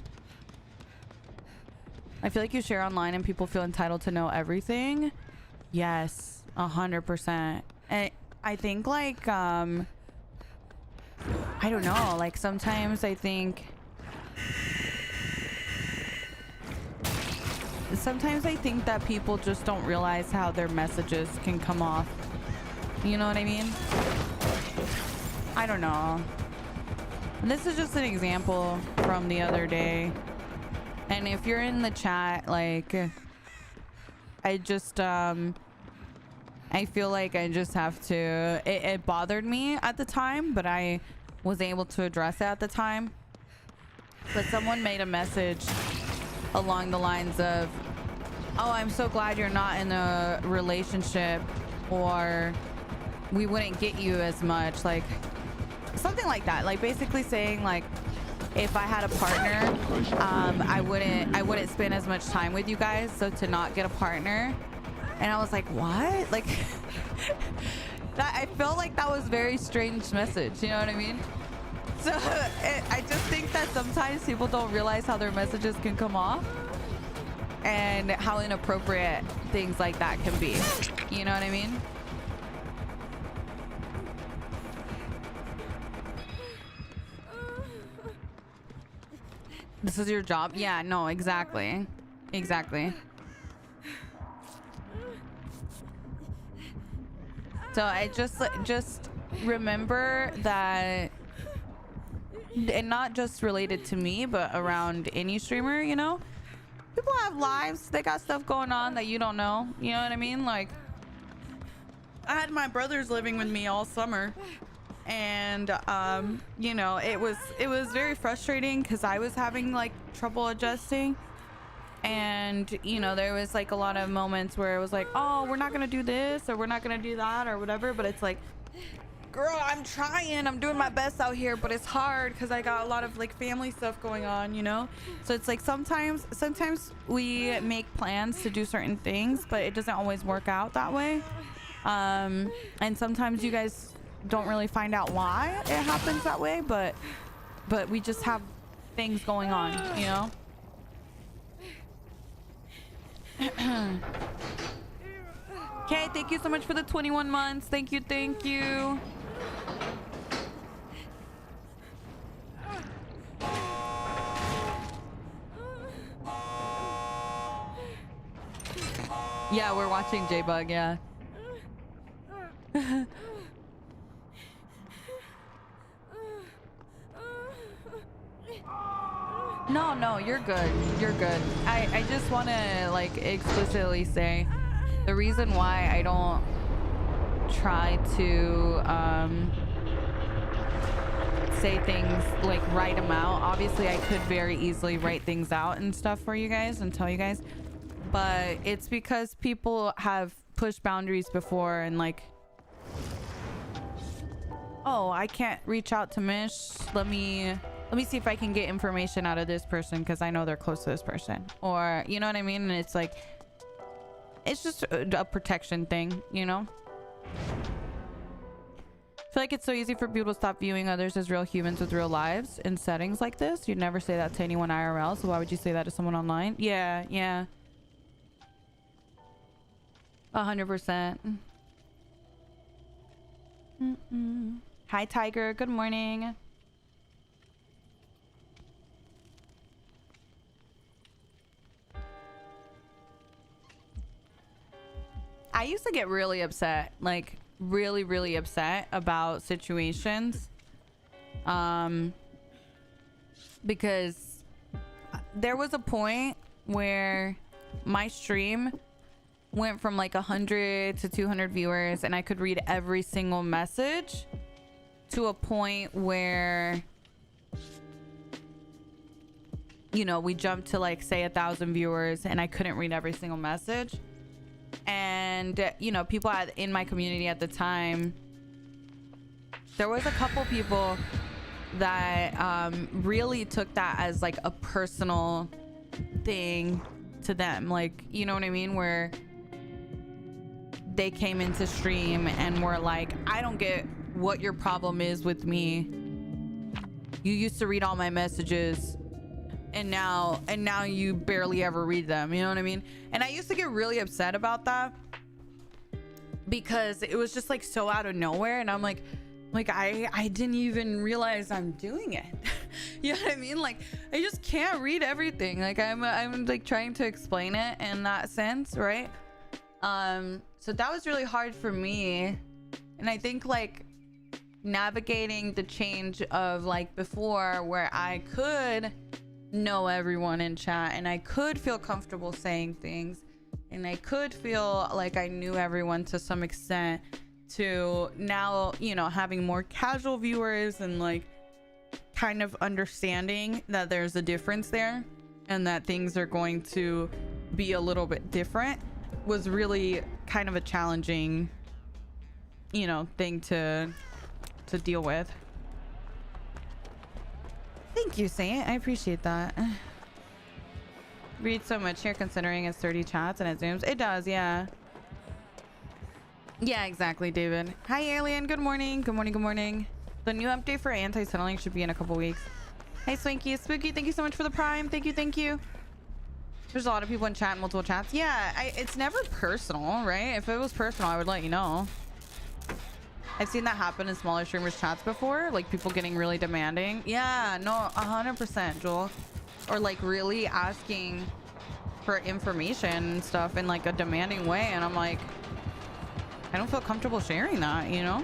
feel like you share online and people feel entitled to know everything. Yes, 100%. I think like I don't know, like sometimes I think that people just don't realize how their messages can come off. You know what I mean? I don't know. And this is just an example from the other day. And if you're in the chat, like, I just I feel like I just have to, it bothered me at the time, but I was able to address it at the time. But someone made a message along the lines of, oh, I'm so glad you're not in a relationship, or we wouldn't get you as much, like something like that, like basically saying like, if I had a partner, I wouldn't spend as much time with you guys, so to not get a partner. And I was like, what? Like that, I felt like that was a very strange message, you know what I mean? So I just think that sometimes people don't realize how their messages can come off and how inappropriate things like that can be, you know what I mean? This is your job? Yeah, no, exactly. Exactly. So I just remember that, and not just related to me, but around any streamer, you know? People have lives, they got stuff going on that you don't know, you know what I mean? Like, I had my brothers living with me all summer, and you know, it was very frustrating because I was having like trouble adjusting. And you know, there was like a lot of moments where it was like, oh, we're not gonna do this or we're not gonna do that or whatever, but it's like, girl, I'm trying, I'm doing my best out here, but it's hard because I got a lot of like family stuff going on, you know. So it's like sometimes we make plans to do certain things, but it doesn't always work out that way. And sometimes you guys don't really find out why it happens that way, but we just have things going on, you know. Okay, thank you so much for the 21 months. Thank you. Yeah, we're watching J-Bug, yeah. No, you're good. I just want to like explicitly say the reason why I don't try to say things like write them out. Obviously I could very easily write things out and stuff for you guys and tell you guys, but it's because people have pushed boundaries before and like, oh, I can't reach out to Mish, let me see if I can get information out of this person because I know they're close to this person, or you know what I mean. And it's like, it's just a protection thing, you know. I feel like it's so easy for people to stop viewing others as real humans with real lives in settings like this. You'd never say that to anyone IRL, so why would you say that to someone online? Yeah 100%. Hi Tiger, good morning. I used to get really upset, like really upset about situations, because there was a point where my stream went from like 100 to 200 viewers and I could read every single message, to a point where, you know, we jumped to like say 1,000 viewers and I couldn't read every single message. And you know, people in my community at the time, there was a couple people that really took that as like a personal thing to them, like, you know what I mean, where they came into stream and were like, I don't get what your problem is with me. You used to read all my messages and now you barely ever read them, you know what I mean? And I used to get really upset about that because it was just like so out of nowhere, and I'm like I didn't even realize I'm doing it. You know what I mean? Like, I just can't read everything. Like I'm like trying to explain it in that sense, right? So that was really hard for me. And I think like navigating the change of like before, where I could know everyone in chat and I could feel comfortable saying things and I could feel like I knew everyone to some extent, to now, you know, having more casual viewers and like kind of understanding that there's a difference there and that things are going to be a little bit different, was really kind of a challenging, you know, thing to deal with. Thank you, Saint. I appreciate that. Read so much here considering it's 30 chats and it zooms. It does, yeah. Yeah, exactly, David. Hi, Alien. Good morning. Good morning. The new update for anti-tunneling should be in a couple weeks. Hey, Swinky. Spooky, thank you so much for the prime. Thank you. There's a lot of people in chat, multiple chats. Yeah, it's never personal, right? If it was personal, I would let you know. I've seen that happen in smaller streamers chats before, like people getting really demanding. Yeah, no, 100%, Joel. Or like really asking for information and stuff in like a demanding way, and I'm like, I don't feel comfortable sharing that, you know?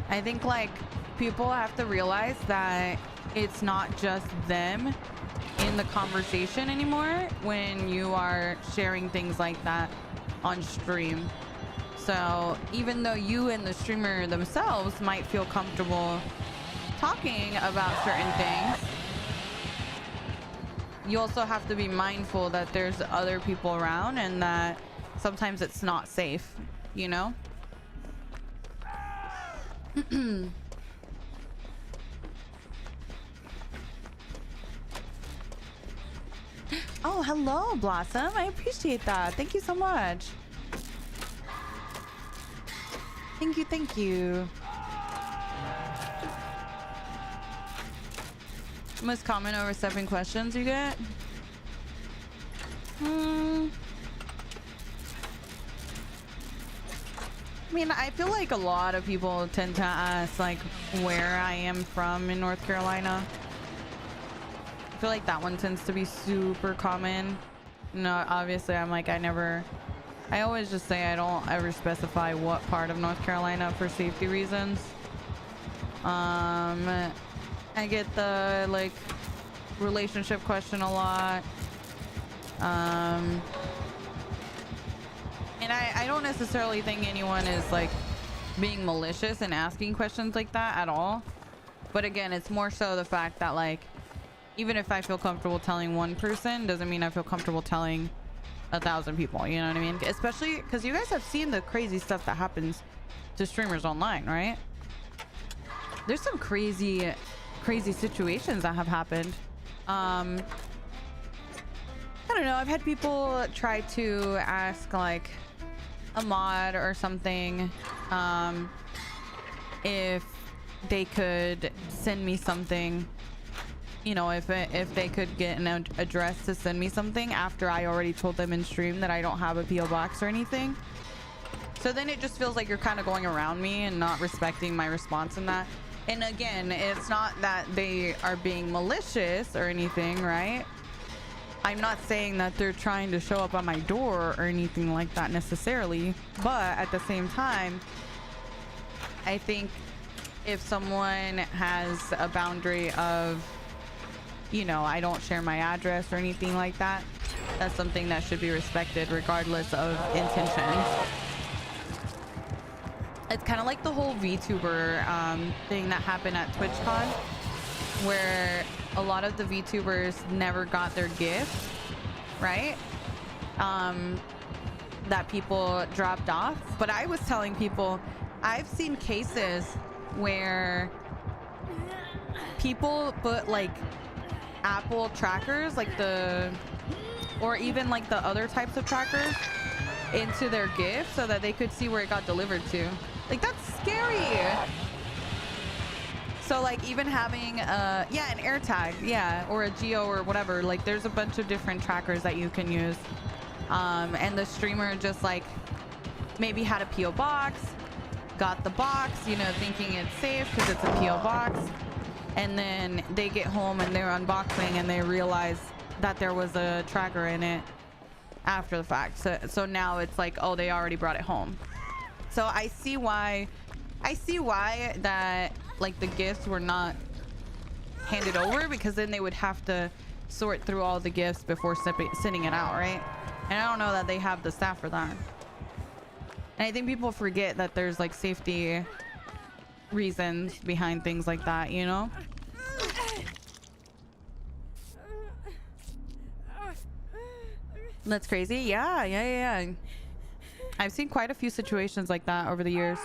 I think like people have to realize that it's not just them in the conversation anymore when you are sharing things like that on stream. So even though you and the streamer themselves might feel comfortable talking about certain things, you also have to be mindful that there's other people around and that sometimes it's not safe, you know? Oh, hello, Blossom. I appreciate that. Thank you so much. Thank you, thank you. Most common over 7 questions you get? I mean, I feel like a lot of people tend to ask like where I am from in North Carolina. I feel like that one tends to be super common. No, obviously I'm like, I always just say I don't ever specify what part of North Carolina for safety reasons. I get the like relationship question a lot. And I don't necessarily think anyone is like being malicious and asking questions like that at all. But again, it's more so the fact that like, even if I feel comfortable telling one person, doesn't mean I feel comfortable telling 1,000 people, you know what I mean? Especially because you guys have seen the crazy stuff that happens to streamers online, right? There's some crazy situations that have happened. I don't know, I've had people try to ask like a mod or something if they could send me something, you know, if they could get an address to send me something after I already told them in stream that I don't have a PO box or anything. So then it just feels like you're kind of going around me and not respecting my response in that. And again, it's not that they are being malicious or anything, right? I'm not saying that they're trying to show up on my door or anything like that necessarily, but at the same time, I think if someone has a boundary of, you know, I don't share my address or anything like that, that's something that should be respected regardless of intentions. It's kind of like the whole VTuber thing that happened at TwitchCon, where a lot of the VTubers never got their gift, right? That people dropped off. But I was telling people, I've seen cases where people put like Apple trackers, like or even like the other types of trackers into their gift so that they could see where it got delivered to. Like, that's scary. So like even having an AirTag, yeah, or a Geo or whatever, like there's a bunch of different trackers that you can use. And the streamer just like maybe had a PO box, got the box, you know, thinking it's safe because it's a PO box, and then they get home and they're unboxing and they realize that there was a tracker in it after the fact. So now it's like, oh, they already brought it home. So I see why that like the gifts were not handed over, because then they would have to sort through all the gifts before sending it out, right? And I don't know that they have the staff for that. And I think people forget that there's like safety reasons behind things like that, you know? That's crazy. Yeah. I've seen quite a few situations like that over the years.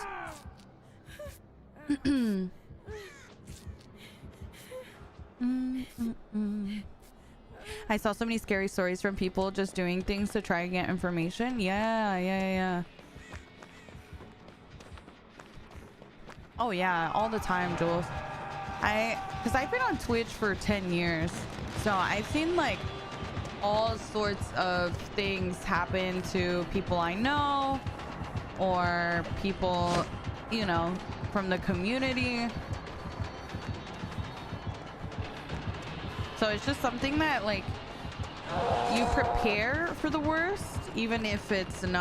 I saw so many scary stories from people just doing things to try and get information. Yeah. Oh yeah, all the time, Jules. Because I've been on Twitch for 10 years, so I've seen like all sorts of things happen to people I know or people, you know, from the community. So it's just something that like you prepare for the worst, even if it hasn't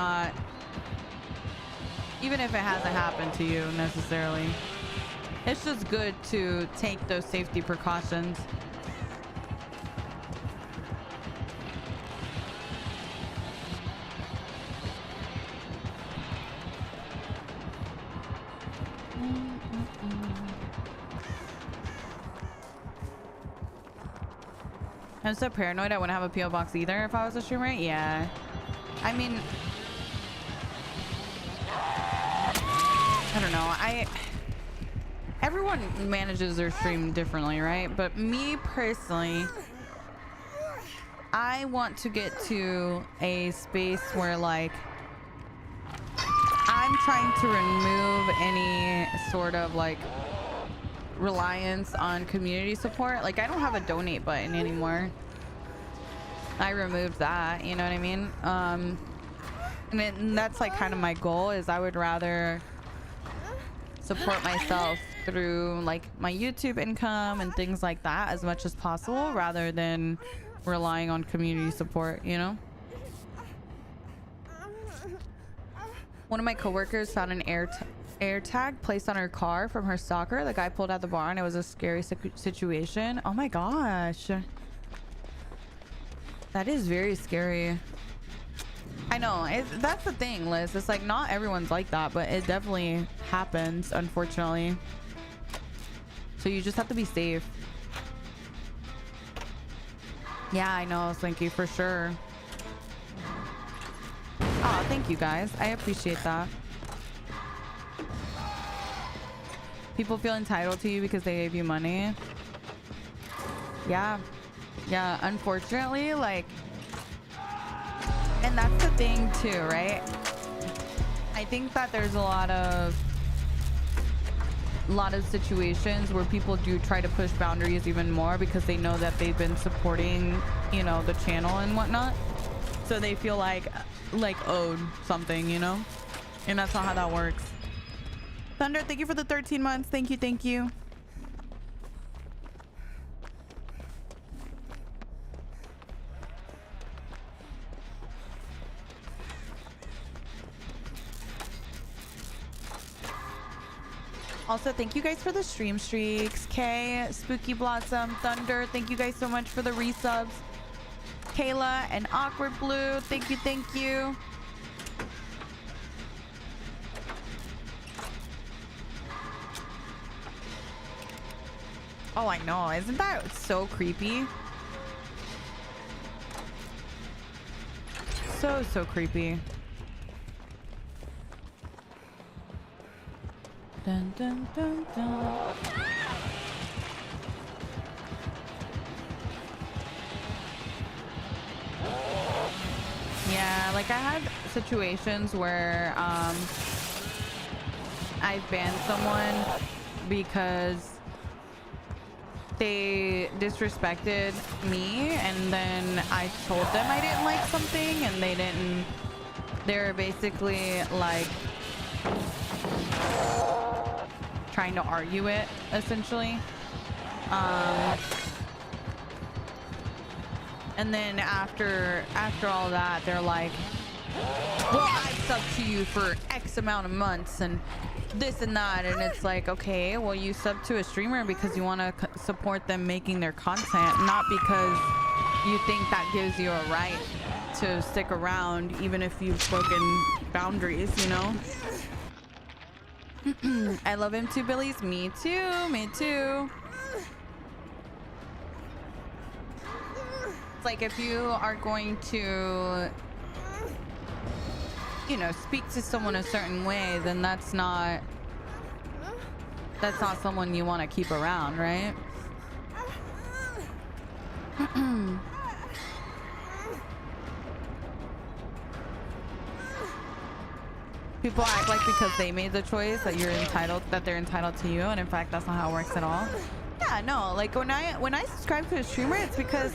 happened to you necessarily. it's just good to take those safety precautions. I'm so paranoid I wouldn't have a PO box either if I was a streamer. Yeah, I mean, I don't know. Everyone manages their stream differently, right? But me personally, I want to get to a space where like I'm trying to remove any sort of like reliance on community support. Like I don't have a donate button anymore. I removed that, you know what I mean? And that's like kind of my goal, is I would rather support myself through like my YouTube income and things like that as much as possible, rather than relying on community support, you know? One of my coworkers found an air tag placed on her car from her stalker. The guy pulled out the bar and it was a scary situation. Oh my gosh. That is very scary. I know, that's the thing, Liz. It's like not everyone's like that, but it definitely happens, unfortunately. So you just have to be safe. Yeah, I know, Slinky, for sure. Oh, thank you guys. I appreciate that. People feel entitled to you because they gave you money. Yeah. Yeah, unfortunately, like, and that's the thing too, right? I think that there's a lot of situations where people do try to push boundaries even more because they know that they've been supporting, you know, the channel and whatnot. So they feel like owed something, you know? And that's not how that works. Thunder, thank you for the 13 months. Thank you, thank you. Also, thank you guys for the stream streaks. Kay, Spooky Blossom, Thunder, thank you guys so much for the resubs. Kayla and Awkward Blue, thank you, thank you. Oh, I know. Isn't that so creepy? So creepy. Dun, dun, dun, dun. Yeah, like I had situations where I've banned someone because they disrespected me, and then I told them I didn't like something, and they're basically like trying to argue it, essentially. And then after all that, they're like, well, I've subbed to you for X amount of months and this and that. And it's like, okay, well, you sub to a streamer because you want to support them making their content, not because you think that gives you a right to stick around even if you've broken boundaries, you know? I love him too, Billies. Me too, me too. It's like if you are going to, you know, speak to someone a certain way, then that's not someone you want to keep around, right? People act like because they made the choice that they're entitled to you, and in fact that's not how it works at all. Yeah, no, like when I subscribe to a streamer, it's because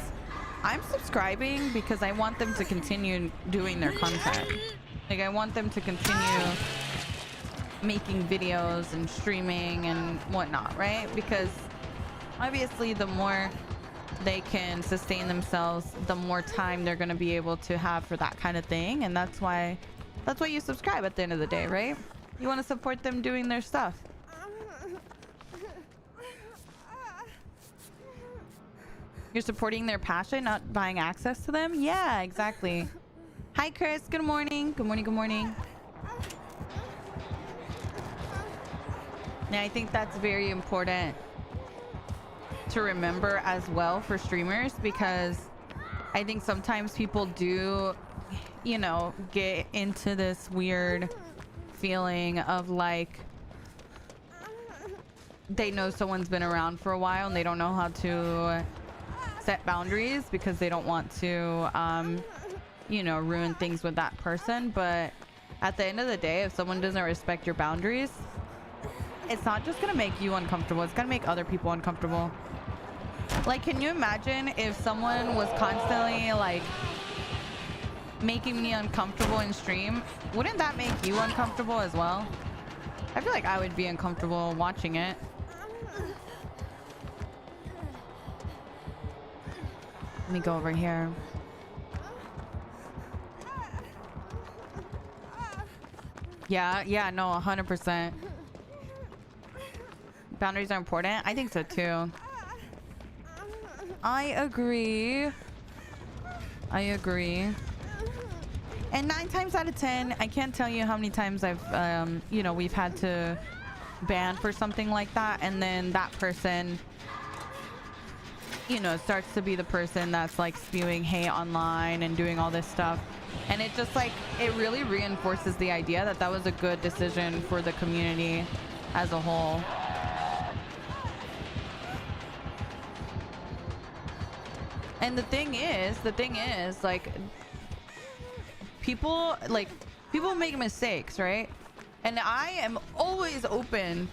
I'm subscribing because I want them to continue doing their content. Like I want them to continue making videos and streaming and whatnot, right? Because obviously the more they can sustain themselves, the more time they're going to be able to have for that kind of thing. And that's why you subscribe at the end of the day, right? You want to support them doing their stuff. You're supporting their passion, not buying access to them. Yeah, exactly. Hi, Chris. Good morning. Good morning. Good morning. Yeah, I think that's very important to remember as well for streamers, because I think sometimes people do, you know, get into this weird feeling of like they know someone's been around for a while and they don't know how to set boundaries because they don't want to you know, ruin things with that person. But at the end of the day, if someone doesn't respect your boundaries, it's not just gonna make you uncomfortable, it's gonna make other people uncomfortable. Like, can you imagine if someone was constantly like making me uncomfortable in stream? Wouldn't that make you uncomfortable as well? I feel like I would be uncomfortable watching it. Let me go over here. Yeah, no, 100%. Boundaries are important. I think so too. I agree. And 9 times out of 10, I can't tell you how many times I've, you know, we've had to ban for something like that, and then that person, you know, starts to be the person that's like spewing hate online and doing all this stuff. And it just like, it really reinforces the idea that that was a good decision for the community as a whole. And the thing is, like, people make mistakes, right? And I am always open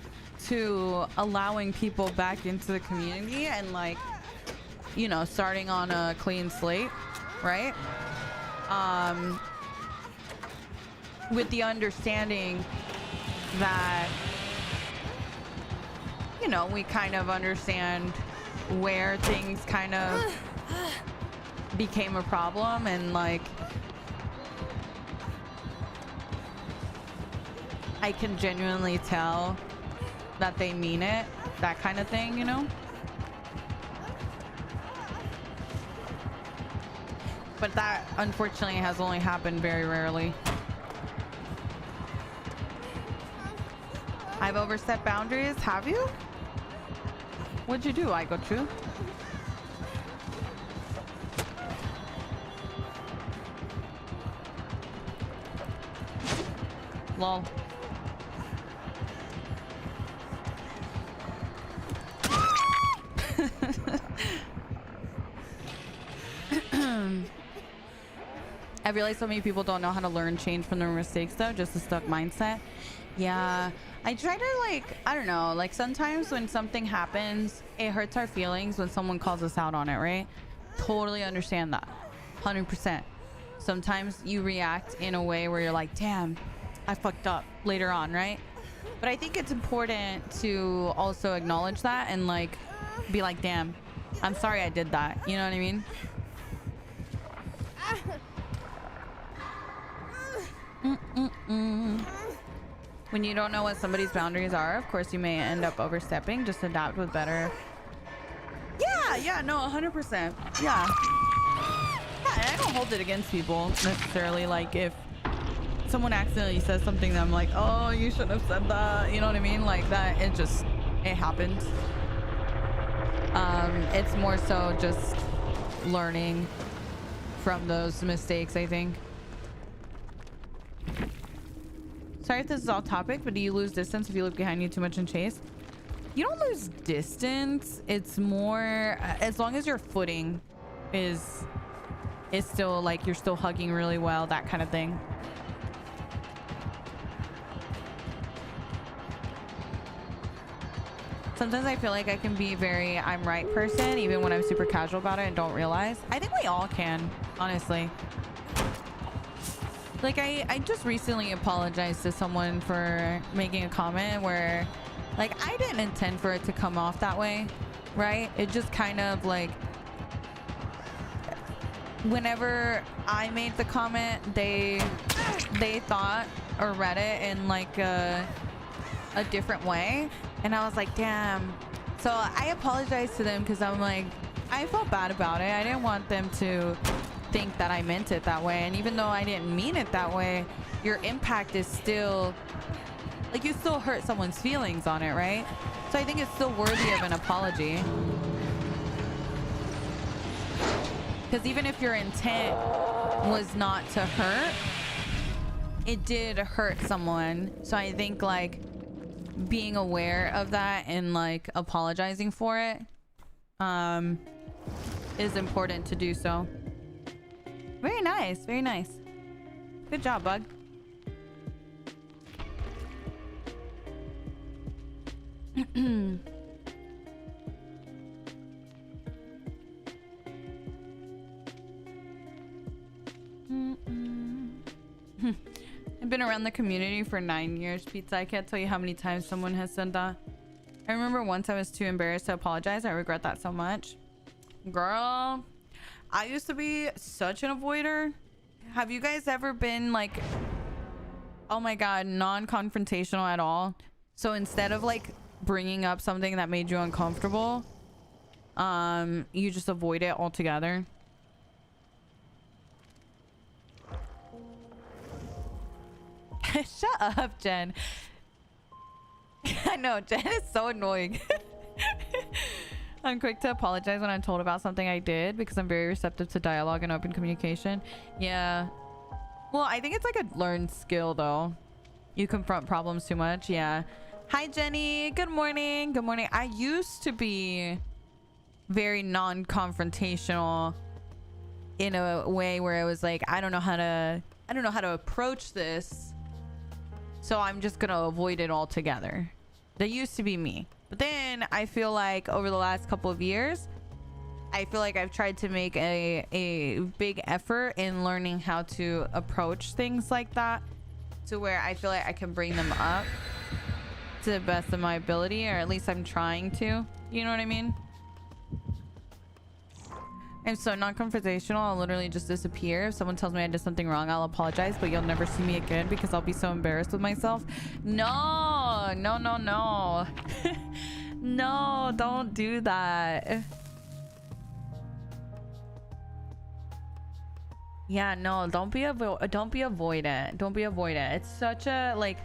to allowing people back into the community and, like, you know, starting on a clean slate, right? With the understanding that, you know, we kind of understand where things kind of became a problem, and like I can genuinely tell that they mean it, that kind of thing, you know? But that unfortunately has only happened very rarely. I've overstepped boundaries. Have you? What'd you do, I go true? Lol. I realize so many people don't know how to learn change from their mistakes though, just a stuck mindset. Yeah, I try to, like, I don't know, like sometimes when something happens, it hurts our feelings when someone calls us out on it, right? Totally understand that. 100%. Sometimes you react in a way where you're like, damn, I fucked up later on, right? But I think it's important to also acknowledge that and like be like, damn, I'm sorry I did that. You know what I mean? When you don't know what somebody's boundaries are, of course you may end up overstepping. Just adapt with better. Yeah, no, 100%. Yeah, I don't hold it against people necessarily. Like if someone accidentally says something that I'm like, oh, you shouldn't have said that, you know what I mean? Like that, it happens. It's more so just learning from those mistakes, I think. Sorry if this is off topic, but do you lose distance if you look behind you too much and chase? You don't lose distance. It's more as long as your footing is still like you're still hugging really well, that kind of thing. Sometimes I feel like I can be very I'm right person even when I'm super casual about it and don't realize. I think we all can, honestly. Like I just recently apologized to someone for making a comment where like I didn't intend for it to come off that way, right? It just kind of like whenever I made the comment, they thought or read it in like a different way, and I was like, damn. So I apologized to them because I'm like, I felt bad about it. I didn't want them to think that I meant it that way. And even though I didn't mean it that way, your impact is still, like, you still hurt someone's feelings on it, right? So I think it's still worthy of an apology. Because even if your intent was not to hurt, it did hurt someone. So I think, like, being aware of that and, like, apologizing for it is important to do so. Very nice. Very nice. Good job, Bug. I've been around the community for 9 years, Pizza. I can't tell you how many times someone has said that. I remember once I was too embarrassed to apologize. I regret that so much. Girl, I used to be such an avoider. Have you guys ever been like, oh my god, non-confrontational at all? So instead of like bringing up something that made you uncomfortable, you just avoid it altogether? Shut up, Jen. I know, Jen is so annoying. I'm quick to apologize when I'm told about something I did because I'm very receptive to dialogue and open communication. Yeah. Well, I think it's like a learned skill, though. You confront problems too much. Yeah. Hi, Jenny. Good morning. Good morning. I used to be very non-confrontational in a way where it was like, I don't know how to approach this, so I'm just gonna avoid it altogether. That used to be me. But then I feel like over the last couple of years, I feel like I've tried to make a big effort in learning how to approach things like that, to where I feel like I can bring them up to the best of my ability, or at least I'm trying to. You know what I mean? I'm so non-confrontational. I'll literally just disappear. If someone tells me I did something wrong, I'll apologize, but you'll never see me again because I'll be so embarrassed with myself. No, no, no, no. No, don't do that. Yeah, no, don't be avoidant. Don't be avoidant. It's such a, like,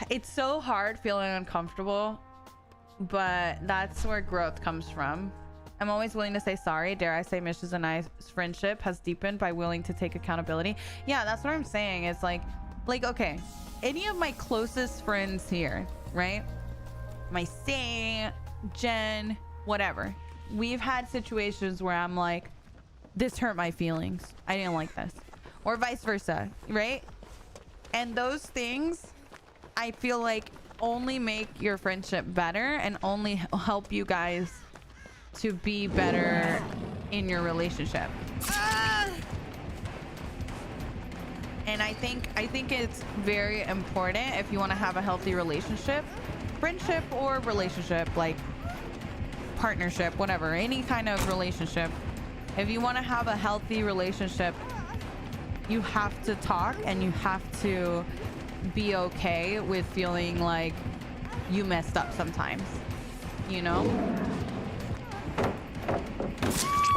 it's so hard feeling uncomfortable, but that's where growth comes from. I'm always willing to say sorry. Dare I say Mish's and I's friendship has deepened by willing to take accountability. Yeah, that's what I'm saying. It's like, okay, any of my closest friends here, right? My Say, Jen, whatever. We've had situations where I'm like, this hurt my feelings. I didn't like this. Or vice versa, right? And those things, I feel like, only make your friendship better and only help you guys to be better in your relationship. And I think it's very important if you want to have a healthy relationship, friendship or relationship, like partnership, whatever, any kind of relationship. If you want to have a healthy relationship, you have to talk and you have to be okay with feeling like you messed up sometimes, you know?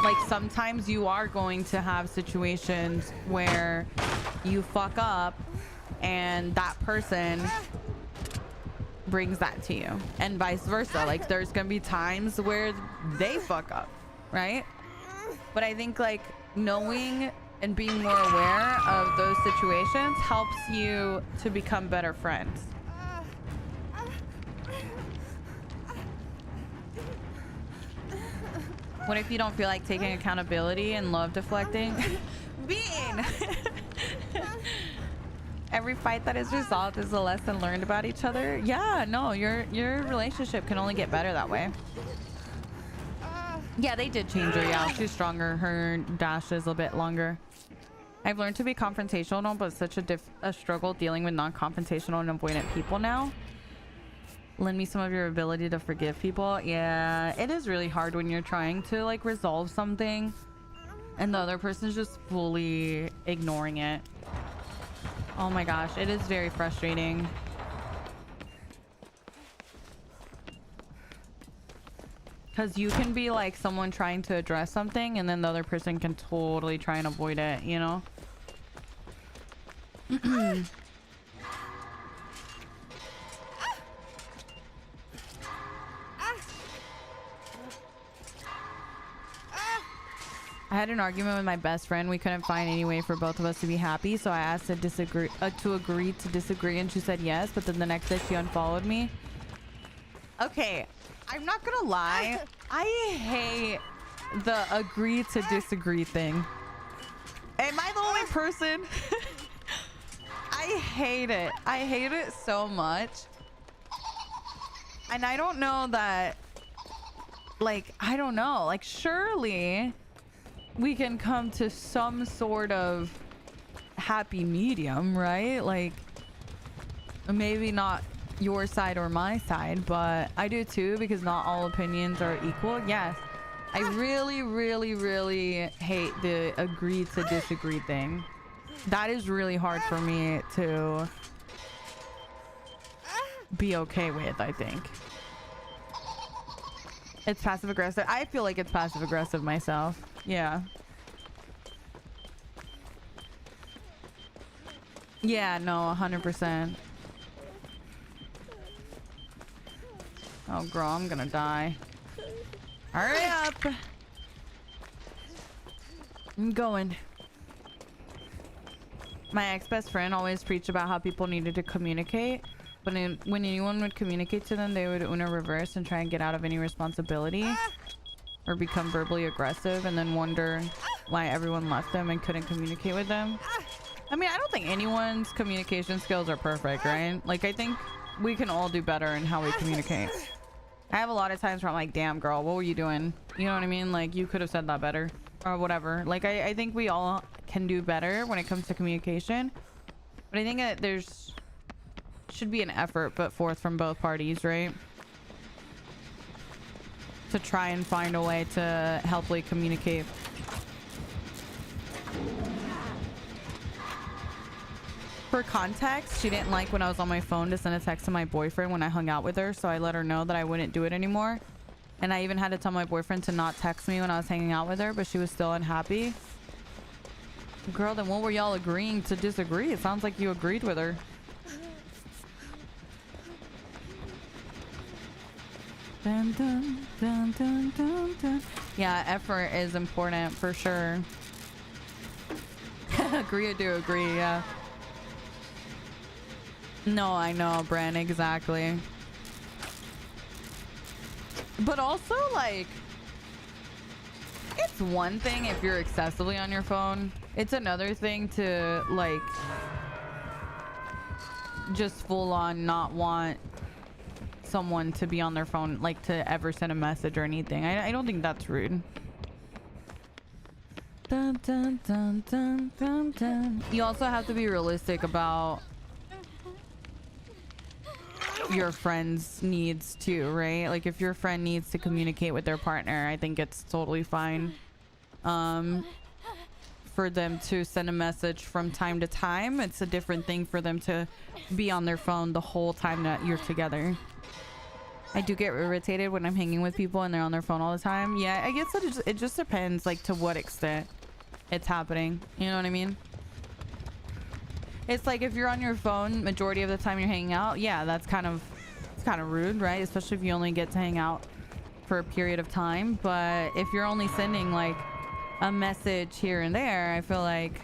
Like, sometimes you are going to have situations where you fuck up and that person brings that to you, and vice versa. Like, there's gonna be times where they fuck up, right? But I think, like, knowing and being more aware of those situations helps you to become better friends. What if you don't feel like taking accountability and love deflecting? Bean! Every fight that is resolved is a lesson learned about each other. Yeah, no, your relationship can only get better that way. Yeah, they did change her. Yeah, she's stronger. Her dash is a bit longer. I've learned to be confrontational, but it's such a struggle dealing with non-confrontational and avoidant people now. Lend me some of your ability to forgive people. Yeah, it is really hard when you're trying to, like, resolve something and the other person's just fully ignoring it. Oh my gosh, it is very Because you can be like someone trying to address something and then the other person can totally try and avoid it, you know? I had an argument with my best friend. We couldn't find any way for both of us to be happy, so I asked to agree to disagree, and she said yes, but then the next day she unfollowed me. Okay, I'm not gonna lie. I hate the agree to disagree thing. Am I the only person? I hate it. I hate it so much. And I don't know that, like, I don't know. Like, surely we can come to some sort of happy medium, right? Like, maybe not your side or my side, but I do too, because not all opinions are equal. Yes, I really, really, really hate the agree to disagree thing. That is really hard for me to be okay with, I think. It's passive aggressive. I feel like it's passive aggressive myself. Yeah. Yeah, no, 100%. Oh, girl, I'm gonna die. Hurry up. I'm going. My ex-best friend always preached about how people needed to communicate. But when anyone would communicate to them, they would Uno reverse and try and get out of any responsibility. Or become verbally aggressive and then wonder why everyone left them and couldn't communicate with them. I mean, I don't think anyone's communication skills are perfect, right? Like, I think we can all do better in how we communicate. I have a lot of times where I'm like, damn, girl, what were you doing? You know what I mean? Like, you could have said that better or whatever. Like, I think we all can do better when it comes to communication. But I think that there's should be an effort put forth from both parties, right? To try and find a way to helpfully communicate. For context, she didn't like when I was on my phone to send a text to my boyfriend when I hung out with her, so I let her know that I wouldn't do it anymore. And I even had to tell my boyfriend to not text me when I was hanging out with her, but she was still unhappy. Girl, then what were y'all agreeing to disagree? It sounds like you agreed with her. Dun, dun, dun, dun, dun, dun. Yeah, effort is important for sure. Agree to agree, yeah. No, I know, Bren, exactly. But also, like, it's one thing if you're excessively on your phone. It's another thing to, like, just full on not want someone to be on their phone, like, to ever send a message or anything. I don't think that's rude. Dun, dun, dun, dun, dun, dun. You also have to be realistic about your friend's needs too, right? Like, if your friend needs to communicate with their partner, I think it's totally fine for them to send a message from time to time. It's a different thing for them to be on their phone the whole time that you're together. I do get irritated when I'm hanging with people and they're on their phone all the time. Yeah, I guess it just depends, like, to what extent it's happening. You know what I mean? It's like if you're on your phone majority of the time you're hanging out, yeah, it's kind of rude, right? Especially if you only get to hang out for a period of time. But if you're only sending like a message here and there, I feel like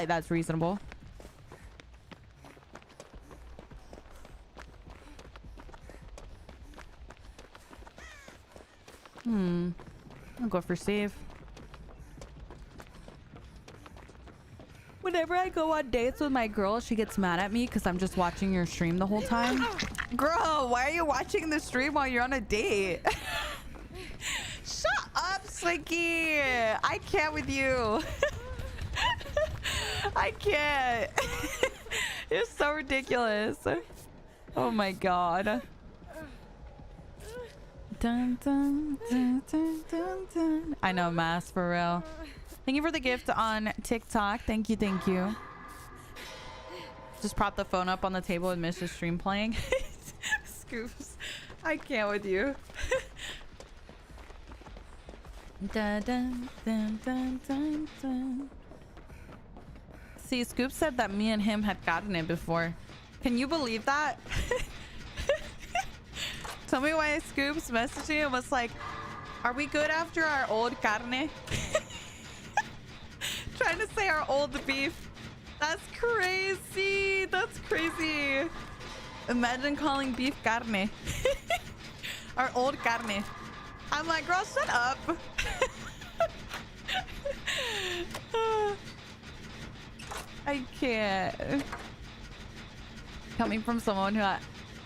that's reasonable. I'll go for save. Whenever I go on dates with my girl, she gets mad at me because I'm just watching your stream the whole time. Girl, why are you watching the stream while you're on a date? Shut up, Slinky. I can't with you. I can't. You're so ridiculous. Oh my god. Dun, dun, dun, dun, dun, dun. I know, Mass, for real. Thank you for the gift on TikTok. Thank you, thank you. Just prop the phone up on the table and miss the stream playing. Scoops. I can't with you. Dun, dun, dun, dun, dun, dun. See, Scoop said that me and him had gotten it before. Can you believe that? Tell me why Scoop's messaging and was like, are we good after our old carne? Trying to say our old beef. That's crazy. That's crazy. Imagine calling beef carne. Our old carne. I'm like, girl, shut up. I can't. Coming from someone who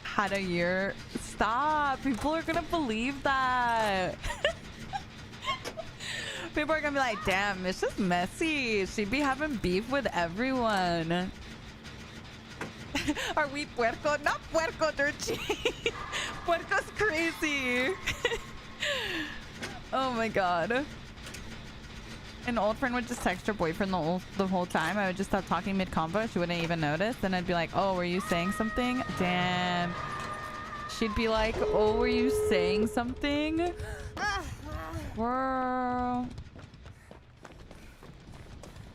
had a year. Stop. People are gonna believe that. People are gonna be like, damn, it's just messy. She'd be having beef with everyone. Are we puerco? Not puerco, dirty. Puerco's crazy. Oh my god. An old friend would just text her boyfriend the whole time. I would just stop talking mid-combo. She wouldn't even notice. Then I'd be like, oh, were you saying something? Damn. She'd be like, oh, were you saying something? Girl.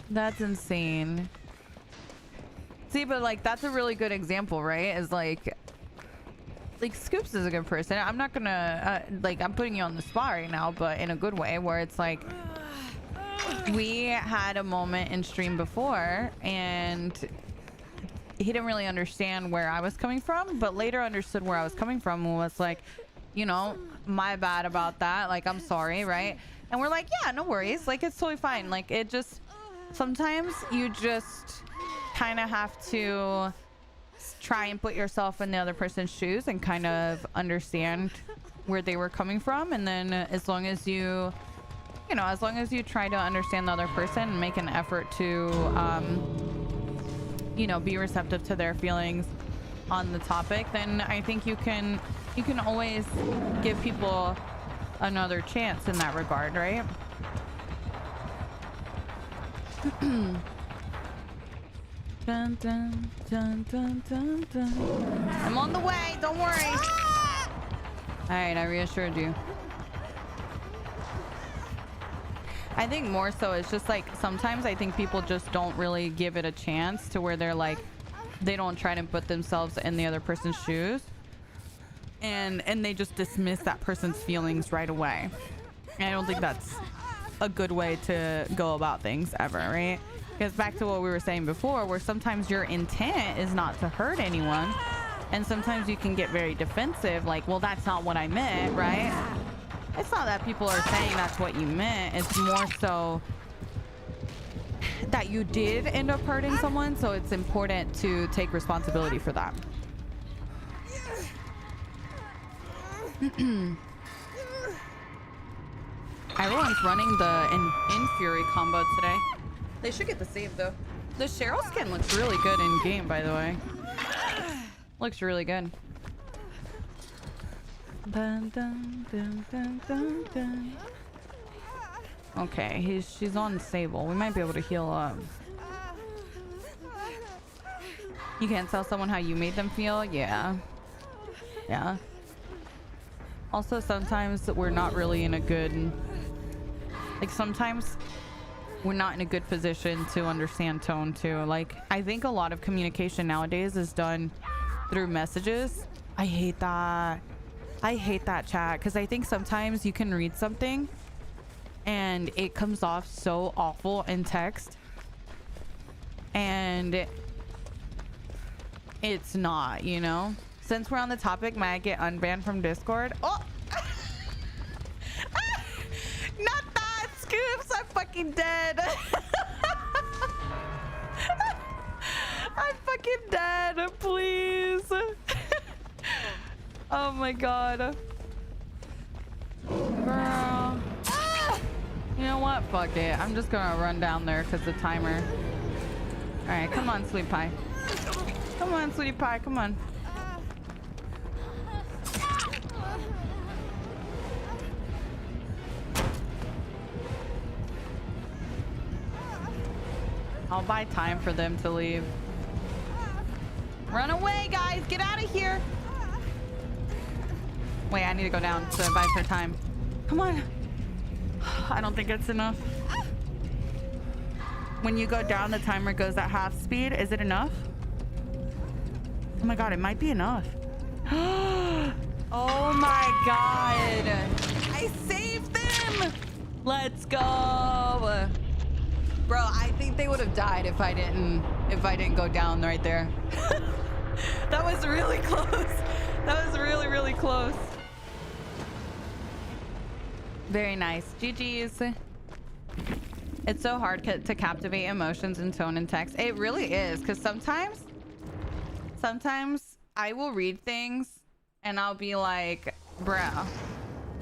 That's insane. See, but like, that's a really good example, right? Is like Scoops is a good person. I'm not gonna, like, I'm putting you on the spot right now, but in a good way, where it's like, we had a moment in stream before and he didn't really understand where I was coming from, but later understood where I was coming from and was like, you know, my bad about that. Like, I'm sorry, right? And we're like, yeah, no worries. Like, it's totally fine. Like, it just, sometimes you just kind of have to try and put yourself in the other person's shoes and kind of understand where they were coming from. And then as long as you know, as long as you try to understand the other person and make an effort to, you know, be receptive to their feelings on the topic, then I think you can always give people another chance in that regard, right? Dun, dun, dun, dun, dun, dun. I'm on the way, don't worry. All right, I reassured you. I think more so it's just like sometimes I think people just don't really give it a chance to where they're like, they don't try to put themselves in the other person's shoes, and they just dismiss that person's feelings right away. And I don't think that's a good way to go about things ever, right? Because back to what we were saying before, where sometimes your intent is not to hurt anyone, and sometimes you can get very defensive, like, well, that's not what I meant, right? It's not that people are saying that's what you meant. It's more so that you did end up hurting someone, so it's important to take responsibility for that. Everyone's running the in Fury combo today. They should get the save though. The Cheryl skin looks really good in game, by the way. Looks really good. Dun, dun, dun, dun, dun, dun. Okay, she's on Sable. We might be able to heal up. You can't tell someone how you made them feel? Yeah. Yeah. Also, sometimes we're not really in a good... Like, sometimes we're not in a good position to understand tone, too. Like, I think a lot of communication nowadays is done through messages. I hate that. I hate that, chat, because I think sometimes you can read something and it comes off so awful in text, and it's not, you know? Since we're on the topic, might I get unbanned from Discord? Oh! Not that, Scoops! I'm fucking dead! I'm fucking dead, please! Oh my god. Girl. You know what? Fuck it. I'm just gonna run down there because the timer. Alright, come on, sweet pie. Come on, sweetie pie, come on. I'll buy time for them to leave. Run away, guys! Get out of here! Wait, I need to go down to buy for time. Come on. I don't think it's enough. When you go down, the timer goes at half speed. Is it enough? Oh my god, it might be enough. Oh my god. I saved them. Let's go. Bro, I think they would have died if I didn't go down right there. That was really close. That was really, really close. Very nice. GG's. It's so hard to captivate emotions in tone and text. It really is, because sometimes I will read things and I'll be like, bruh.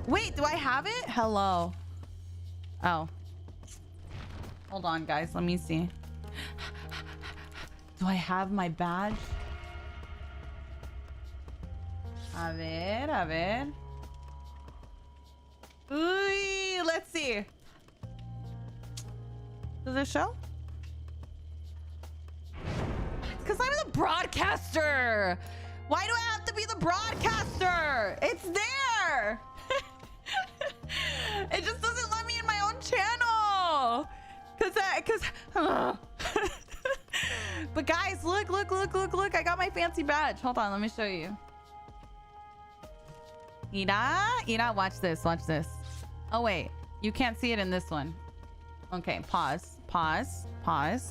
Wait, do I have it? Hello. Oh. Hold on, guys. Let me see. Do I have my badge? A ver. Ooh, let's see. Does it show? Because I'm the broadcaster. Why do I have to be the broadcaster? It's there. It just doesn't let me in my own channel. But guys, look. I got my fancy badge. Hold on, let me show you. Ira, watch this. Oh, wait. You can't see it in this one. Okay, pause.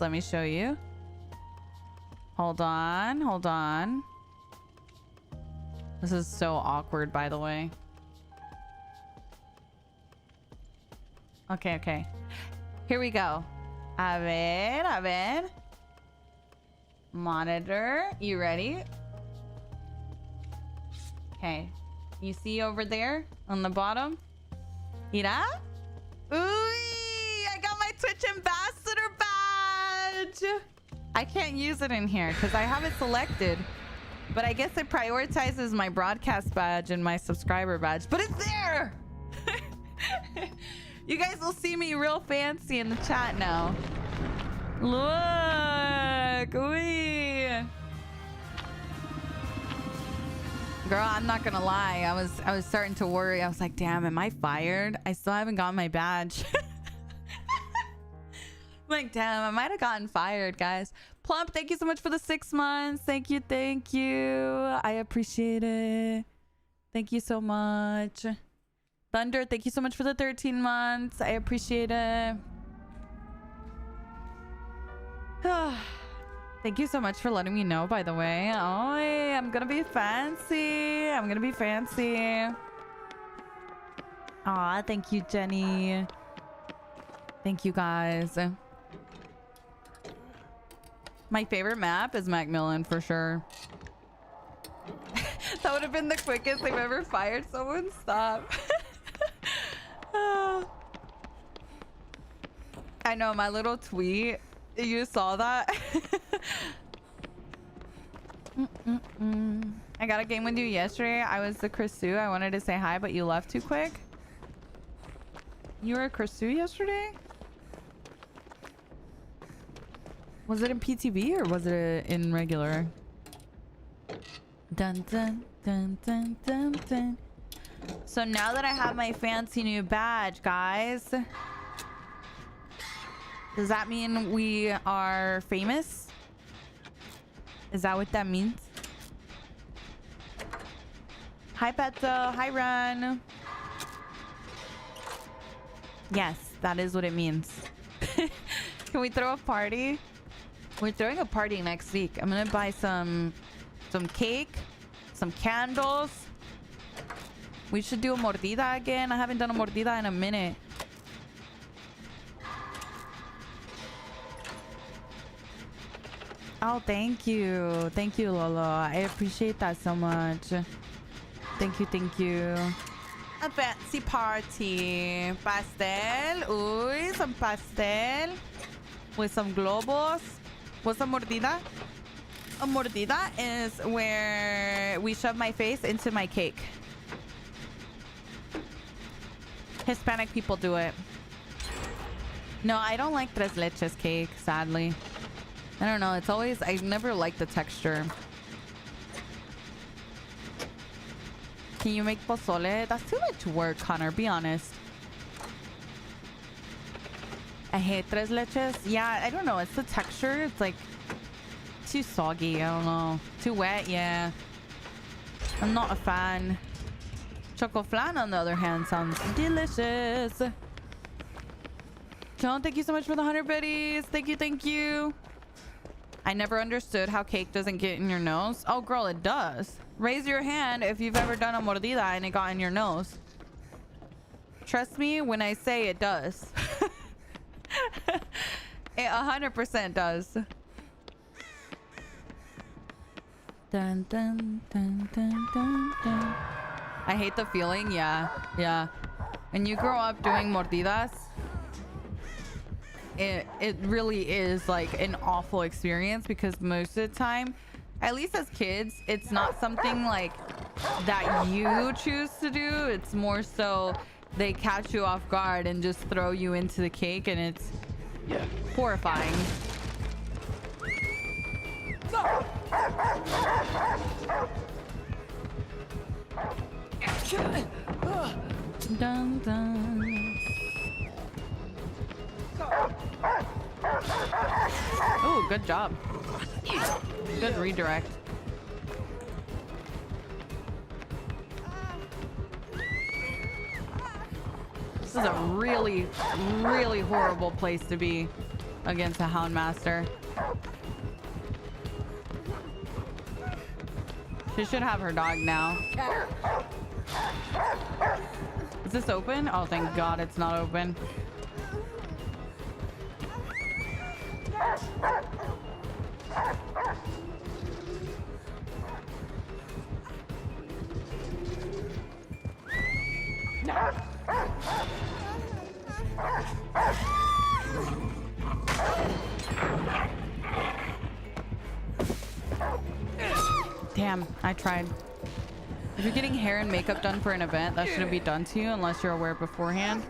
Let me show you. Hold on. This is so awkward, by the way. Okay. Here we go. A ver. Monitor. You ready? Okay. You see over there on the bottom? Mira? Ooh, I got my Twitch ambassador badge. I can't use it in here because I have it selected. But I guess it prioritizes my broadcast badge and my subscriber badge. But it's there! You guys will see me real fancy in the chat now. Look! Ooh. Girl, I'm not gonna lie. I was starting to worry. I was like, damn, am I fired? I still haven't got my badge. Like, damn, I might have gotten fired, guys. Plump, thank you so much for the 6 months. Thank you. I appreciate it. Thank you so much. Thunder, thank you so much for the 13 months. I appreciate it. Thank you so much for letting me know, by the way. Oh, I'm gonna be fancy. Aw, thank you, Jenny. Thank you, guys. My favorite map is Macmillan, for sure. That would have been the quickest I've ever fired someone. Stop. I know, my little tweet. You saw that? I got a game with you yesterday. I was the Krisu. I wanted to say hi, but you left too quick. You were a Krisu yesterday? Was it in PTV or was it in regular? Dun dun dun dun dun dun. So now that I have my fancy new badge, guys, does that mean we are famous? Is that what that means? Hi, Petzo. Hi, Run. Yes, that is what it means. Can we throw a party? We're throwing a party next week. I'm gonna buy some cake, some candles. We should do a mordida again. I haven't done a mordida in a minute. Oh, thank you. Thank you, Lolo. I appreciate that so much. Thank you. A fancy party. Pastel. Uy, some pastel. With some globos. What's a mordida? A mordida is where we shove my face into my cake. Hispanic people do it. No, I don't like tres leches cake, sadly. I don't know. It's always... I never liked the texture. Can you make pozole? That's too much work, Connor. Be honest. I hate tres leches. Yeah, I don't know. It's the texture. It's like too soggy. I don't know. Too wet. Yeah. I'm not a fan. Choco flan, on the other hand, sounds delicious. John, thank you so much for the 100 biddies. Thank you, thank you. I never understood how cake doesn't get in your nose. Oh, girl, it does. Raise your hand if you've ever done a mordida and it got in your nose. Trust me when I say it does. It 100% does. Dun, dun, dun, dun, dun, dun. I hate the feeling. Yeah, yeah. When you grow up doing mordidas, it really is like an awful experience, because most of the time, at least as kids, it's not something like that you choose to do. It's more so they catch you off guard and just throw you into the cake, and it's horrifying. Dun, dun. Oh, good job. Good redirect. This is a really, really horrible place to be against a Houndmaster. She should have her dog now. Is this open? Oh, thank God it's not open. Damn, I tried. If you're getting hair and makeup done for an event, that shouldn't be done to you unless you're aware beforehand.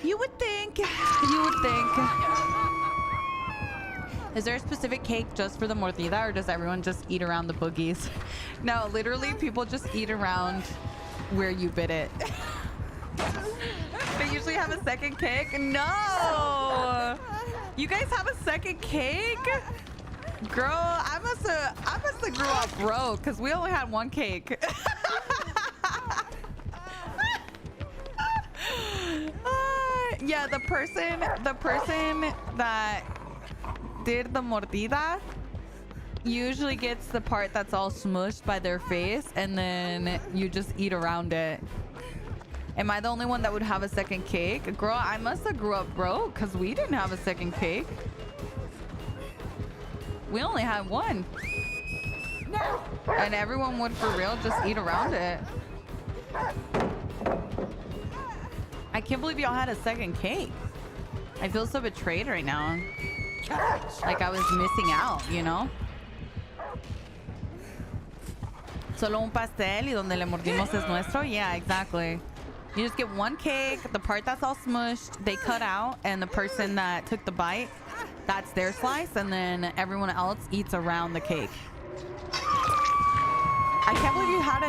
You would think. You would think. Is there a specific cake just for the mordida, or does everyone just eat around the boogies? No, literally, people just eat around where you bit it. They usually have a second cake. No! You guys have a second cake? Girl, I must have grew up broke, because we only had one cake. Yeah, the person that did the mordida usually gets the part that's all smushed by their face, and then you just eat around it. Am I the only one that would have a second cake? Girl, I must have grew up broke, because we didn't have a second cake. We only had one. And everyone would for real just eat around it. I can't believe y'all had a second cake. I feel so betrayed right now. Like I was missing out, you know? Solo un pastel y donde le mordimos es nuestro? Yeah, exactly. You just get one cake, the part that's all smushed, they cut out, and the person that took the bite, that's their slice, and then everyone else eats around the cake. I can't believe you had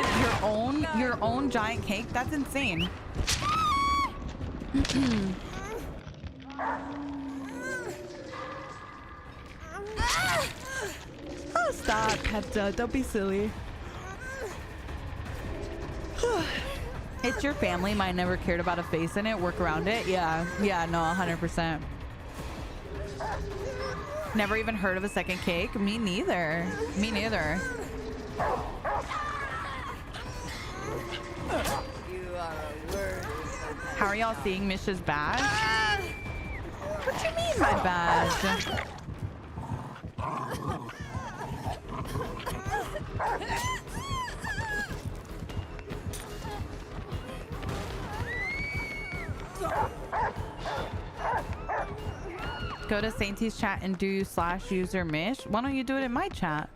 your own giant cake. That's insane. Oh, stop, Pepta. Don't be silly. It's your family. Mine never cared about a face in it. Work around it. Yeah, no, 100%. Never even heard of a second cake. Me neither. Me neither. How are y'all seeing Mish's badge? What do you mean my badge? Go to Saintie's chat and do /user Mish. Why don't you do it in my chat?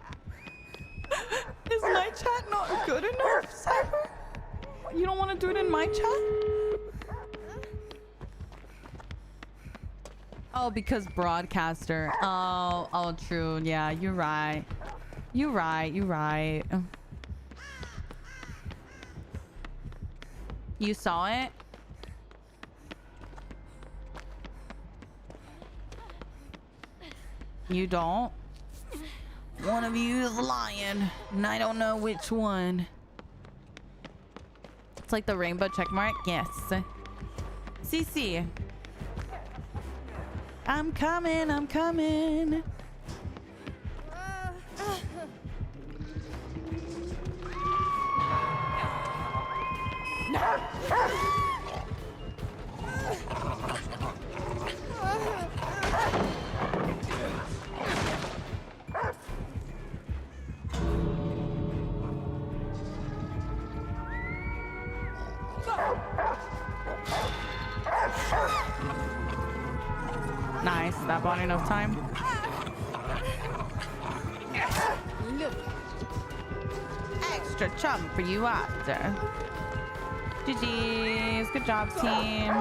Is my chat not good enough, Cyber? You don't want to do it in my chat? Oh, because broadcaster. Oh, true. Yeah, you're right. You're right. You saw it? You don't? One of you is lying, and I don't know which one. It's like the rainbow check mark. Yes. CC. I'm coming. I'm coming. Nice. That bought enough time. Extra chum for you after. GG's. Good job, team.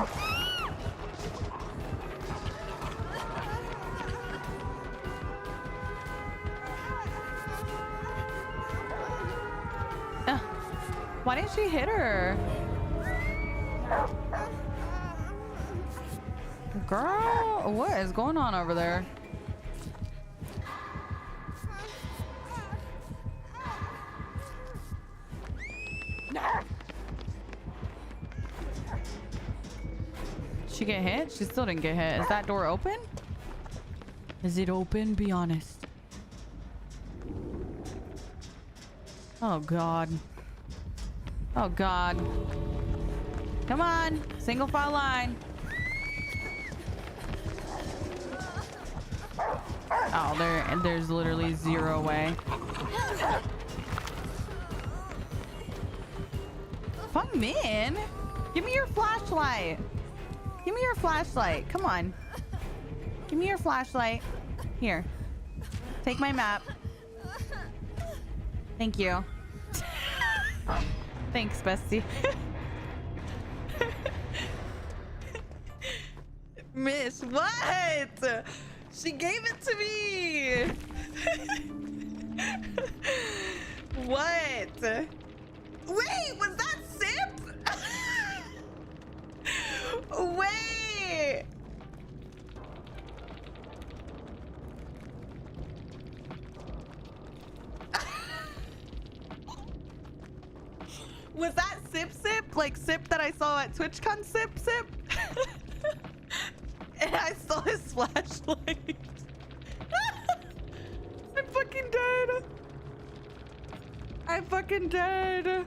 Why didn't she hit her? Girl, what is going on over there? She get hit? She still didn't get hit. Is that door open? Is it open? Be honest. Oh God. Oh God. Come on. Single file line. Oh, there's literally zero way. Fung Min, give me your flashlight. Give me your flashlight. Come on. Give me your flashlight. Here. Take my map. Thank you. Thanks, bestie. Miss, what? She gave it to me. What? Wait, was that Sip? Wait. Was that Sip? Like Sip that I saw at TwitchCon Sip? And I saw his flashlight. I'm fucking dead. I'm fucking dead.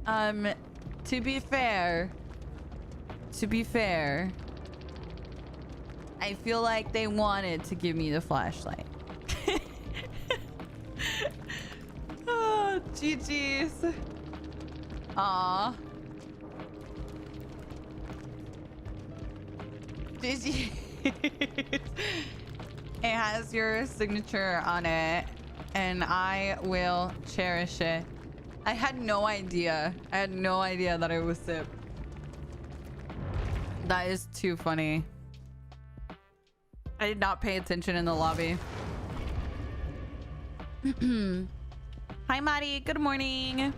To be fair, I feel like they wanted to give me the flashlight. Oh, GG's. Aw. GG's. It has your signature on it, and I will cherish it. I had no idea. I had no idea that it was Sip. That is too funny. I did not pay attention in the lobby. Hi, Maddie. Good morning.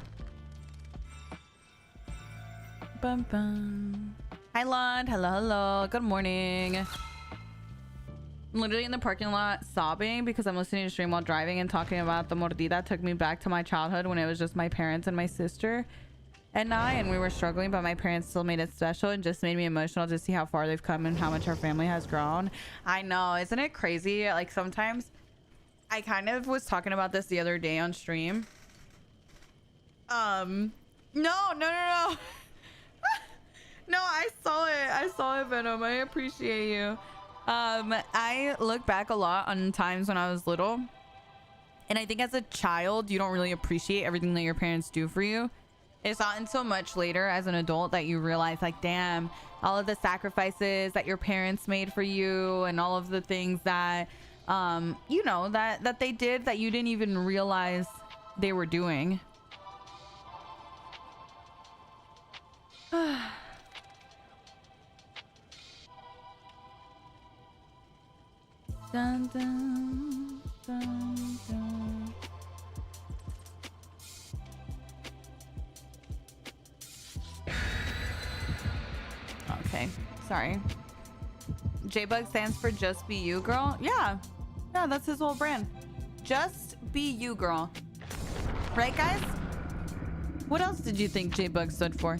Bum, bum. Hi, Lund. Hello, hello. Good morning. I'm literally in the parking lot sobbing because I'm listening to stream while driving and talking about the mordida. Took me back to my childhood when it was just my parents and my sister and I, and we were struggling, but my parents still made it special and just made me emotional to see how far they've come and how much our family has grown. I know, isn't it crazy? Like sometimes I kind of was talking about this the other day on stream. No. No, I saw it, Venom. I appreciate you. I look back a lot on times when I was little, and I think as a child you don't really appreciate everything that your parents do for you. It's not until much later as an adult that you realize, like, damn, all of the sacrifices that your parents made for you and all of the things that you know, that they did that you didn't even realize they were doing. Dun, dun, dun, dun. Okay, sorry. J-Bug stands for Just Be You Girl. Yeah. Yeah, that's his whole brand. Just Be You Girl. Right, guys? What else did you think J-Bug stood for?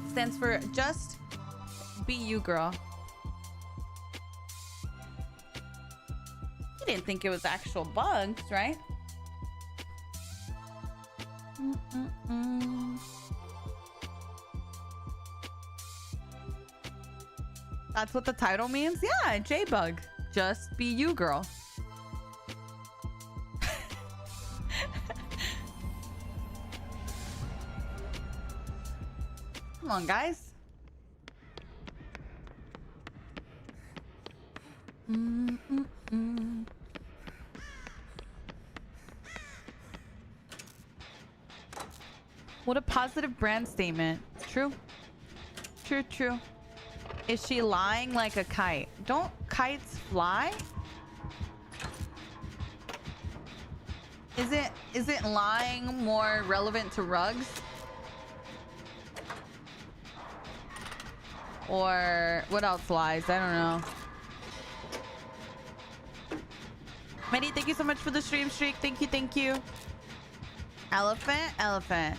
Stands for Just Be You Girl. You didn't think it was actual bugs, right? That's what the title means? Yeah, J-Bug. Just Be You Girl. Come on, guys. What a positive brand statement. True. True, true. Is she lying like a kite? Don't kites fly? Isn't lying more relevant to rugs? Or what else lies? I don't know. Medi, thank you so much for the stream streak. Thank you, thank you. Elephant, elephant.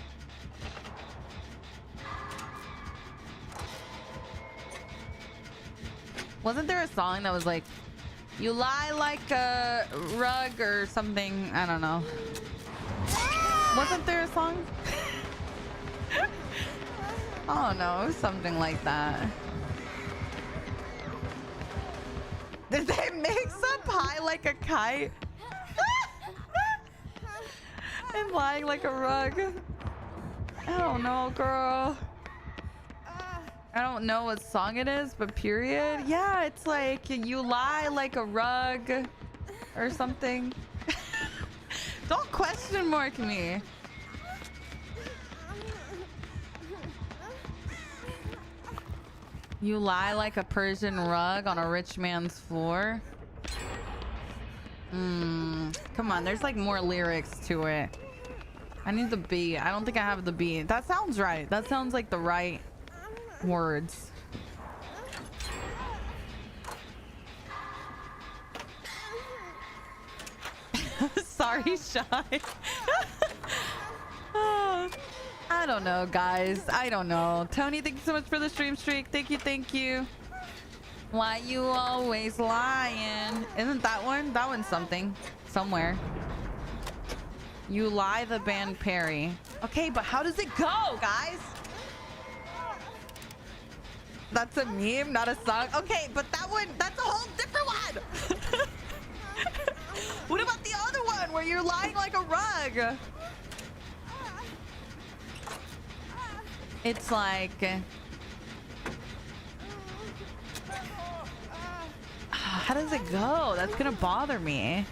Wasn't there a song that was like, you lie like a rug or something? I don't know. Wasn't there a song? Oh no, it was something like that. Did they mix up high like a kite? And lying like a rug? I don't know, girl. I don't know what song it is, but period. Yeah, it's like you lie like a rug or something. Don't question mark me. You lie like a Persian rug on a rich man's floor. Come on, there's like more lyrics to it. I need the beat. I don't think I have the beat. That sounds right. That sounds like the right words. Sorry, Shy. I don't know, guys. I don't know. Tony, thank you so much for the stream streak. Thank you, thank you. Why you always lying? Isn't that one? That one's something. Somewhere. You lie, the band Perry. Okay, but how does it go, guys? That's a meme, not a song. Okay, but that one, that's a whole different one. What about the other one where you're lying like a rug? It's like... how does it go? That's gonna bother me.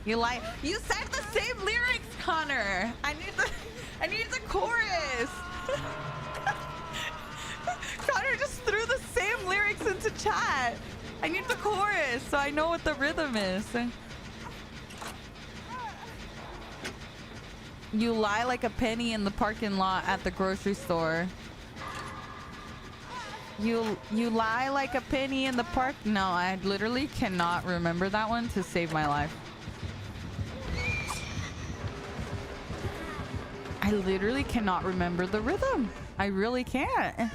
You lie. You said the same lyrics, Connor. I need the chorus. Connor just threw the same lyrics into chat. I need the chorus so I know what the rhythm is. You lie like a penny in the parking lot at the grocery store. You lie like a penny in the park. No, I literally cannot remember that one to save my life. I literally cannot remember the rhythm. I really can't.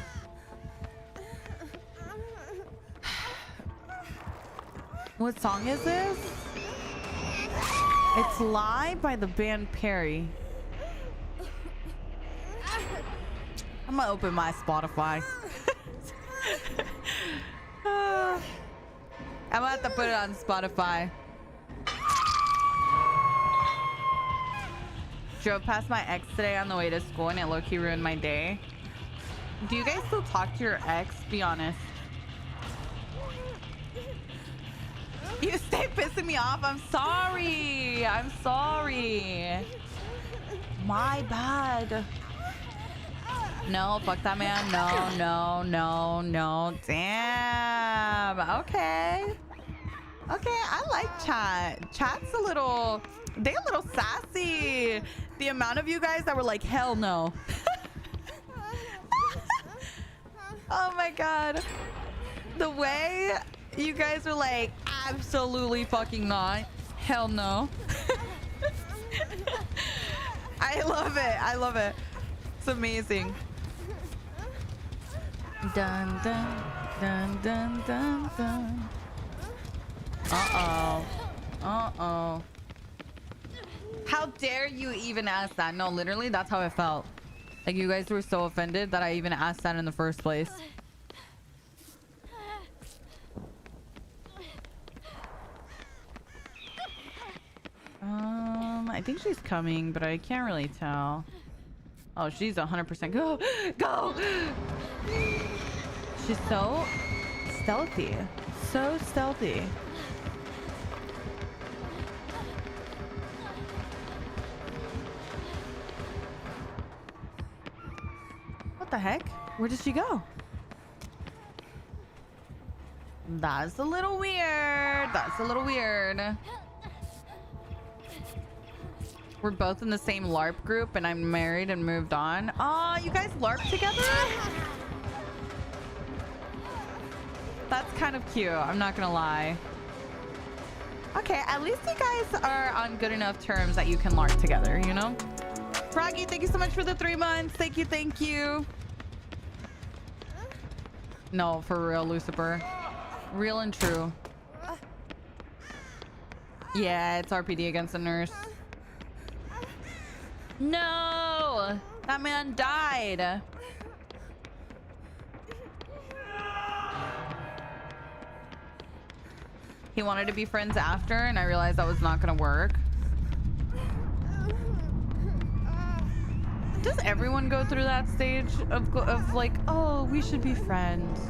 What song is this? It's Lie by the band Perry. I'm gonna open my Spotify. I'm gonna have to put it on Spotify. Drove past my ex today on the way to school and it low-key ruined my day. Do you guys still talk to your ex? Be honest. You stay pissing me off. I'm sorry. I'm sorry. My bad. No, fuck that man. No. Damn. Okay. Okay, I like chat. Chat's a little sassy. The amount of you guys that were like, hell no. Oh my god. The way you guys are like, absolutely fucking not. Hell no. I love it. I love it. It's amazing. Dun dun dun dun dun dun. Uh-oh. Uh-oh. How dare you even ask that? No, literally, that's how I felt. Like, you guys were so offended that I even asked that in the first place. I think she's coming, but I can't really tell. Oh, she's 100%. Go! Go! She's so stealthy. So stealthy. What the heck? Where did she go? That's a little weird. That's a little weird. We're both in the same LARP group and I'm married and moved on. Oh, you guys LARP together? That's kind of cute. I'm not gonna lie. Okay, at least you guys are on good enough terms that you can LARP together, you know? Froggy, thank you so much for the 3 months. Thank you, thank you. No, for real, Lucifer. Real and true. Yeah, it's RPD against the nurse. No! That man died. He wanted to be friends after, and I realized that was not gonna work. Does everyone go through that stage of like, oh, we should be friends?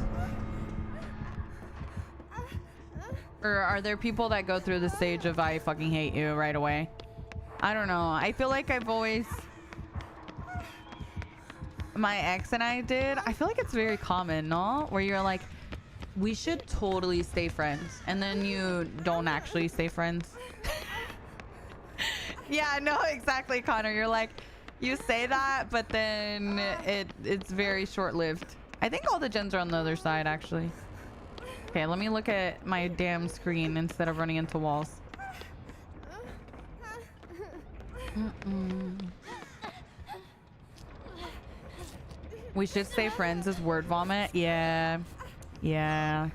Or are there people that go through the stage of I fucking hate you right away? I don't know. I feel like I've always... My ex and I did. I feel like it's very common, no? Where you're like, we should totally stay friends. And then you don't actually stay friends. Yeah, no, exactly, Connor. You're like, you say that, but then it's very short-lived. I think all the gens are on the other side, actually. Okay, let me look at my damn screen instead of running into walls. We should stay friends as word vomit. Yeah. Yeah.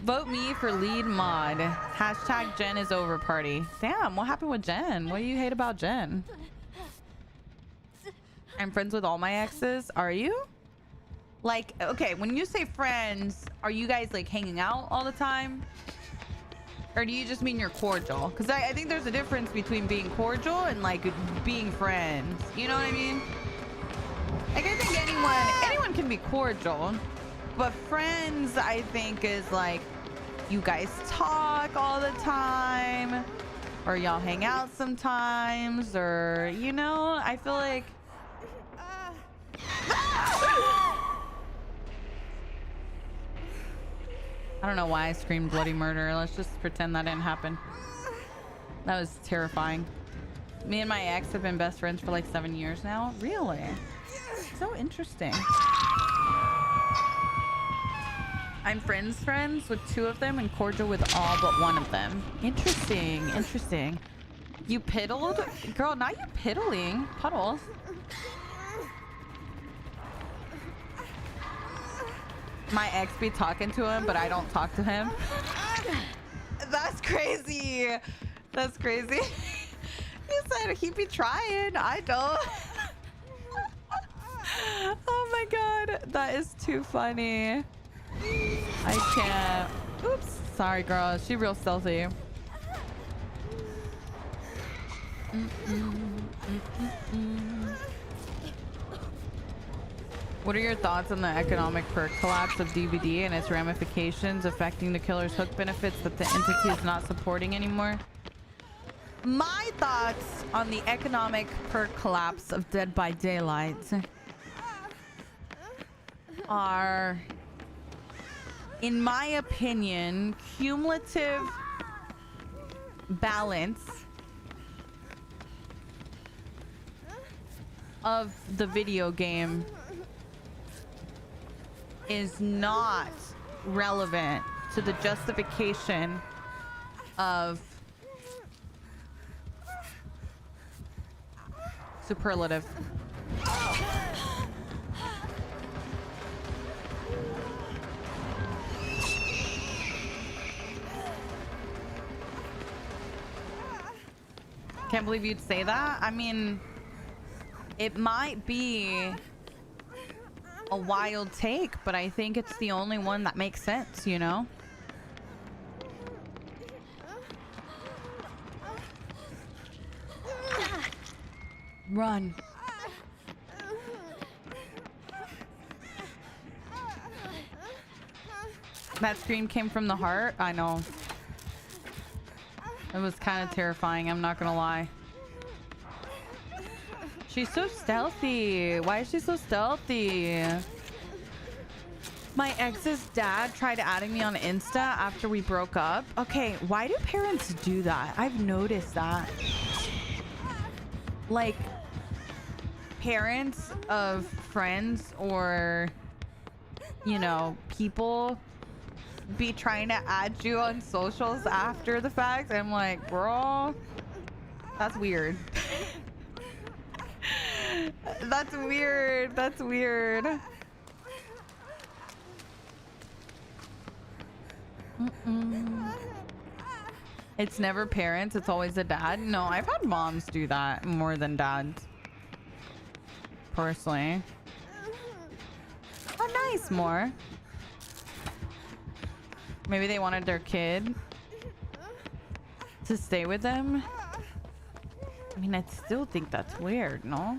Vote me for lead mod. Hashtag Jen is over party. Damn, what happened with Jen? What do you hate about Jen? I'm friends with all my exes. Are you? Like, okay, when you say friends, are you guys like hanging out all the time? Or do you just mean you're cordial? Because I think there's a difference between being cordial and like being friends. You know what I mean? Like, I think anyone can be cordial, but friends, I think, is like you guys talk all the time, or y'all hang out sometimes, or you know, I feel like I don't know why I screamed bloody murder. Let's just pretend that didn't happen. That was terrifying. Me and my ex have been best friends for like 7 years now. Really? So interesting. I'm friends with 2 of them and cordial with all but 1 of them. Interesting, interesting. You piddled? Girl, now you're piddling. Puddles. My ex be talking to him, but I don't talk to him. That's crazy. That's crazy. He said he be trying. I don't. Oh my god. That is too funny. I can't. Oops. Sorry, girl. She real stealthy. What are your thoughts on the economic perk collapse of DVD and its ramifications affecting the killer's hook benefits that the entity is not supporting anymore? My thoughts on the economic perk collapse of Dead by Daylight are, in my opinion, cumulative balance of the video game is not relevant to the justification of superlative. Can't believe you'd say that. I mean, it might be a wild take, but I think it's the only one that makes sense, you know? Run. That scream came from the heart. I know. It was kind of terrifying, I'm not gonna lie. She's so stealthy. Why is she so stealthy? My ex's dad tried adding me on Insta after we broke up. Okay, why do parents do that? I've noticed that. Like, parents of friends or, you know, people be trying to add you on socials after the fact. I'm like, bro, that's weird. That's weird. That's weird. It's never parents, it's always a dad. No, I've had moms do that more than dads. Personally. Oh, nice, more. Maybe they wanted their kid to stay with them. I mean, I still think that's weird, no?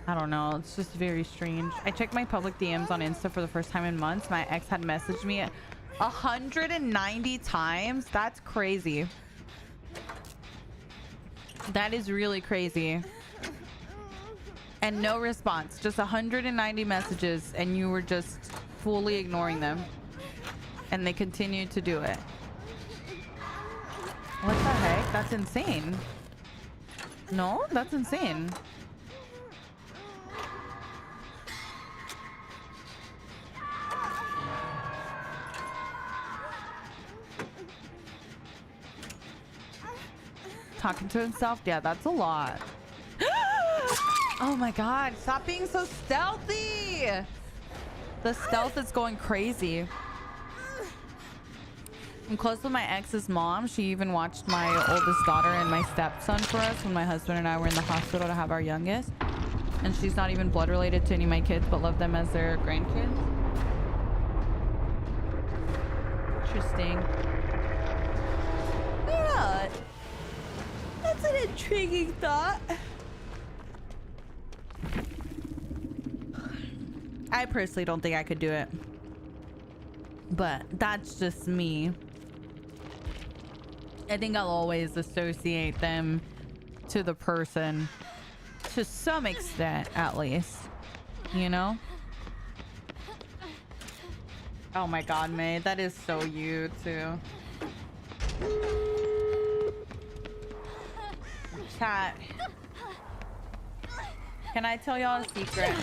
I don't know. It's just very strange. I checked my public DMs on Insta for the first time in months. My ex had messaged me 190 times. That's crazy. That is really crazy. And no response. Just 190 messages, and you were just fully ignoring them. And they continued to do it. What the heck? That's insane. No, that's insane. Talking to himself? Yeah, that's a lot. Oh my god, stop being so stealthy. The stealth is going crazy. I'm close with my ex's mom. She even watched my oldest daughter and my stepson for us when my husband and I were in the hospital to have our youngest. And she's not even blood related to any of my kids, but love them as their grandkids. Interesting. Yeah, that's an intriguing thought. I personally don't think I could do it, but that's just me. I think I'll always associate them to the person to some extent, at least, you know? Oh my god, May, that is so you too. Chat, can I tell y'all a secret?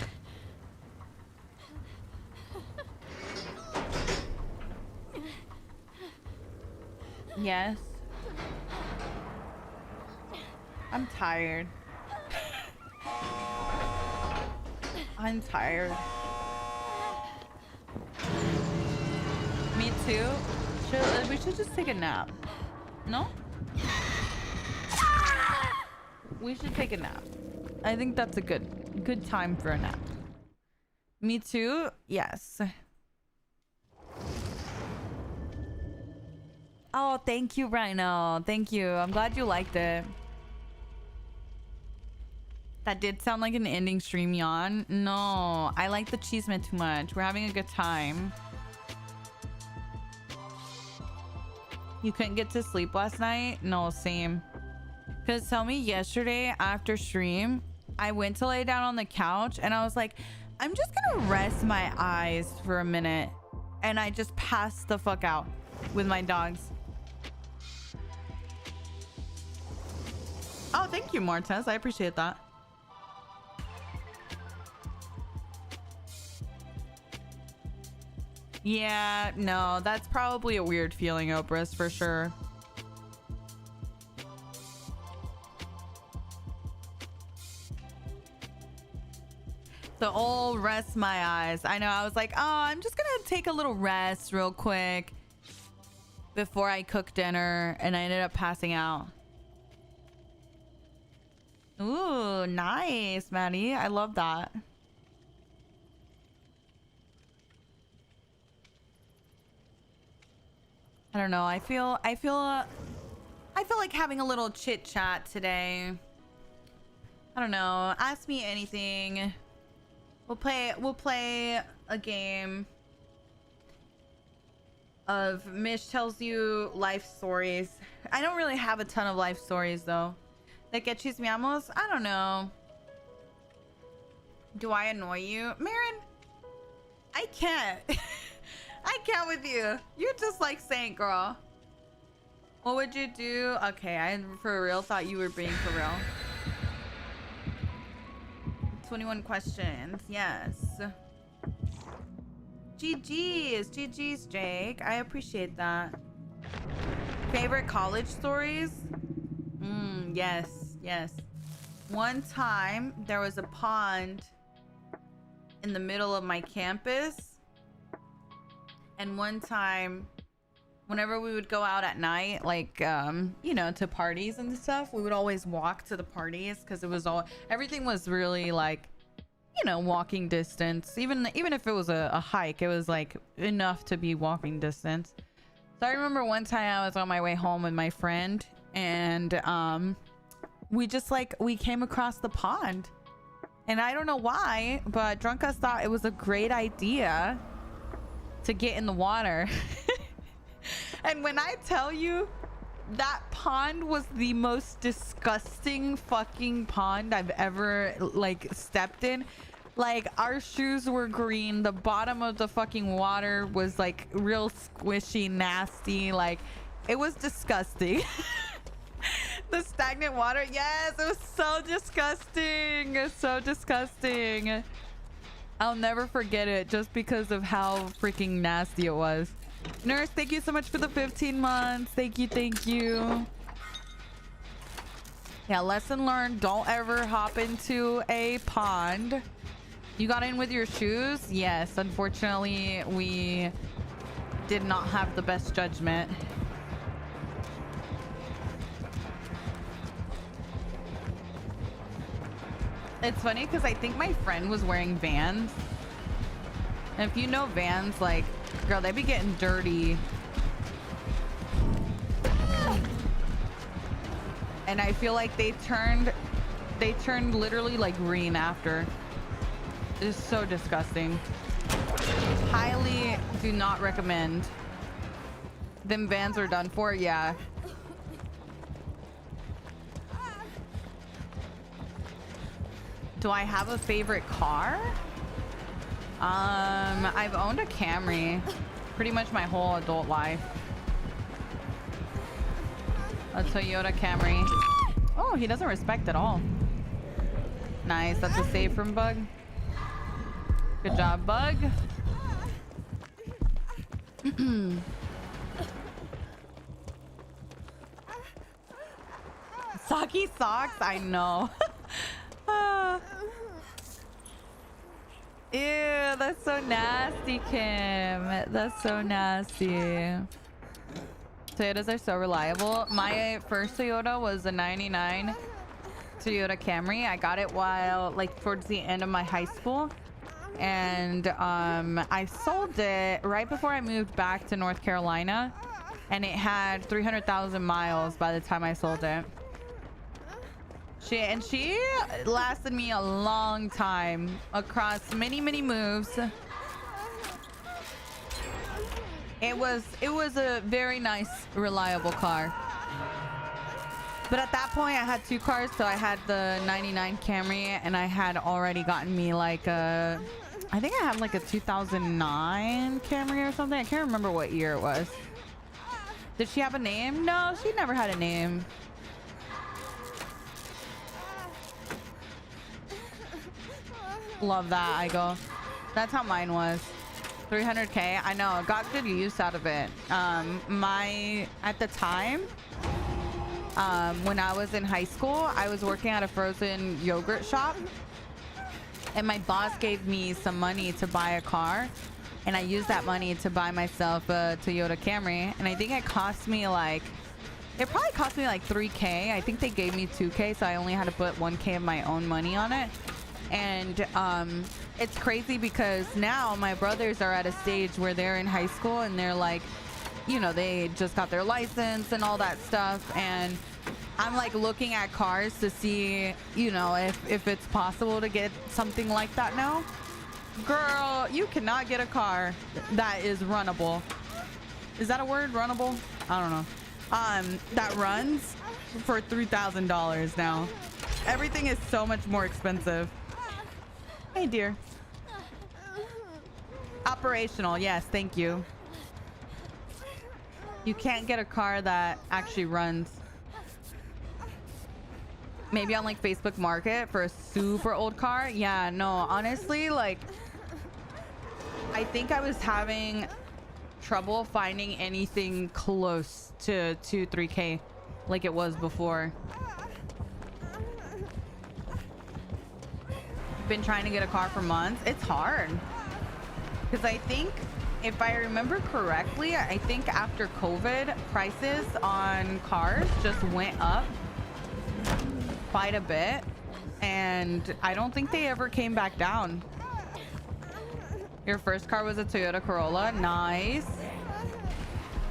Yes. I'm tired. I'm tired. Me too. We should just take a nap. No? We should take a nap. I think that's a good time for a nap. Me too. Yes. Oh, thank you, Rhino. Thank you. I'm glad you liked it. That did sound like an ending stream yawn. No, I like the cheeseman too much. We're having a good time. You couldn't get to sleep last night? No, same. Because tell me, yesterday after stream, I went to lay down on the couch and I was like, I'm just gonna rest my eyes for a minute. And I just passed the fuck out with my dogs. Oh, thank you, Mortez. I appreciate that. Yeah, no, that's probably a weird feeling, Oprah's, for sure. The old rest my eyes. I know, I was like, oh, I'm just gonna take a little rest real quick before I cook dinner, and I ended up passing out. Ooh, nice, Maddie. I love that. I don't know. I feel like having a little chit chat today. I don't know. Ask me anything. We'll play a game of Mish tells you life stories. I don't really have a ton of life stories though. Like Echis Miamos? I don't know. Do I annoy you? Marin, I can't. I can't with you. You're just like Saint, girl. What would you do? Okay, I for real thought you were being for real. 21 questions. Yes. GG's, Jake. I appreciate that. Favorite college stories? Yes. One time, there was a pond in the middle of my campus. And one time, whenever we would go out at night, like, you know, to parties and stuff, we would always walk to the parties because it was everything was really like, you know, walking distance. Even if it was a hike, it was like enough to be walking distance. So I remember one time I was on my way home with my friend, and we came across the pond, and I don't know why, but drunk us thought it was a great idea to get in the water. And when I tell you, that pond was the most disgusting fucking pond I've ever like stepped in. Like, our shoes were green, the bottom of the fucking water was like real squishy, nasty. Like, it was disgusting. The stagnant water, yes, it was so disgusting, so disgusting. I'll never forget it just because of how freaking nasty it was. Nurse, thank you so much for the 15 months. Thank you. Yeah, lesson learned. Don't ever hop into a pond. You got in with your shoes? Yes, unfortunately, we did not have the best judgment. It's funny because I think my friend was wearing Vans. And if you know Vans, like, girl, they be getting dirty. And I feel like they turned literally like green after. It is so disgusting. Highly do not recommend. Them Vans are done for, yeah. Do I have a favorite car? I've owned a Camry pretty much my whole adult life. A Toyota Camry. Oh, he doesn't respect at all. Nice, that's a save from Bug. Good job, Bug. Saki socks? I know. Ew, that's so nasty, Kim. That's so nasty. Toyotas are so reliable. My first Toyota was a 99 Toyota Camry. I got it while, like, towards the end of my high school. And I sold it right before I moved back to North Carolina. And it had 300,000 miles by the time I sold it. She lasted me a long time across many moves. It was a very nice, reliable car. But at that point I had two cars, so I had the 99 Camry, and I had already gotten me like a, I think I had like a 2009 Camry or something. I can't remember what year it was. Did she have a name? No, she never had a name. Love that, I go. That's how mine was. 300K. I know, got good use out of it. At the time, when I was in high school, I was working at a frozen yogurt shop, and my boss gave me some money to buy a car, and I used that money to buy myself a Toyota Camry, and I think it cost me like, it probably cost me like 3K. I think they gave me 2K, so I only had to put 1K of my own money on it. And it's crazy because now my brothers are at a stage where they're in high school and they're like, you know, they just got their license and all that stuff, and I'm like looking at cars to see, you know, if it's possible to get something like that now. Girl, you cannot get a car that is runnable. Is that a word? Runnable? I don't know. That runs for $3,000 now. Everything is so much more expensive. Hey, dear. Operational. Yes, thank you. You can't get a car that actually runs. Maybe on like Facebook Market for a super old car. Yeah, no, honestly, like, I think I was having trouble finding anything close to 3K like it was before. Been trying to get a car for months. It's hard because I think, if I remember correctly, I think after COVID, prices on cars just went up quite a bit, and I don't think they ever came back down. Your first car was a Toyota Corolla. Nice.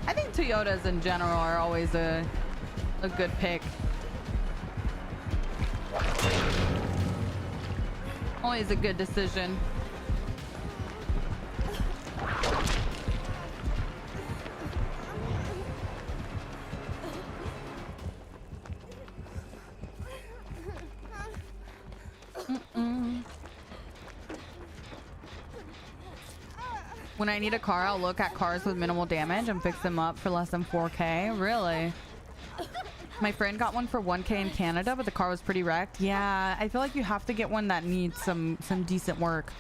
I think Toyotas in general are always a good pick. Always a good decision. When I need a car, I'll look at cars with minimal damage and fix them up for less than 4K. Really? My friend got one for 1K in Canada, but the car was pretty wrecked. Yeah, I feel like you have to get one that needs some decent work.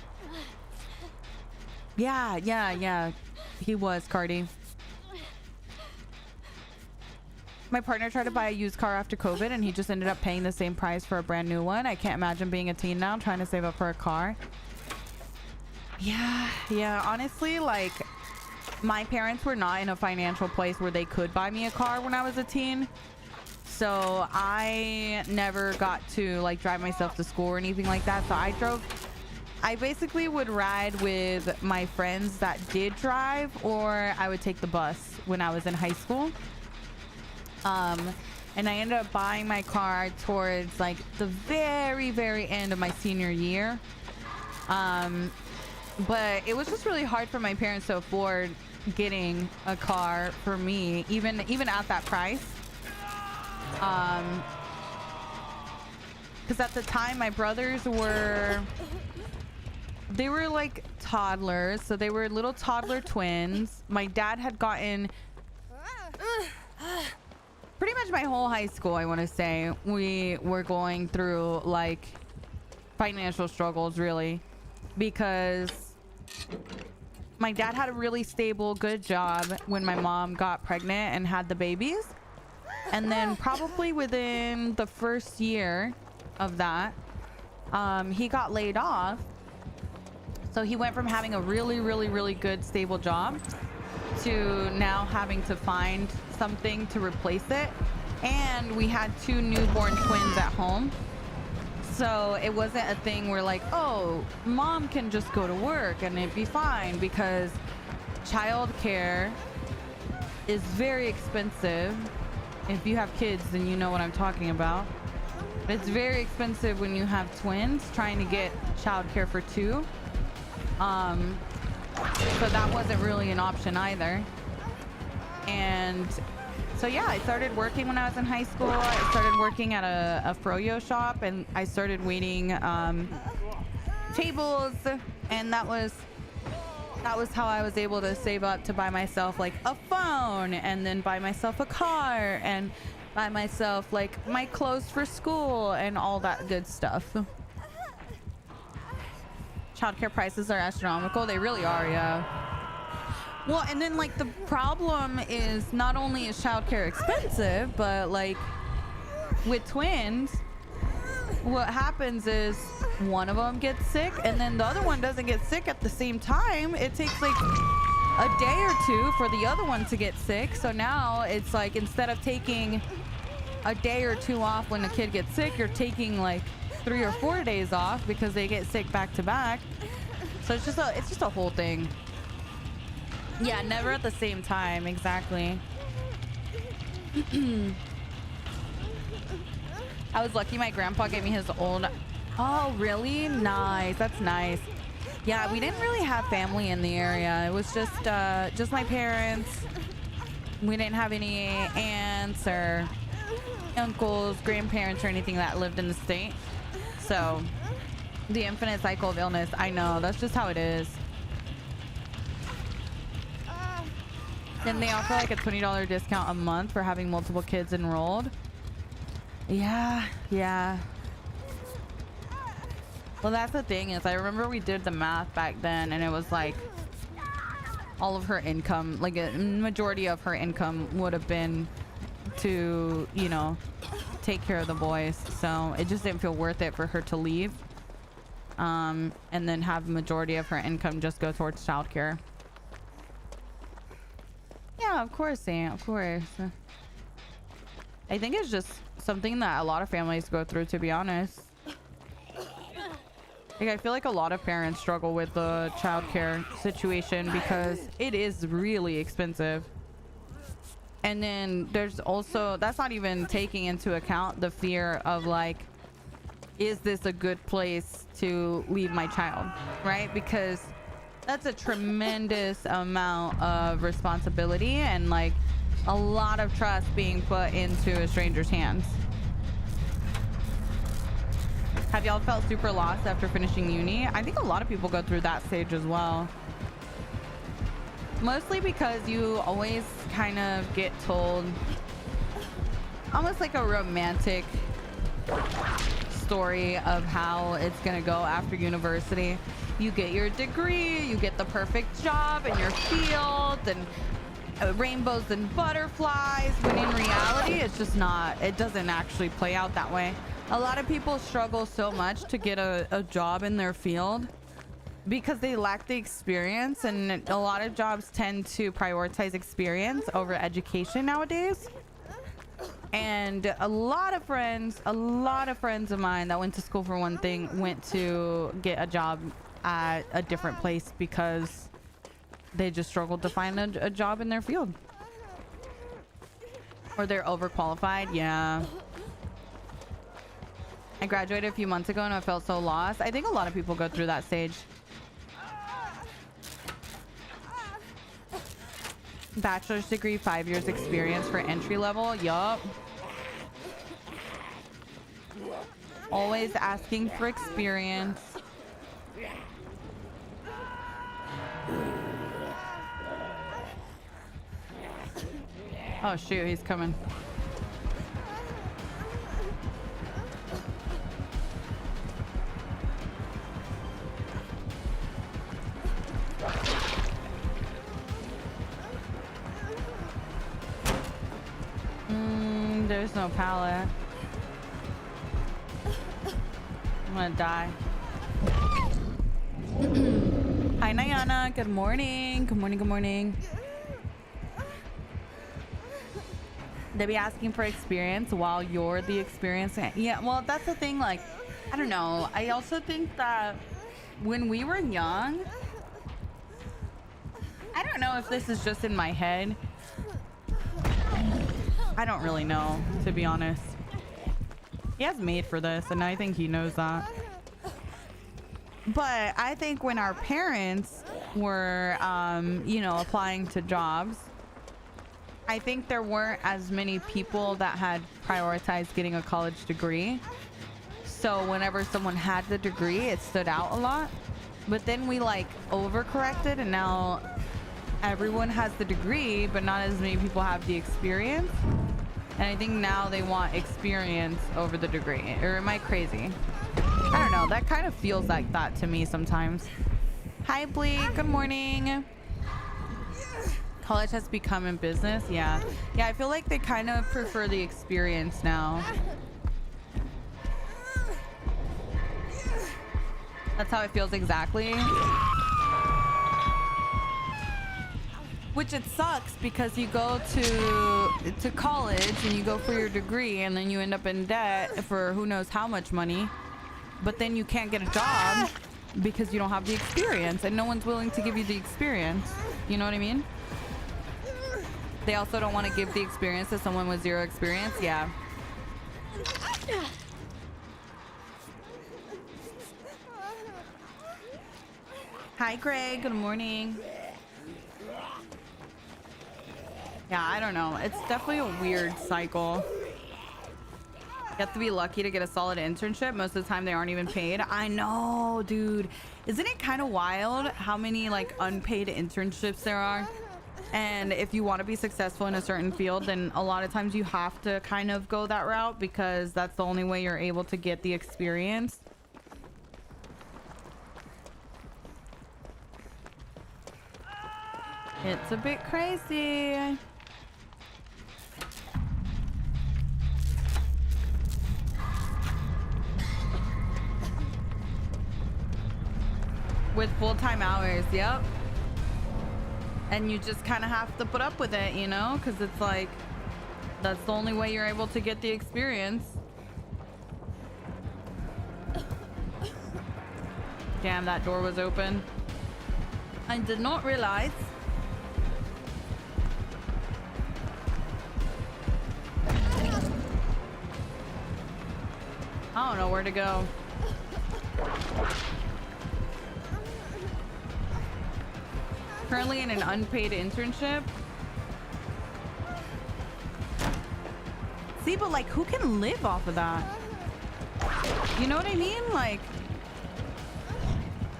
Yeah. He was, Cardi. My partner tried to buy a used car after COVID, and he just ended up paying the same price for a brand new one. I can't imagine being a teen now trying to save up for a car. Yeah, honestly, like, my parents were not in a financial place where they could buy me a car when I was a teen. So I never got to like drive myself to school or anything like that. So I basically would ride with my friends that did drive, or I would take the bus when I was in high school. And I ended up buying my car towards like the very end of my senior year. But it was just really hard for my parents to afford getting a car for me, even at that price. Because at the time my brothers were like toddlers, so they were little toddler twins. My dad had gotten pretty much my whole high school, I want to say, we were going through like financial struggles, really, because my dad had a really stable, good job when my mom got pregnant and had the babies. And then probably within the first year of that, he got laid off. So he went from having a really good, stable job to now having to find something to replace it. And we had 2 newborn twins at home. So it wasn't a thing where like, oh, mom can just go to work and it'd be fine, because childcare is very expensive. If you have kids, then you know what I'm talking about. It's very expensive when you have twins, trying to get childcare for 2. So that wasn't really an option either. And so yeah, I started working when I was in high school. I started working at a froyo shop, and I started waiting tables, and that was how I was able to save up to buy myself like a phone, and then buy myself a car, and buy myself like my clothes for school and all that good stuff. Childcare prices are astronomical. They really are, yeah. Well, and then like the problem is not only is childcare expensive, but like with twins, what happens is one of them gets sick and then the other one doesn't get sick at the same time. It takes like a day or two for the other one to get sick. So now it's like instead of taking a day or two off when the kid gets sick, you're taking like 3 or 4 days off because they get sick back to back. So it's just a whole thing. Yeah, never at the same time. Exactly. I was lucky my grandpa gave me his old. Oh, really? Nice. That's nice. Yeah, we didn't really have family in the area. It was just my parents. We didn't have any aunts or uncles, grandparents, or anything that lived in the state. So the infinite cycle of illness. I know. That's just how it is. Then they offer like a $20 discount a month for having multiple kids enrolled. Yeah. Well, that's the thing is I remember we did the math back then and it was like all of her income, like a majority of her income would have been to, you know, take care of the boys. So it just didn't feel worth it for her to leave. And then have the majority of her income just go towards childcare. Yeah, of course, Saint, of course. I think it's just something that a lot of families go through, to be honest. Like, I feel like a lot of parents struggle with the childcare situation because it is really expensive. And then there's also, that's not even taking into account the fear of like, is this a good place to leave my child, right? Because that's a tremendous amount of responsibility and like a lot of trust being put into a stranger's hands. Have y'all felt super lost after finishing uni? I think a lot of people go through that stage as well. Mostly because you always kind of get told almost like a romantic story of how it's gonna go after university. You get your degree, you get the perfect job in your field, and rainbows and butterflies, when in reality it's just not, it doesn't actually play out that way. A lot of people struggle so much to get a job in their field because they lack the experience, and a lot of jobs tend to prioritize experience over education nowadays. And a lot of friends of mine that went to school for one thing went to get a job at a different place because they just struggled to find a job in their field, or they're overqualified. Yeah, I graduated a few months ago and I felt so lost. I think a lot of people go through that stage. Bachelor's degree, 5 years experience for entry level. Yup. Always asking for experience. Oh shoot, he's coming. There's no pallet. I'm gonna die. Hi Nayana, good morning. Good morning, good morning. They be asking for experience while you're the experience. Yeah, well, that's the thing. Like, I don't know. I also think that when we were young, I don't know if this is just in my head. I don't really know, to be honest. He has made for this, and I think he knows that. But I think when our parents were, you know, applying to jobs, I think there weren't as many people that had prioritized getting a college degree. So whenever someone had the degree, it stood out a lot. But then we like overcorrected, and now everyone has the degree, but not as many people have the experience. And I think now they want experience over the degree. Or am I crazy? I don't know. That kind of feels like that to me sometimes. Hi, Bleak. Good morning. College has become in business. Yeah. Yeah, I feel like they kind of prefer the experience now. That's how it feels exactly. Which it sucks because you go to college and you go for your degree and then you end up in debt for who knows how much money. But then you can't get a job because you don't have the experience and no one's willing to give you the experience. You know what I mean? They also don't want to give the experience to someone with zero experience. Yeah. Hi, Greg. Good morning. Yeah, I don't know. It's definitely a weird cycle. You have to be lucky to get a solid internship. Most of the time, they aren't even paid. I know, dude. Isn't it kind of wild how many like unpaid internships there are? And if you want to be successful in a certain field, then a lot of times you have to kind of go that route because that's the only way you're able to get the experience. It's a bit crazy. With full-time hours, yep. And you just kind of have to put up with it, you know, because it's like that's the only way you're able to get the experience. Damn, that door was open. I did not realize. I don't know where to go. Currently in an unpaid internship. See, but like, who can live off of that? You know what I mean? Like,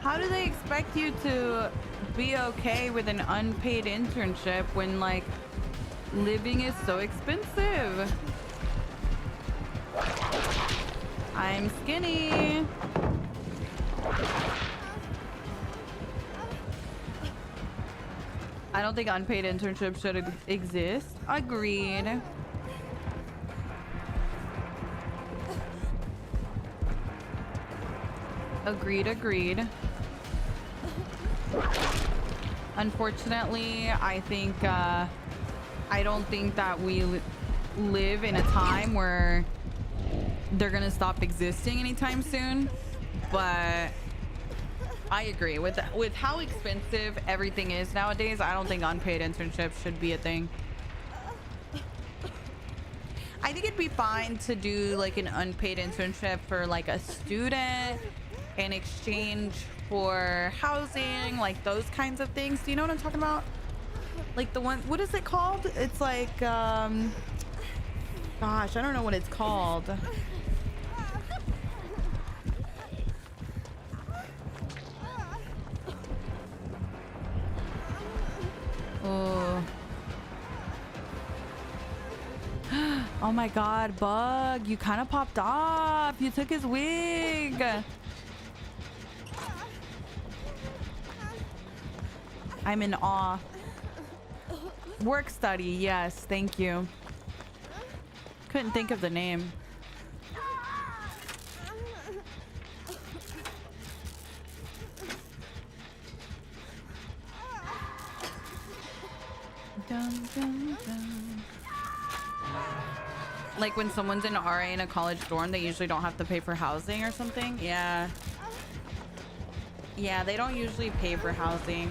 how do they expect you to be okay with an unpaid internship when like living is so expensive? I'm skinny. I don't think unpaid internships should exist. Agreed. Agreed. Unfortunately, I think I don't think that we live in a time where they're gonna stop existing anytime soon, but I agree with how expensive everything is nowadays. I don't think unpaid internships should be a thing. I think it'd be fine to do like an unpaid internship for like a student in exchange for housing, like those kinds of things. Do you know what I'm talking about? Like the one, what is it called? It's like gosh, I don't know what it's called. Oh. Oh my god, Bug, you kind of popped off. You took his wig. I'm in awe. Work study, yes, thank you. Couldn't think of the name. Dun, dun, dun. Like when someone's an RA in a college dorm, they usually don't have to pay for housing or something. Yeah. Yeah, they don't usually pay for housing.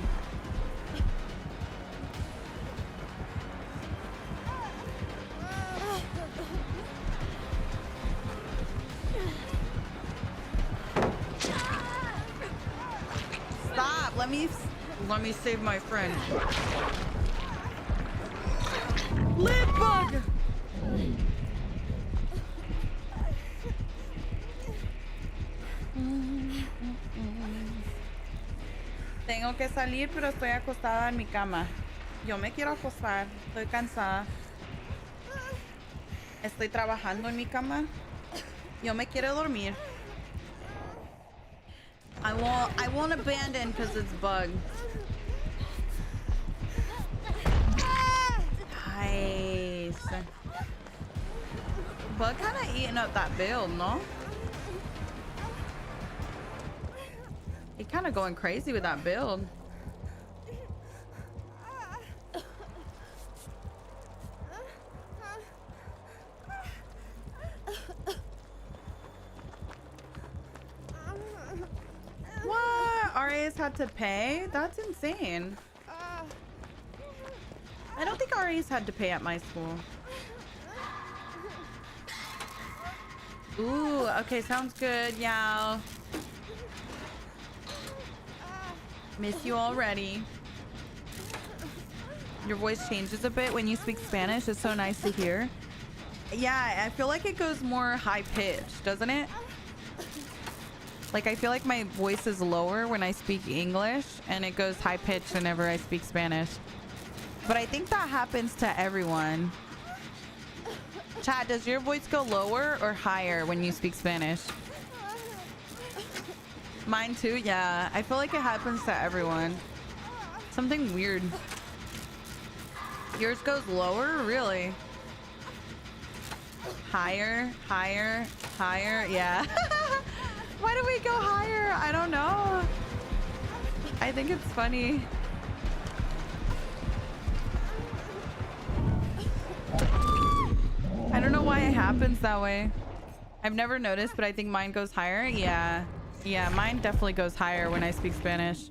Stop! Let me save my friend. Lid bug! Tengo que salir, pero estoy acostada en mi cama. Yo me quiero acostar. Estoy cansada. Estoy trabajando en mi cama. Yo me quiero dormir. I won't abandon because it's Bug. Nice. Bug kind of eating up that build, no? He kind of going crazy with that build. What? RAs had to pay? That's insane. I don't think RAs had to pay at my school. Ooh, okay, sounds good, Yao. Miss you already. Your voice changes a bit when you speak Spanish. It's so nice to hear. Yeah, I feel like it goes more high-pitched, doesn't it? Like, I feel like my voice is lower when I speak English, and it goes high-pitched whenever I speak Spanish. But I think that happens to everyone. Chat, does your voice go lower or higher when you speak Spanish? Mine too, yeah. I feel like it happens to everyone. Something weird. Yours goes lower? Really? Higher, higher, higher. Yeah. Why do we go higher? I don't know. I think it's funny. I don't know why it happens that way. I've never noticed, but I think mine goes higher. Yeah. Yeah, mine definitely goes higher when I speak Spanish.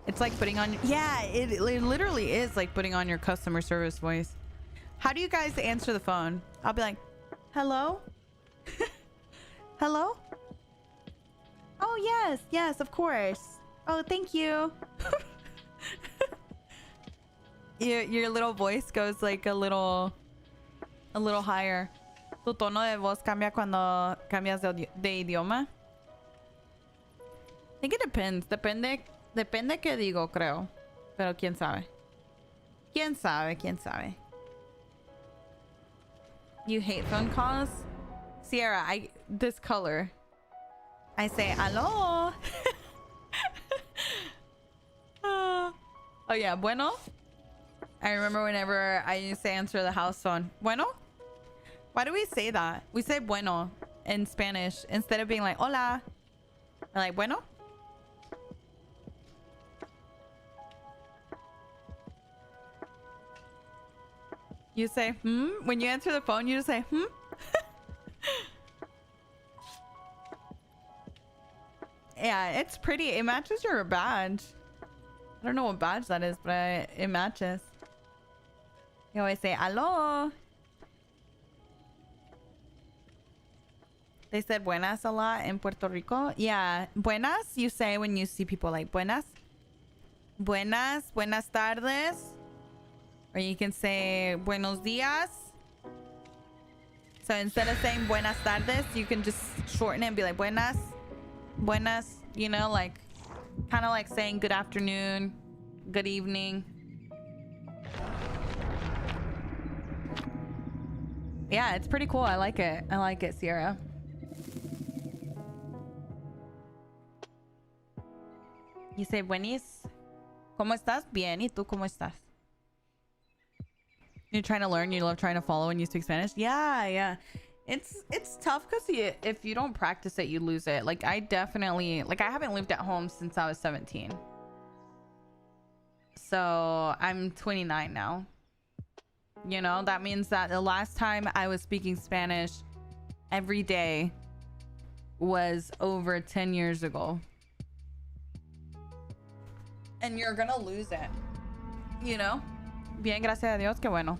It's like putting on... Yeah, it literally is like putting on your customer service voice. How do you guys answer the phone? I'll be like, hello? Hello? Oh, yes. Yes, of course. Oh, thank you. Your little voice goes like a little higher. Tu tono de voz cambia cuando cambias de idioma. I think it depends. Depende qué digo, creo. Pero quién sabe. Quién sabe, quién sabe. You hate phone calls? Sierra, this color. I say, hello. Oh yeah, bueno. I remember whenever I used to answer the house phone. Bueno? Why do we say that? We say bueno in Spanish instead of being like, hola. We're like, bueno? You say, hmm? When you answer the phone, you just say, hmm? Yeah, it's pretty. It matches your badge. I don't know what badge that is, but it matches. You always say, hello. They said buenas a lot in Puerto Rico. Yeah, buenas you say when you see people like buenas. Buenas, buenas tardes. Or you can say buenos días. So instead of saying buenas tardes, you can just shorten it and be like buenas. Buenas, you know, like kind of like saying good afternoon, good evening. Yeah, it's pretty cool. I like it. I like it, Sierra. You say buenis. ¿Cómo estás? Bien. ¿Y tú cómo estás? You're trying to learn. You love trying to follow when you speak Spanish. Yeah, yeah. It's tough because if you don't practice it, you lose it. Like I definitely, like I haven't lived at home since I was 17. So I'm 29 now. You know, that means that the last time I was speaking Spanish every day was over 10 years ago. And you're gonna lose it. You know? Bien, gracias a Dios. Qué bueno.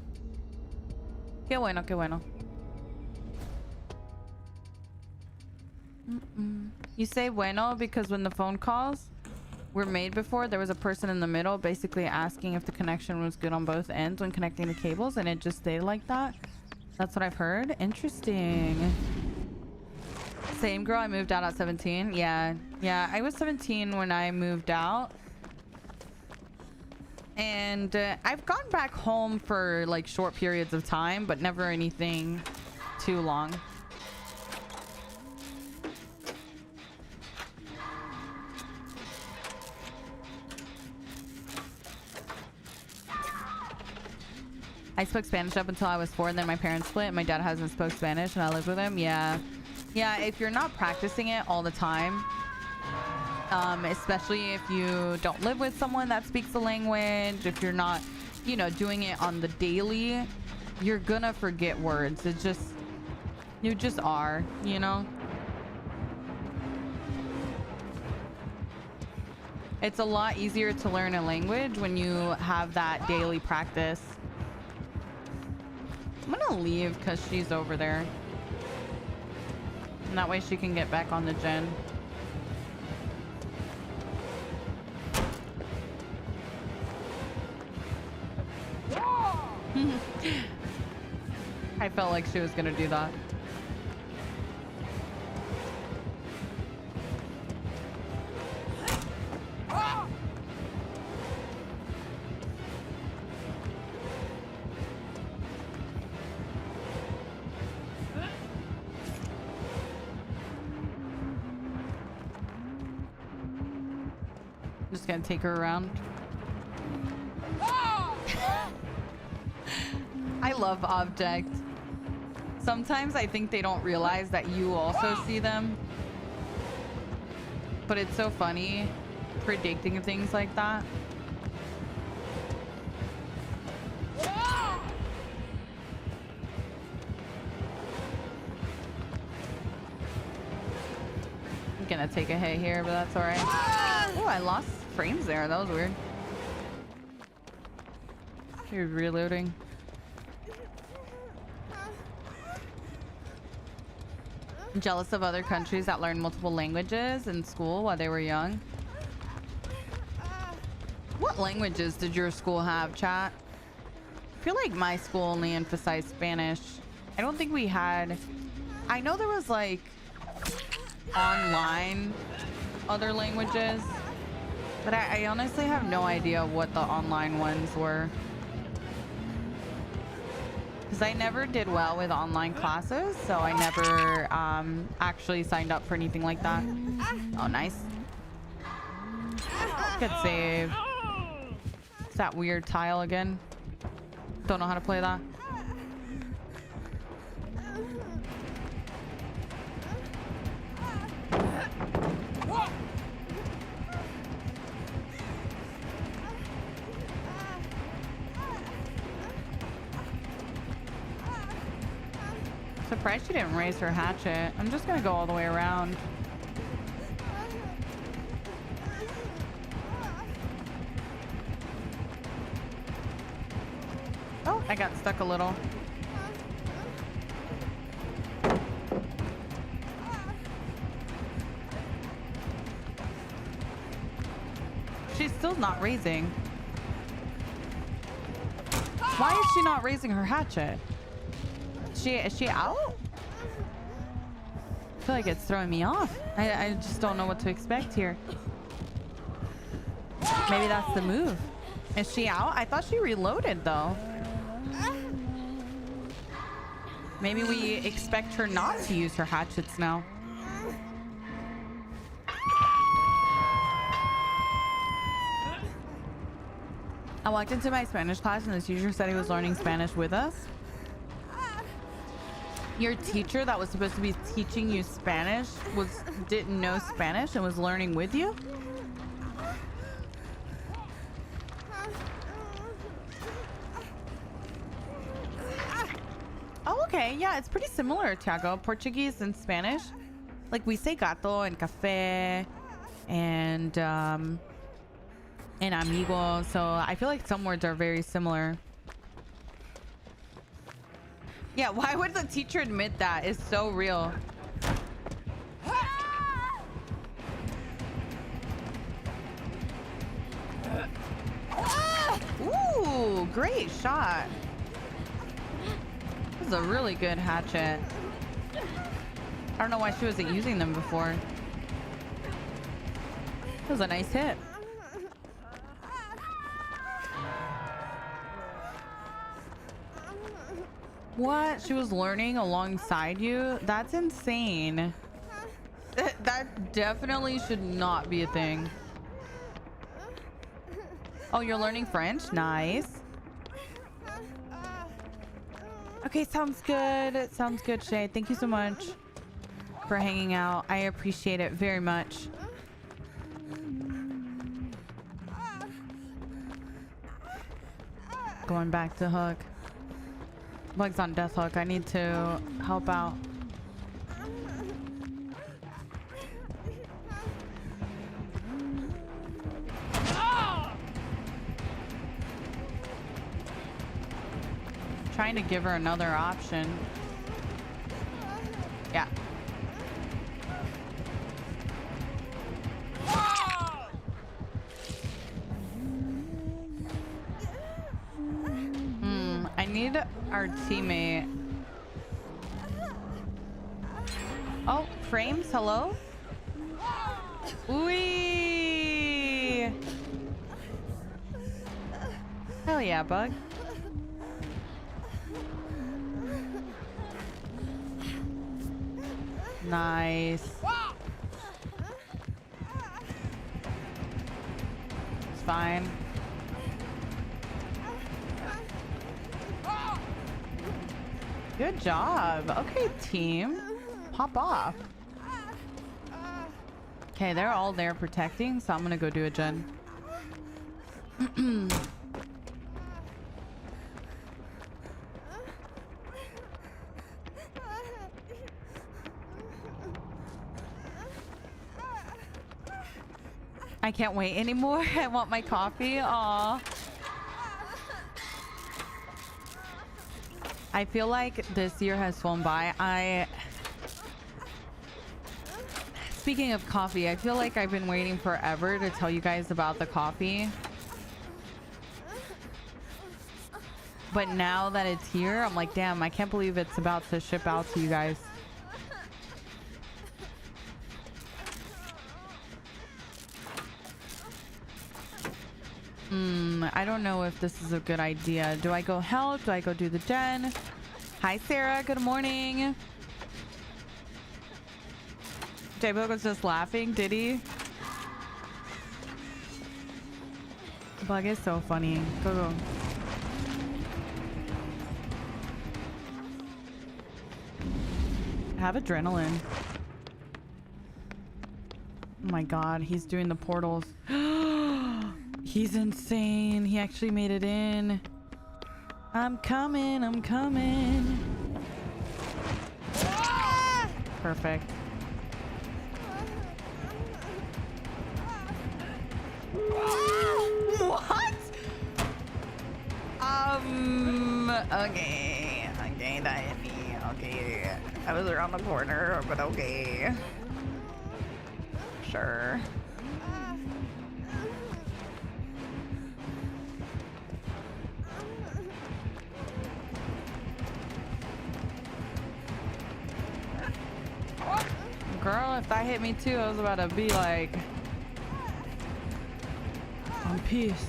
Qué bueno, qué bueno. You say bueno because when the phone calls were made before, there was a person in the middle basically asking if the connection was good on both ends when connecting the cables, and it just stayed like that. That's what I've heard. Interesting. Same girl. I moved out at 17. Yeah, I was 17 when I moved out, and I've gone back home for like short periods of time, but never anything too long. I spoke Spanish up until I was 4, and then my parents split. My dad hasn't spoke Spanish, and I lived with him. Yeah. Yeah, if you're not practicing it all the time, especially if you don't live with someone that speaks the language, if you're not, you know, doing it on the daily, you're gonna forget words. It's just, you just are, you know? It's a lot easier to learn a language when you have that daily practice. I'm gonna leave because she's over there. And that way she can get back on the gen. I felt like she was gonna do that. Just gonna take her around. I love object. Sometimes I think they don't realize that you also see them. But it's so funny predicting things like that. I'm gonna take a hit here, but that's alright. Oh, I lost frames there. That was weird. You're reloading. Jealous of other countries that learn multiple languages in school while they were young. What languages did your school have, chat? I feel like my school only emphasized Spanish. I don't think we had... I know there was like online other languages, but I honestly have no idea what the online ones were. Because I never did well with online classes, so I never actually signed up for anything like that. Oh, nice. Good save. It's that weird tile again. Don't know how to play that. Surprised she didn't raise her hatchet. I'm just gonna go all the way around. Oh, I got stuck a little. She's still not raising. Why is she not raising her hatchet? Is she out? I feel like it's throwing me off. I just don't know what to expect here. Maybe that's the move. Is she out? I thought she reloaded though. Maybe we expect her not to use her hatchets now. I walked into my Spanish class and the teacher said he was learning Spanish with us. Your teacher that was supposed to be teaching you Spanish didn't know Spanish and was learning with you? Oh, okay. Yeah, it's pretty similar, Tiago. Portuguese and Spanish. Like we say gato and café and amigo. So I feel like some words are very similar. Yeah, why would the teacher admit that? It's so real. Ooh, great shot. This is a really good hatchet. I don't know why she wasn't using them before. That was a nice hit. What? She was learning alongside you? That's insane. That definitely should not be a thing. Oh, you're learning French? Nice. Okay, sounds good. Sounds good, Shay. Thank you so much for hanging out. I appreciate it very much. Going back to Hook. Bug's on Death Hook. I need to help out. Trying to give her another option. Yeah. I need our teammate. Oh, frames, hello? Wee! Hell yeah, Bug. Nice. It's fine. Good job. Okay, team. Pop off. Okay, they're all there protecting, so I'm gonna go do a gen. I can't wait anymore. I want my coffee. Aw. I feel like this year has flown by. Speaking of coffee, I feel like I've been waiting forever to tell you guys about the coffee. But now that it's here, I'm like, damn, I can't believe it's about to ship out to you guys. I don't know if this is a good idea. Do I go help? Do I go do the gen? Hi, Sarah. Good morning. J-Bug was just laughing. Did he? Bug is so funny. Go, go. I have adrenaline. Oh my god, he's doing the portals. He's insane. He actually made it in. I'm coming. I'm coming. Perfect. What? Okay. Okay, that hit me. Okay. I was around the corner, but okay. Sure. Girl, if that hit me too, I was about to be like, I'm pissed.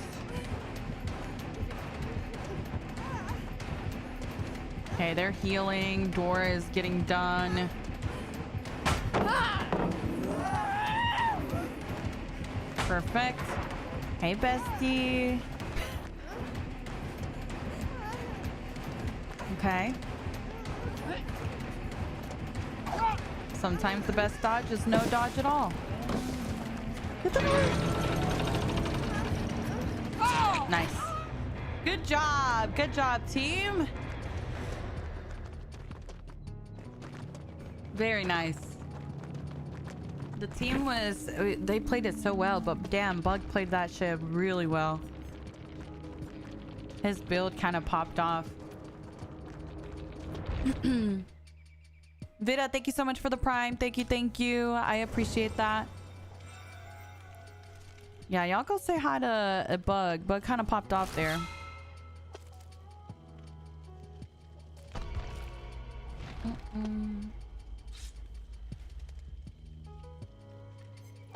Okay, they're healing. Door is getting done. Perfect. Hey, bestie. Okay. Sometimes the best dodge is no dodge at all. Get the door. Nice. Good job. Good job, team. Very nice. The team was... They played it so well, but damn, Bug played that shit really well. His build kind of popped off. Vida, thank you so much for the prime. Thank you, thank you. I appreciate that. Yeah, y'all go say hi to a Bug. Bug kind of popped off there.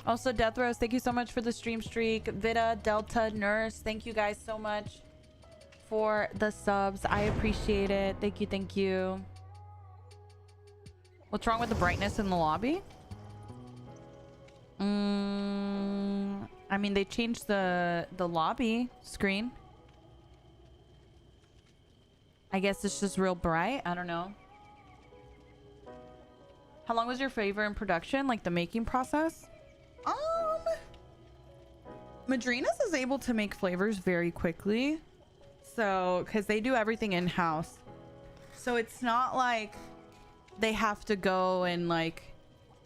Also, Death Rose, thank you so much for the stream streak. Vida, Delta, Nurse, thank you guys so much for the subs. I appreciate it. Thank you, thank you. What's wrong with the brightness in the lobby? I mean, they changed the lobby screen. I guess it's just real bright. I don't know. How long was your flavor in production? Like the making process? Madrina's is able to make flavors very quickly. So, because they do everything in-house. So it's not like they have to go and like,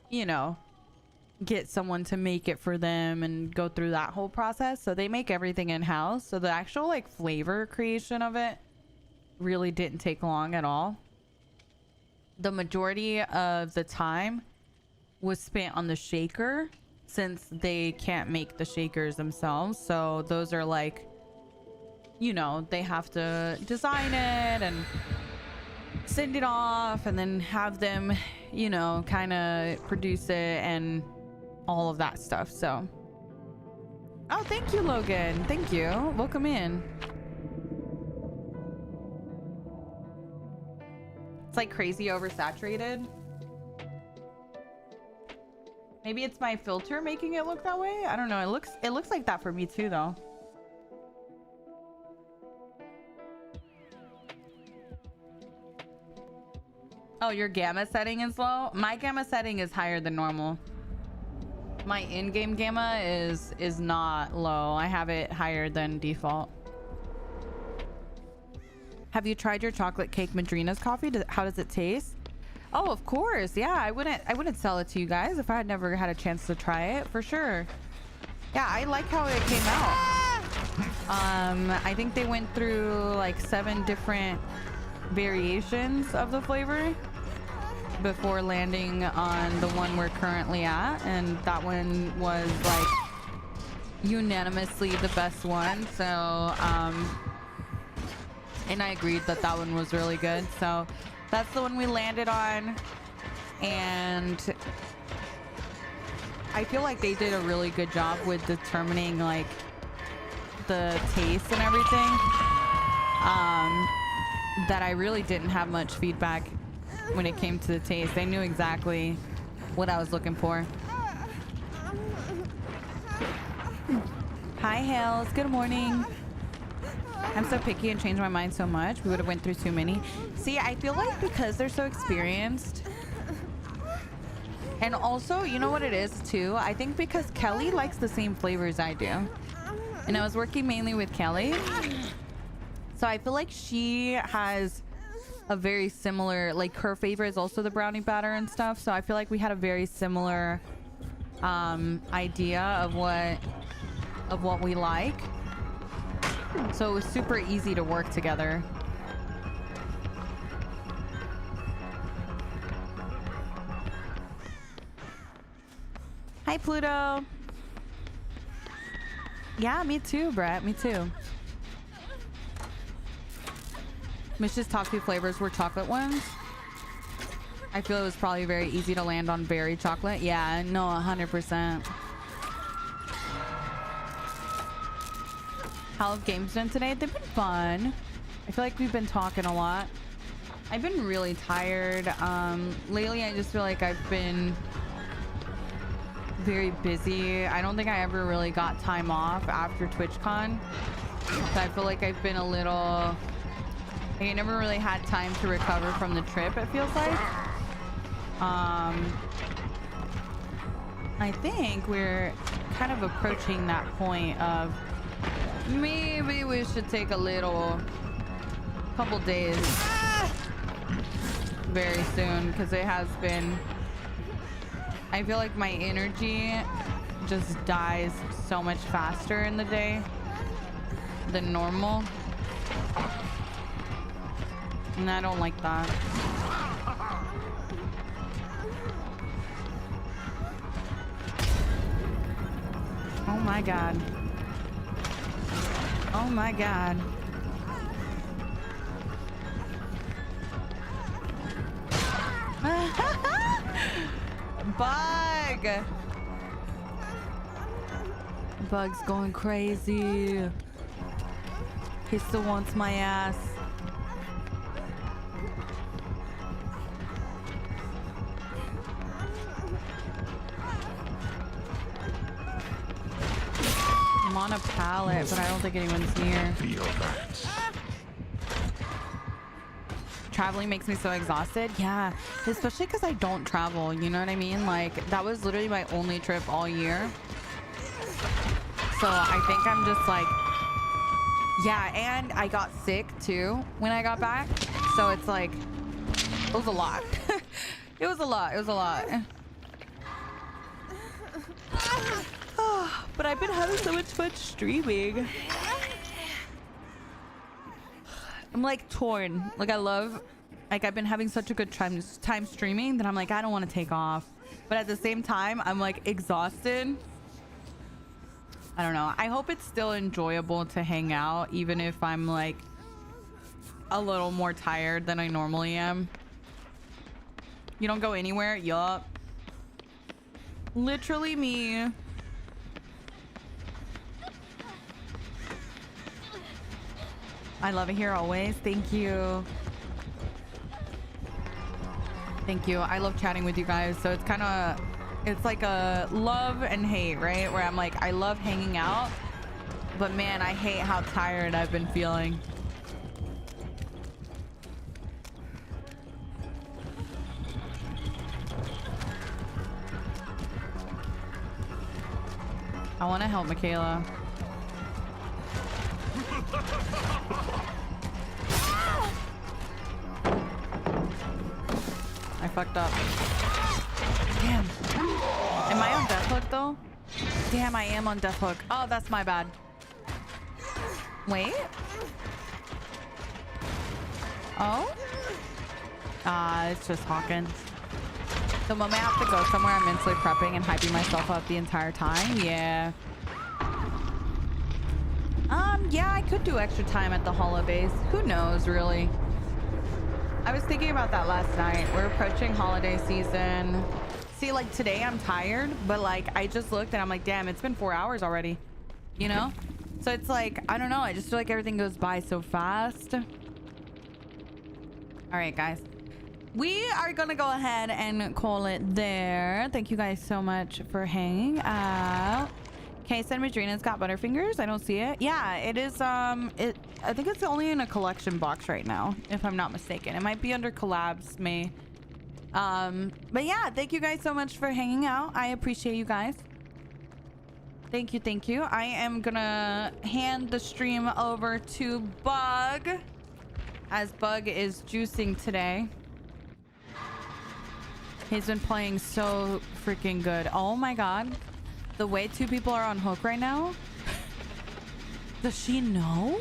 you know, get someone to make it for them and go through that whole process. So they make everything in-house. So the actual like flavor creation of it really didn't take long at all. The majority of the time was spent on the shaker, since they can't make the shakers themselves. So those are like, you know, they have to design it and send it off and then have them, you know, kind of produce it and all of that stuff. So, oh, thank you, Logan. Thank you. Welcome in. It's like crazy oversaturated. Maybe it's my filter making it look that way. I don't know. It looks like that for me too, though. Oh, your gamma setting is low? My gamma setting is higher than normal. My in-game gamma is not low. I have it higher than default. Have you tried your chocolate cake Madrina's coffee? How does it taste? Oh, of course. Yeah, I wouldn't sell it to you guys if I had never had a chance to try it, for sure. Yeah, I like how it came out. I think they went through like 7 different variations of the flavor before landing on the one we're currently at, and that one was like unanimously the best one. So and I agreed that that one was really good, so that's the one we landed on. And I feel like they did a really good job with determining like the taste and everything, that I really didn't have much feedback when it came to the taste. They knew exactly what I was looking for. Hi, Hales. Good morning. I'm so picky and change my mind so much. We would have went through too many. See, I feel like because they're so experienced, and also, you know what it is too? I think because Kelly likes the same flavors I do, and I was working mainly with Kelly, so I feel like she has a very similar, like her favorite is also the brownie batter and stuff. So I feel like we had a very similar idea of what we like. So it was super easy to work together. Hi, Pluto. Yeah, me too, Brett. Me too. Mish's top 2 flavors were chocolate ones. I feel it was probably very easy to land on berry chocolate. Yeah, no, 100%. How have games been today? They've been fun. I feel like we've been talking a lot. I've been really tired. Lately, I just feel like I've been very busy. I don't think I ever really got time off after TwitchCon. So I feel like I've been a little... I never really had time to recover from the trip, it feels like. I think we're kind of approaching that point of maybe we should take a couple days very soon, because it has been, I feel like my energy just dies so much faster in the day than normal, and I don't like that. Oh my god. Oh my god. Bug! Bug's going crazy. He still wants my ass. I'm on a pallet, but I don't think anyone's near. Feel that. traveling makes me so exhausted. Yeah, especially because I don't travel, you know what I mean? Like, that was literally my only trip all year. So I think I'm just like, yeah, and I got sick too when I got back. So it's like, it was a lot. It was a lot. It was a lot. But I've been having so much fun streaming. I'm like torn. Like, I love, like, I've been having such a good time streaming that I'm like, I don't want to take off. But at the same time, I'm like exhausted. I don't know. I hope it's still enjoyable to hang out, even if I'm like a little more tired than I normally am. You don't go anywhere? Yup. Literally me. I love it here always. Thank you. Thank you. I love chatting with you guys. So it's kind of, it's like a love and hate, right? Where I'm like, I love hanging out, but man, I hate how tired I've been feeling. I want to help Michaela. I fucked up. Damn. Am I on death hook though? Damn, I am on death hook. Oh, that's my bad. Wait. Oh? It's just Hawkins. The moment I have to go somewhere, I'm mentally prepping and hyping myself up the entire time. Yeah. Yeah, I could do extra time at the holidays. Who knows, really? I was thinking about that last night. We're approaching holiday season. See, like today I'm tired, but like I just looked and I'm like, damn, it's been 4 hours already, you know? So it's like, I don't know. I just feel like everything goes by so fast. All right, guys. We are going to go ahead and call it there. Thank you guys so much for hanging out. Okay, San Madrina's got Butterfingers. I don't see it. Yeah, it is. I think it's only in a collection box right now, if I'm not mistaken. It might be under collabs, May. But yeah, thank you guys so much for hanging out. I appreciate you guys. Thank you, thank you. I am gonna hand the stream over to Bug, as Bug is juicing today. He's been playing so freaking good. Oh my god. The way 2 people are on hook right now. Does she know?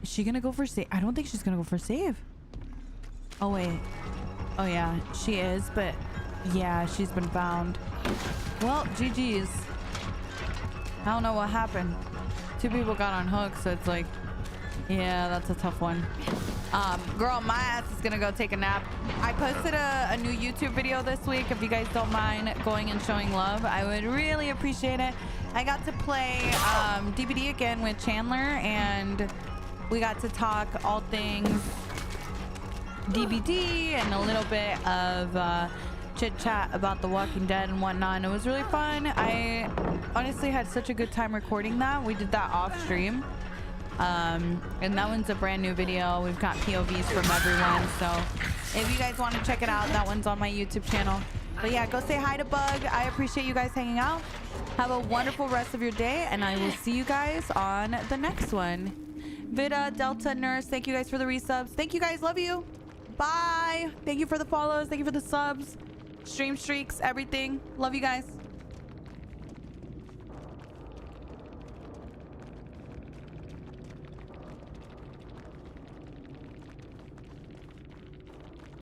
Is she gonna go for save? I don't think she's gonna go for save. Oh wait. Oh yeah, she is, but yeah, she's been found. Well, GG's. I don't know what happened. 2 people got on hook, so it's like, yeah, that's a tough one. Girl, my ass is gonna go take a nap. I posted a new YouTube video this week. If you guys don't mind going and showing love, I would really appreciate it. I got to play DBD again with Chandler, and we got to talk all things DBD and a little bit of chit chat about The Walking Dead and whatnot. And it was really fun. I honestly had such a good time recording that. We did that off stream. And that one's a brand new video. We've got POVs from everyone, so if you guys want to check it out, that one's on my YouTube channel. But yeah, go say hi to Bug. I appreciate you guys hanging out. Have a wonderful rest of your day, and I will see you guys on the next one. Vida, Delta, Nurse, thank you guys for the resubs. Thank you guys. Love you. Bye. Thank you for the follows. Thank you for the subs, stream streaks, everything. Love you guys.